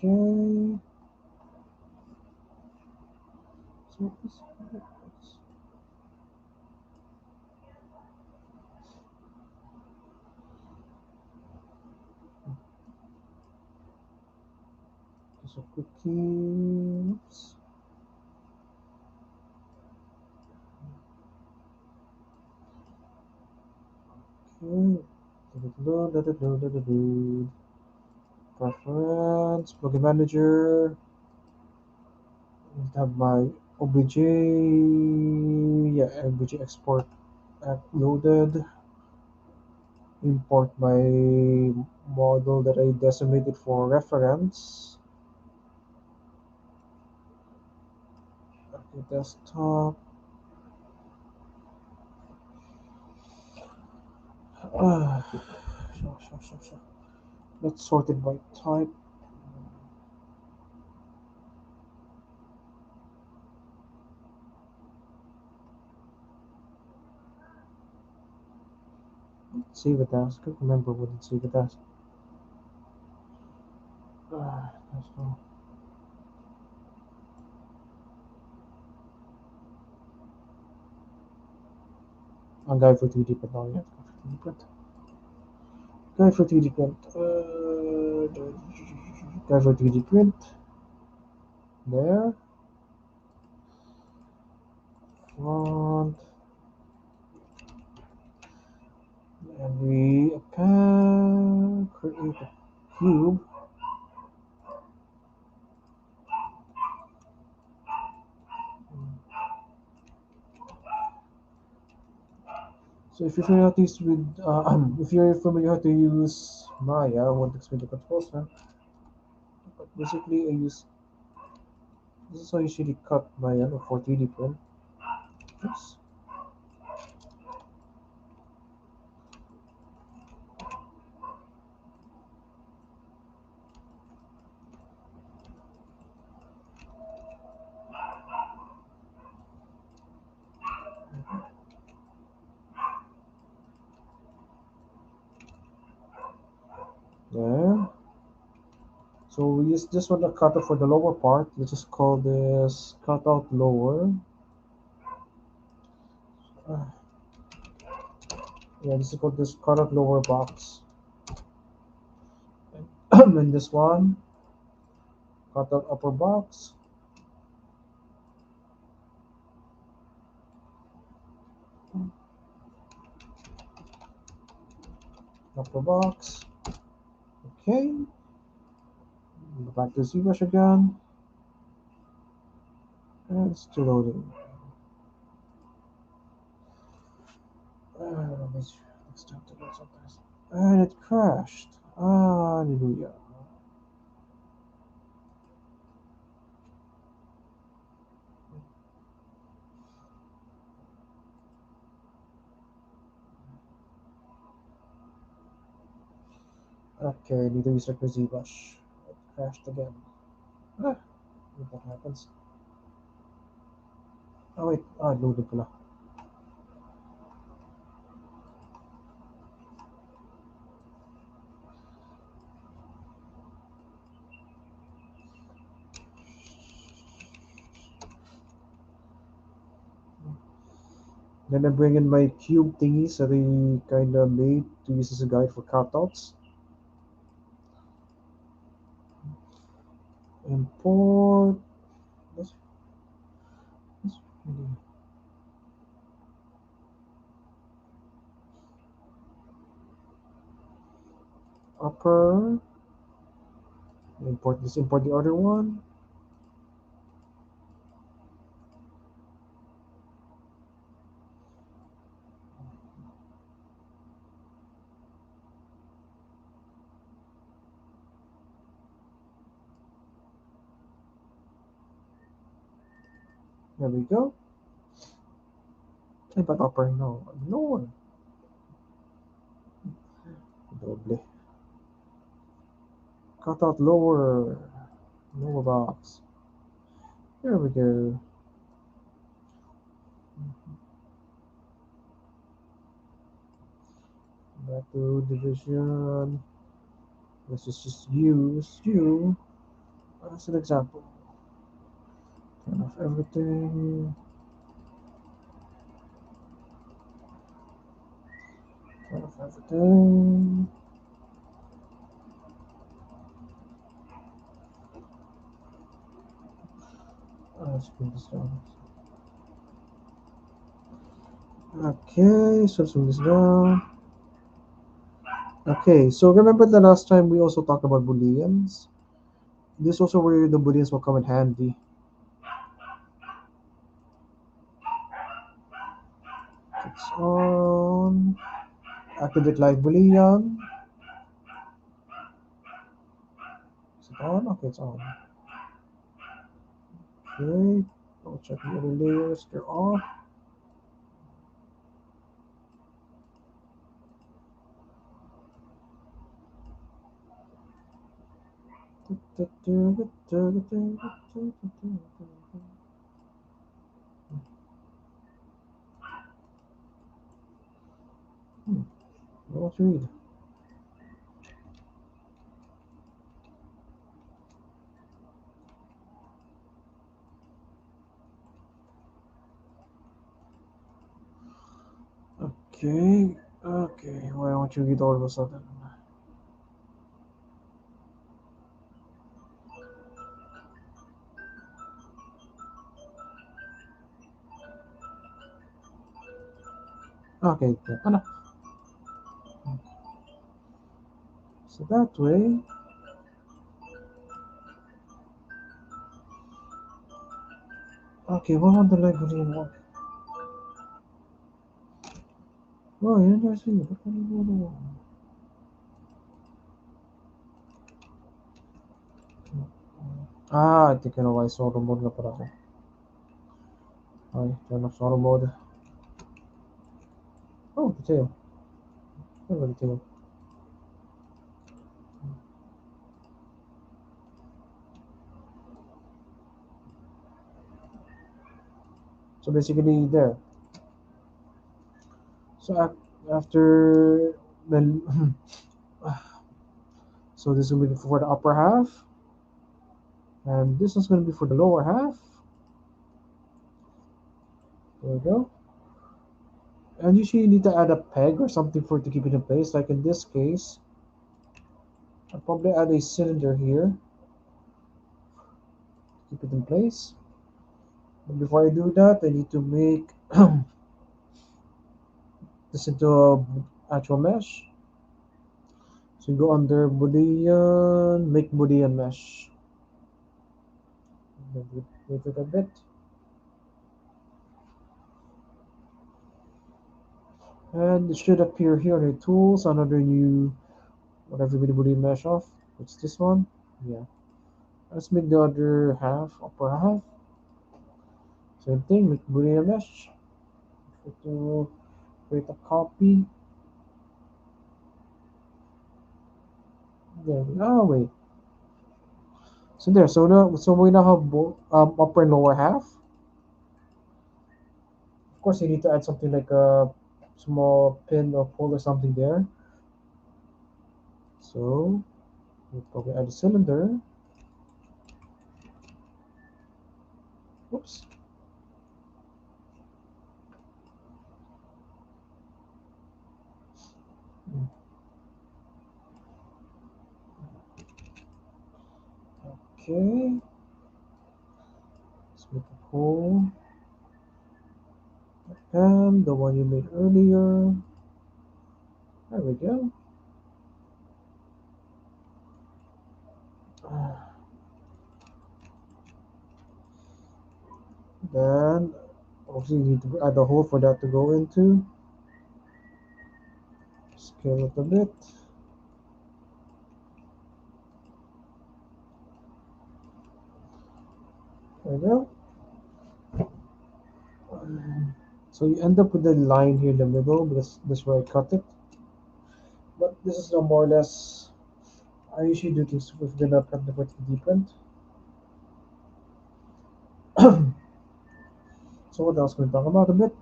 Okay. So just a quickie. Oops. Okay. Preference, plugin manager. I have my OBJ. Yeah, OBJ export app loaded. Import my model that I decimated for reference. Okay, desktop. Ah, sure. Let's sort it by type. Save it as. I can't remember what it save it as. That's no. Guide for 3D print. Oh, yeah. Guide for 3D print. Guide for 3D print. There. Font. And we can create a cube. So if you're familiar how to use with, if you're familiar how to use Maya, I won't explain the controls now. But basically, I use this is how I usually cut Maya for 3D print. Oops. There. So we use this one to cut out for the lower part. Let's just call this cutout lower. Uh, yeah, this is called this cutout lower box. And this one, cutout upper box. Upper box. Okay. Go back to ZBrush again. And it's still loading. Let's time to load sometimes. And it crashed. Hallelujah. Okay, I need to restart the ZBrush. It crashed again. Ah, if that happens. Oh wait, it loaded pala. Then I bring in my cube thingies that I kinda made to use as a guide for cutouts. Import this, this really upper. Import the other one. There we go. But upper, no. Lower. Doble. Cutout lower. Lower box. There we go. Back to division. Let's just use you. As an example, turn off everything. Turn off everything. Let's bring this down. Okay, so let's bring this down. Okay, so remember the last time we also talked about booleans? This is also where the booleans will come in handy. It's on. Activate live boolean. Is it on? Okay, it's on. Okay, I'll check the other layers. They're off. Let's read. Okay, okay. Why don't you read all of a sudden? Okay, okay. Oh, no. So that way. Okay, what on the live boolean work? Oh, yeah, I see. What can you do? I think I know why solo mode na pala ako. Okay, turn off solo mode. Oh, detail. Oh, detail. So basically there. So after then, so this will be for the upper half, and this is going to be for the lower half. There we go. And usually you need to add a peg or something for it to keep it in place. Like in this case, I'll probably add a cylinder here, keep it in place. But before I do that, I need to make this into a actual mesh. So you go under Boolean, make Boolean mesh. Wait it a bit. And it should appear here on your tools under new whatever Boolean mesh off. What's this one? Yeah. Let's make the other half, upper half. Same thing, make Boolean mesh. To create a copy. There we go. Oh, wait. So there. So we now have both upper and lower half. Of course, you need to add something like a small pin or pole or something there. So we'll probably add a cylinder. Oops. Okay. Let's make a hole. And the one you made earlier. There we go. Then obviously you need to add a hole for that to go into. Scale it a bit. There we go. So you end up with a line here in the middle because this is where I cut it. But this is now more or less. I usually do things with the cut the vertical deepened. So what else can we talk about a bit?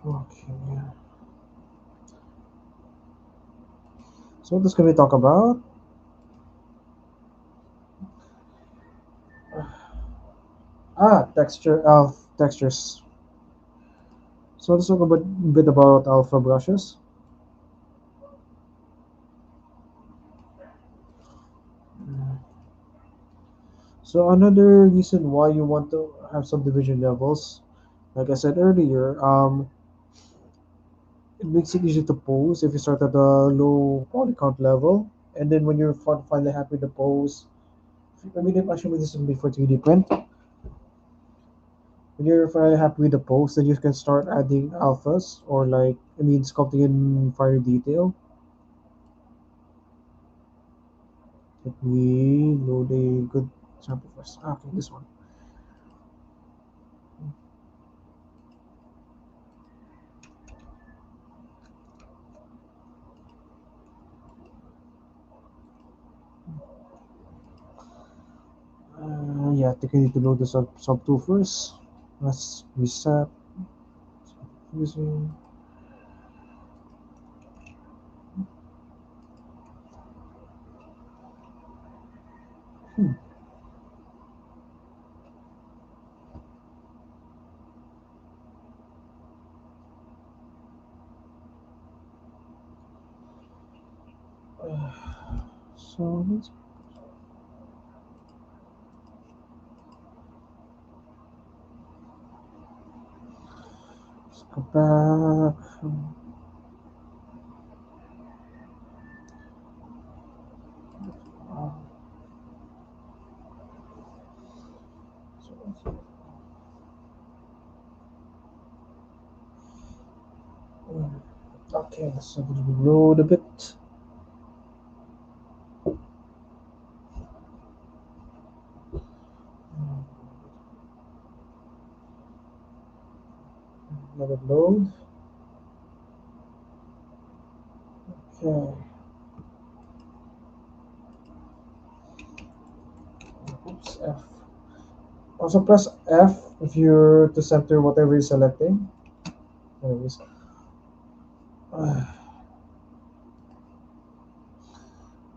Okay. So what else can we talk about? Textures. So let's talk about a bit about alpha brushes. So another reason why you want to have subdivision levels, like I said earlier, it makes it easy to pose if you start at a low poly count level, and then when you're finally happy with the pose, I mean, actually this is before 3D print. When you're finally happy with the pose, then you can start adding alphas or like I mean sculpting in finer detail. Let me load a good sample first. Okay, this one. Yeah, I think I need to load the sub 2 first. Let's reset using. Hmm. So let's go back. Uh, so, okay, so load a bit. Let it load. Okay. Oops, F. Also press F if you're to center whatever you're selecting. Anyways, uh,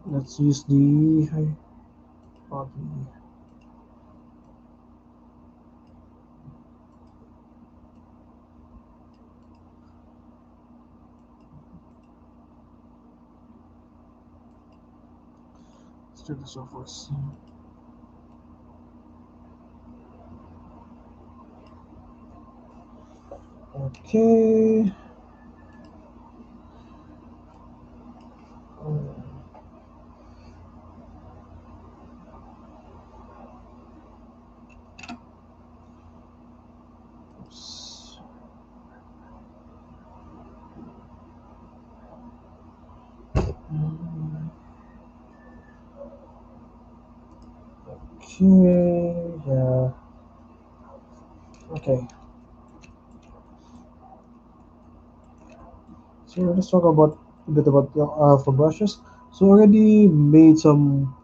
let's use the high body. Let's do this off first. Okay. Oops. Mm, okay. Yeah. Okay. So let's talk about a bit about the alpha brushes. So I already made some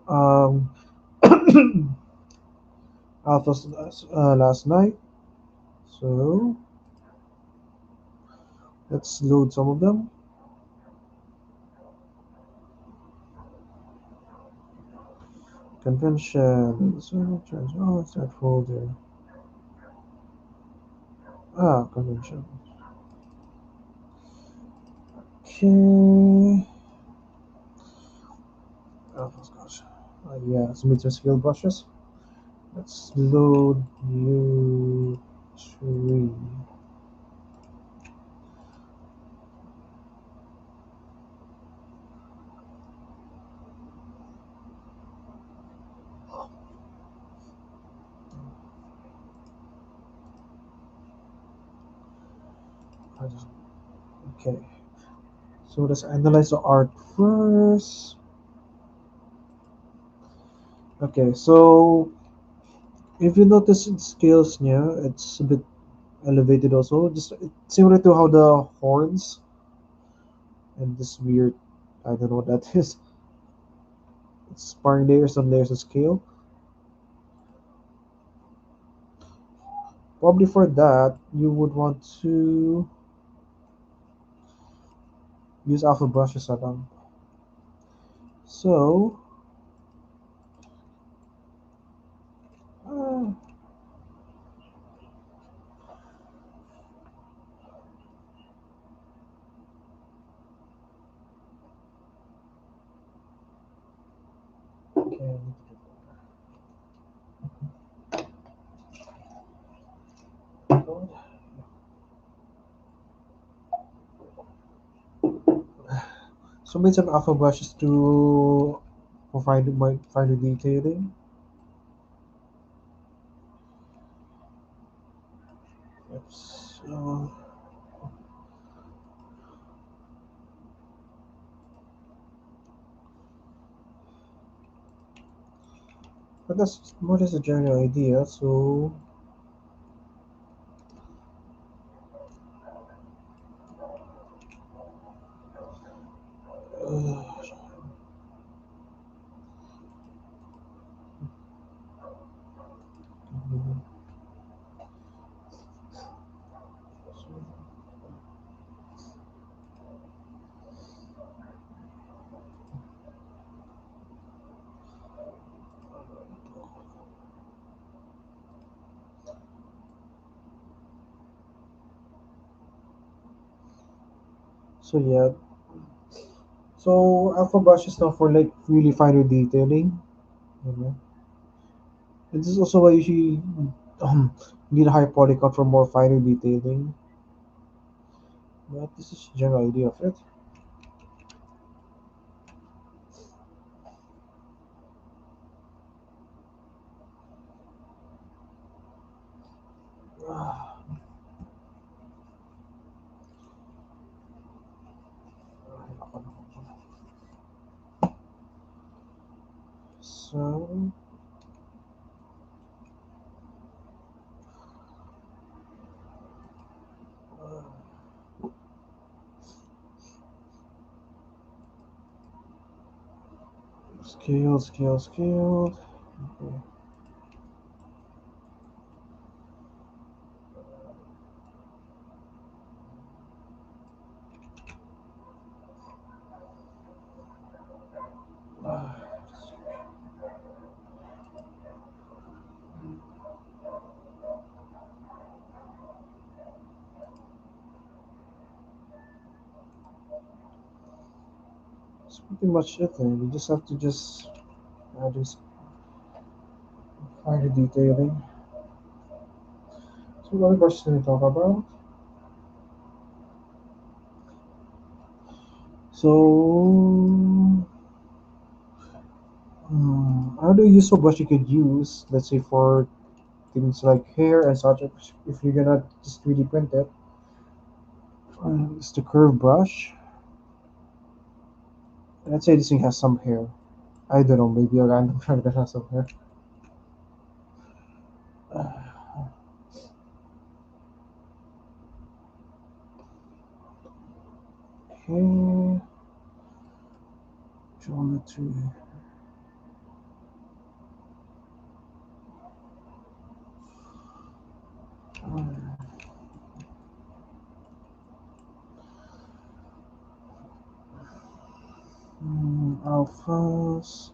um, alphas last night. So let's load some of them. Convention. So oh, it's that folder. Convention. Okay. Alphas, gosh. Yeah, some mid scale brushes. Let's load new tree. I just, okay. So let's analyze the art first. Okay, so if you notice its scales here, it's a bit elevated also. Just similar to how the horns and this weird, I don't know what that is. It's sparring layers and layers of scale. Probably for that, you would want to use alpha brushes at them. So, uh, okay, I need to do that. So made some alpha brushes to provide my finer detailing. Yep. So, but that's more or less a general idea. So, uh, so yeah. So alpha brush is not for like really finer detailing. You know, and this is also why you usually need a high poly count for more finer detailing. But this is the general idea of it. So, scaled. Okay. That's pretty much it. Then you just have to just add this finer detailing. So what other brushes can we talk about? So, another useful brush you could use, let's say for things like hair and such, if you're gonna just 3D print it, is the curve brush. Let's say this thing has some hair. I don't know, maybe a random shark that has some hair. Okay, geometry. Alphas.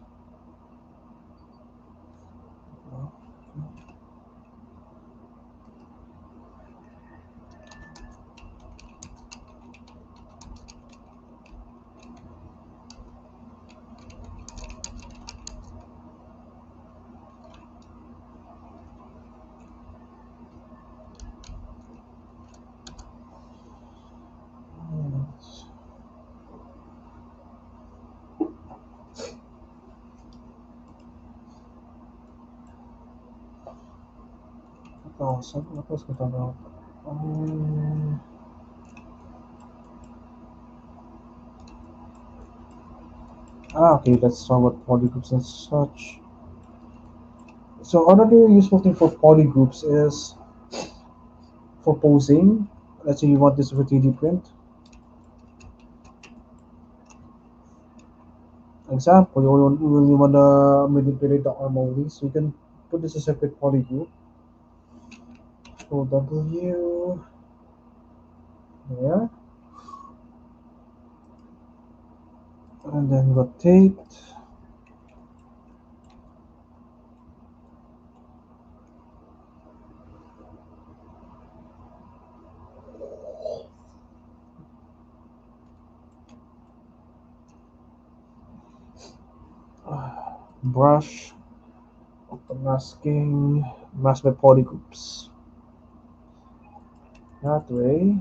What else can we talk about? Um, okay, let's talk about polygroups and such. So another useful thing for polygroups is for posing. Let's say you want this for 3D print. Example, you want to manipulate the arm only, so you can put this as a separate polygroup. So W, yeah. and then rotate. Brush, masking, mask by polygroups. That way.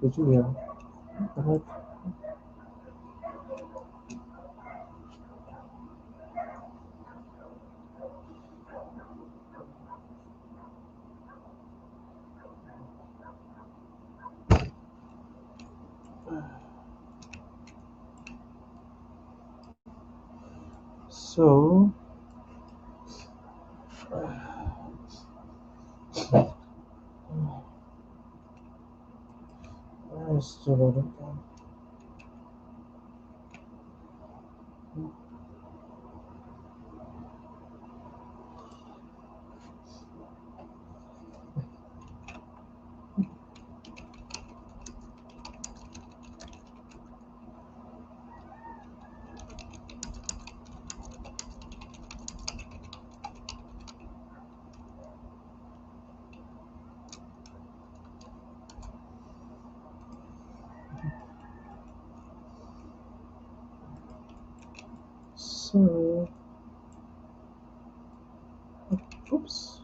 Did you hear? What So, still so, oops.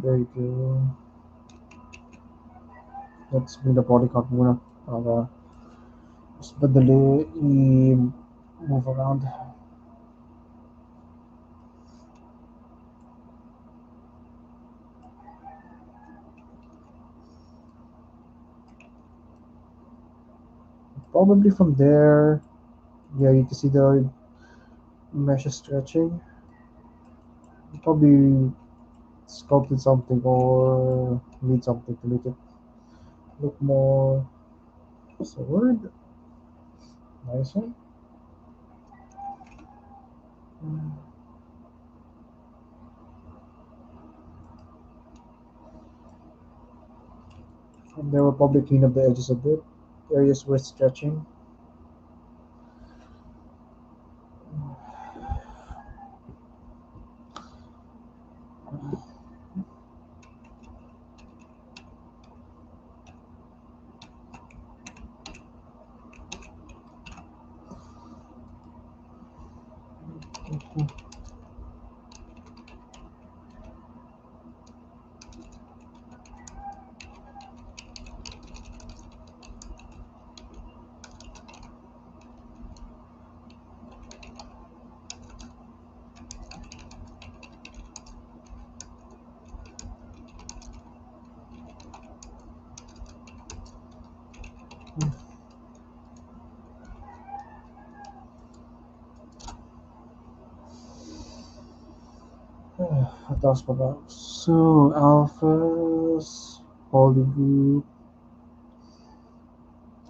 There you go. Let's bring the body count muna para mas madali i-move around. Probably from there, yeah, you can see the mesh is stretching. Probably sculpted something or made something to make it look more word. Nice one. From there, we'll probably clean up the edges a bit. Areas worth stretching. What else about? So, alphas, polygroup.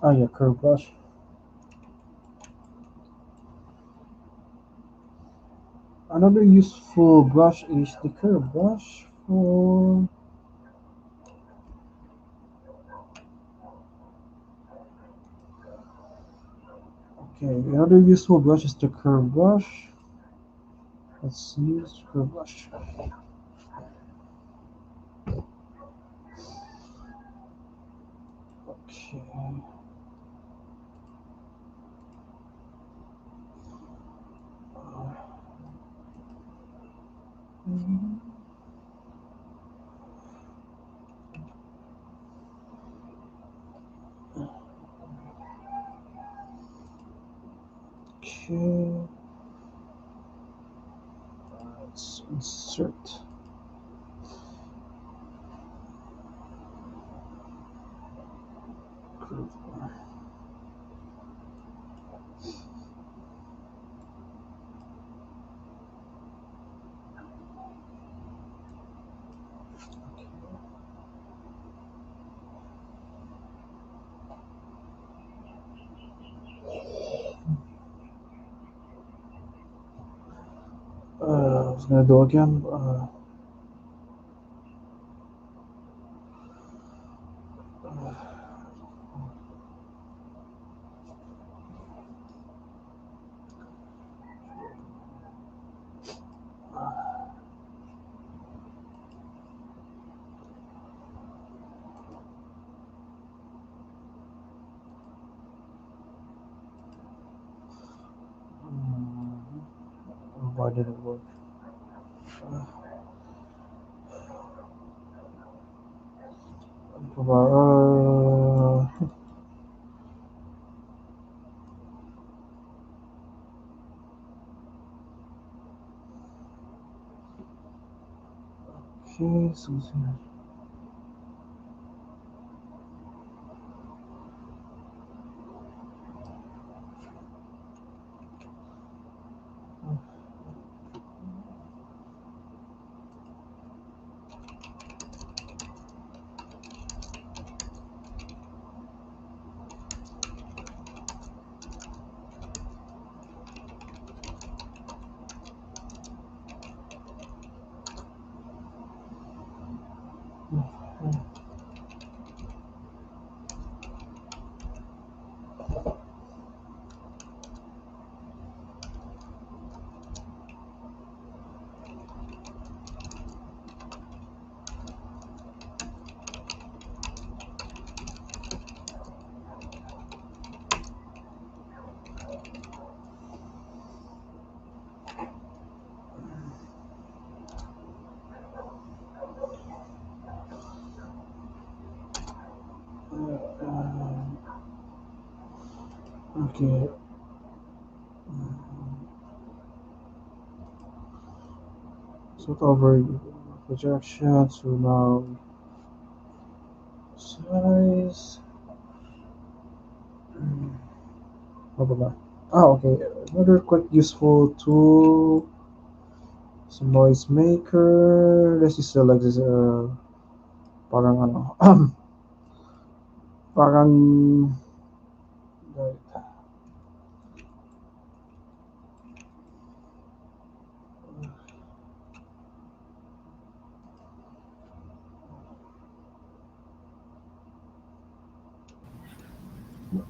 Ah, yeah, curve brush. Another useful brush is the curve brush for. Okay, another useful brush is the curve brush. Let's use curve brush. Okay. Okay. Insert. Curve. I was gonna do again. Why did it work? Okay, so okay. So over projection. So now size. Blah blah blah. Okay. Another quick useful tool. Some noise maker. Let's just select this. Parang ano. Parang.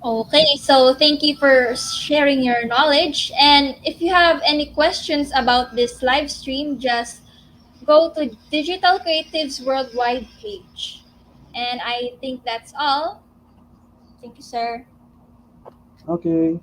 Okay, so thank you for sharing your knowledge. And if you have any questions about this live stream, just go to Digital Creatives Worldwide page. And I think that's all. Thank you, sir. Okay.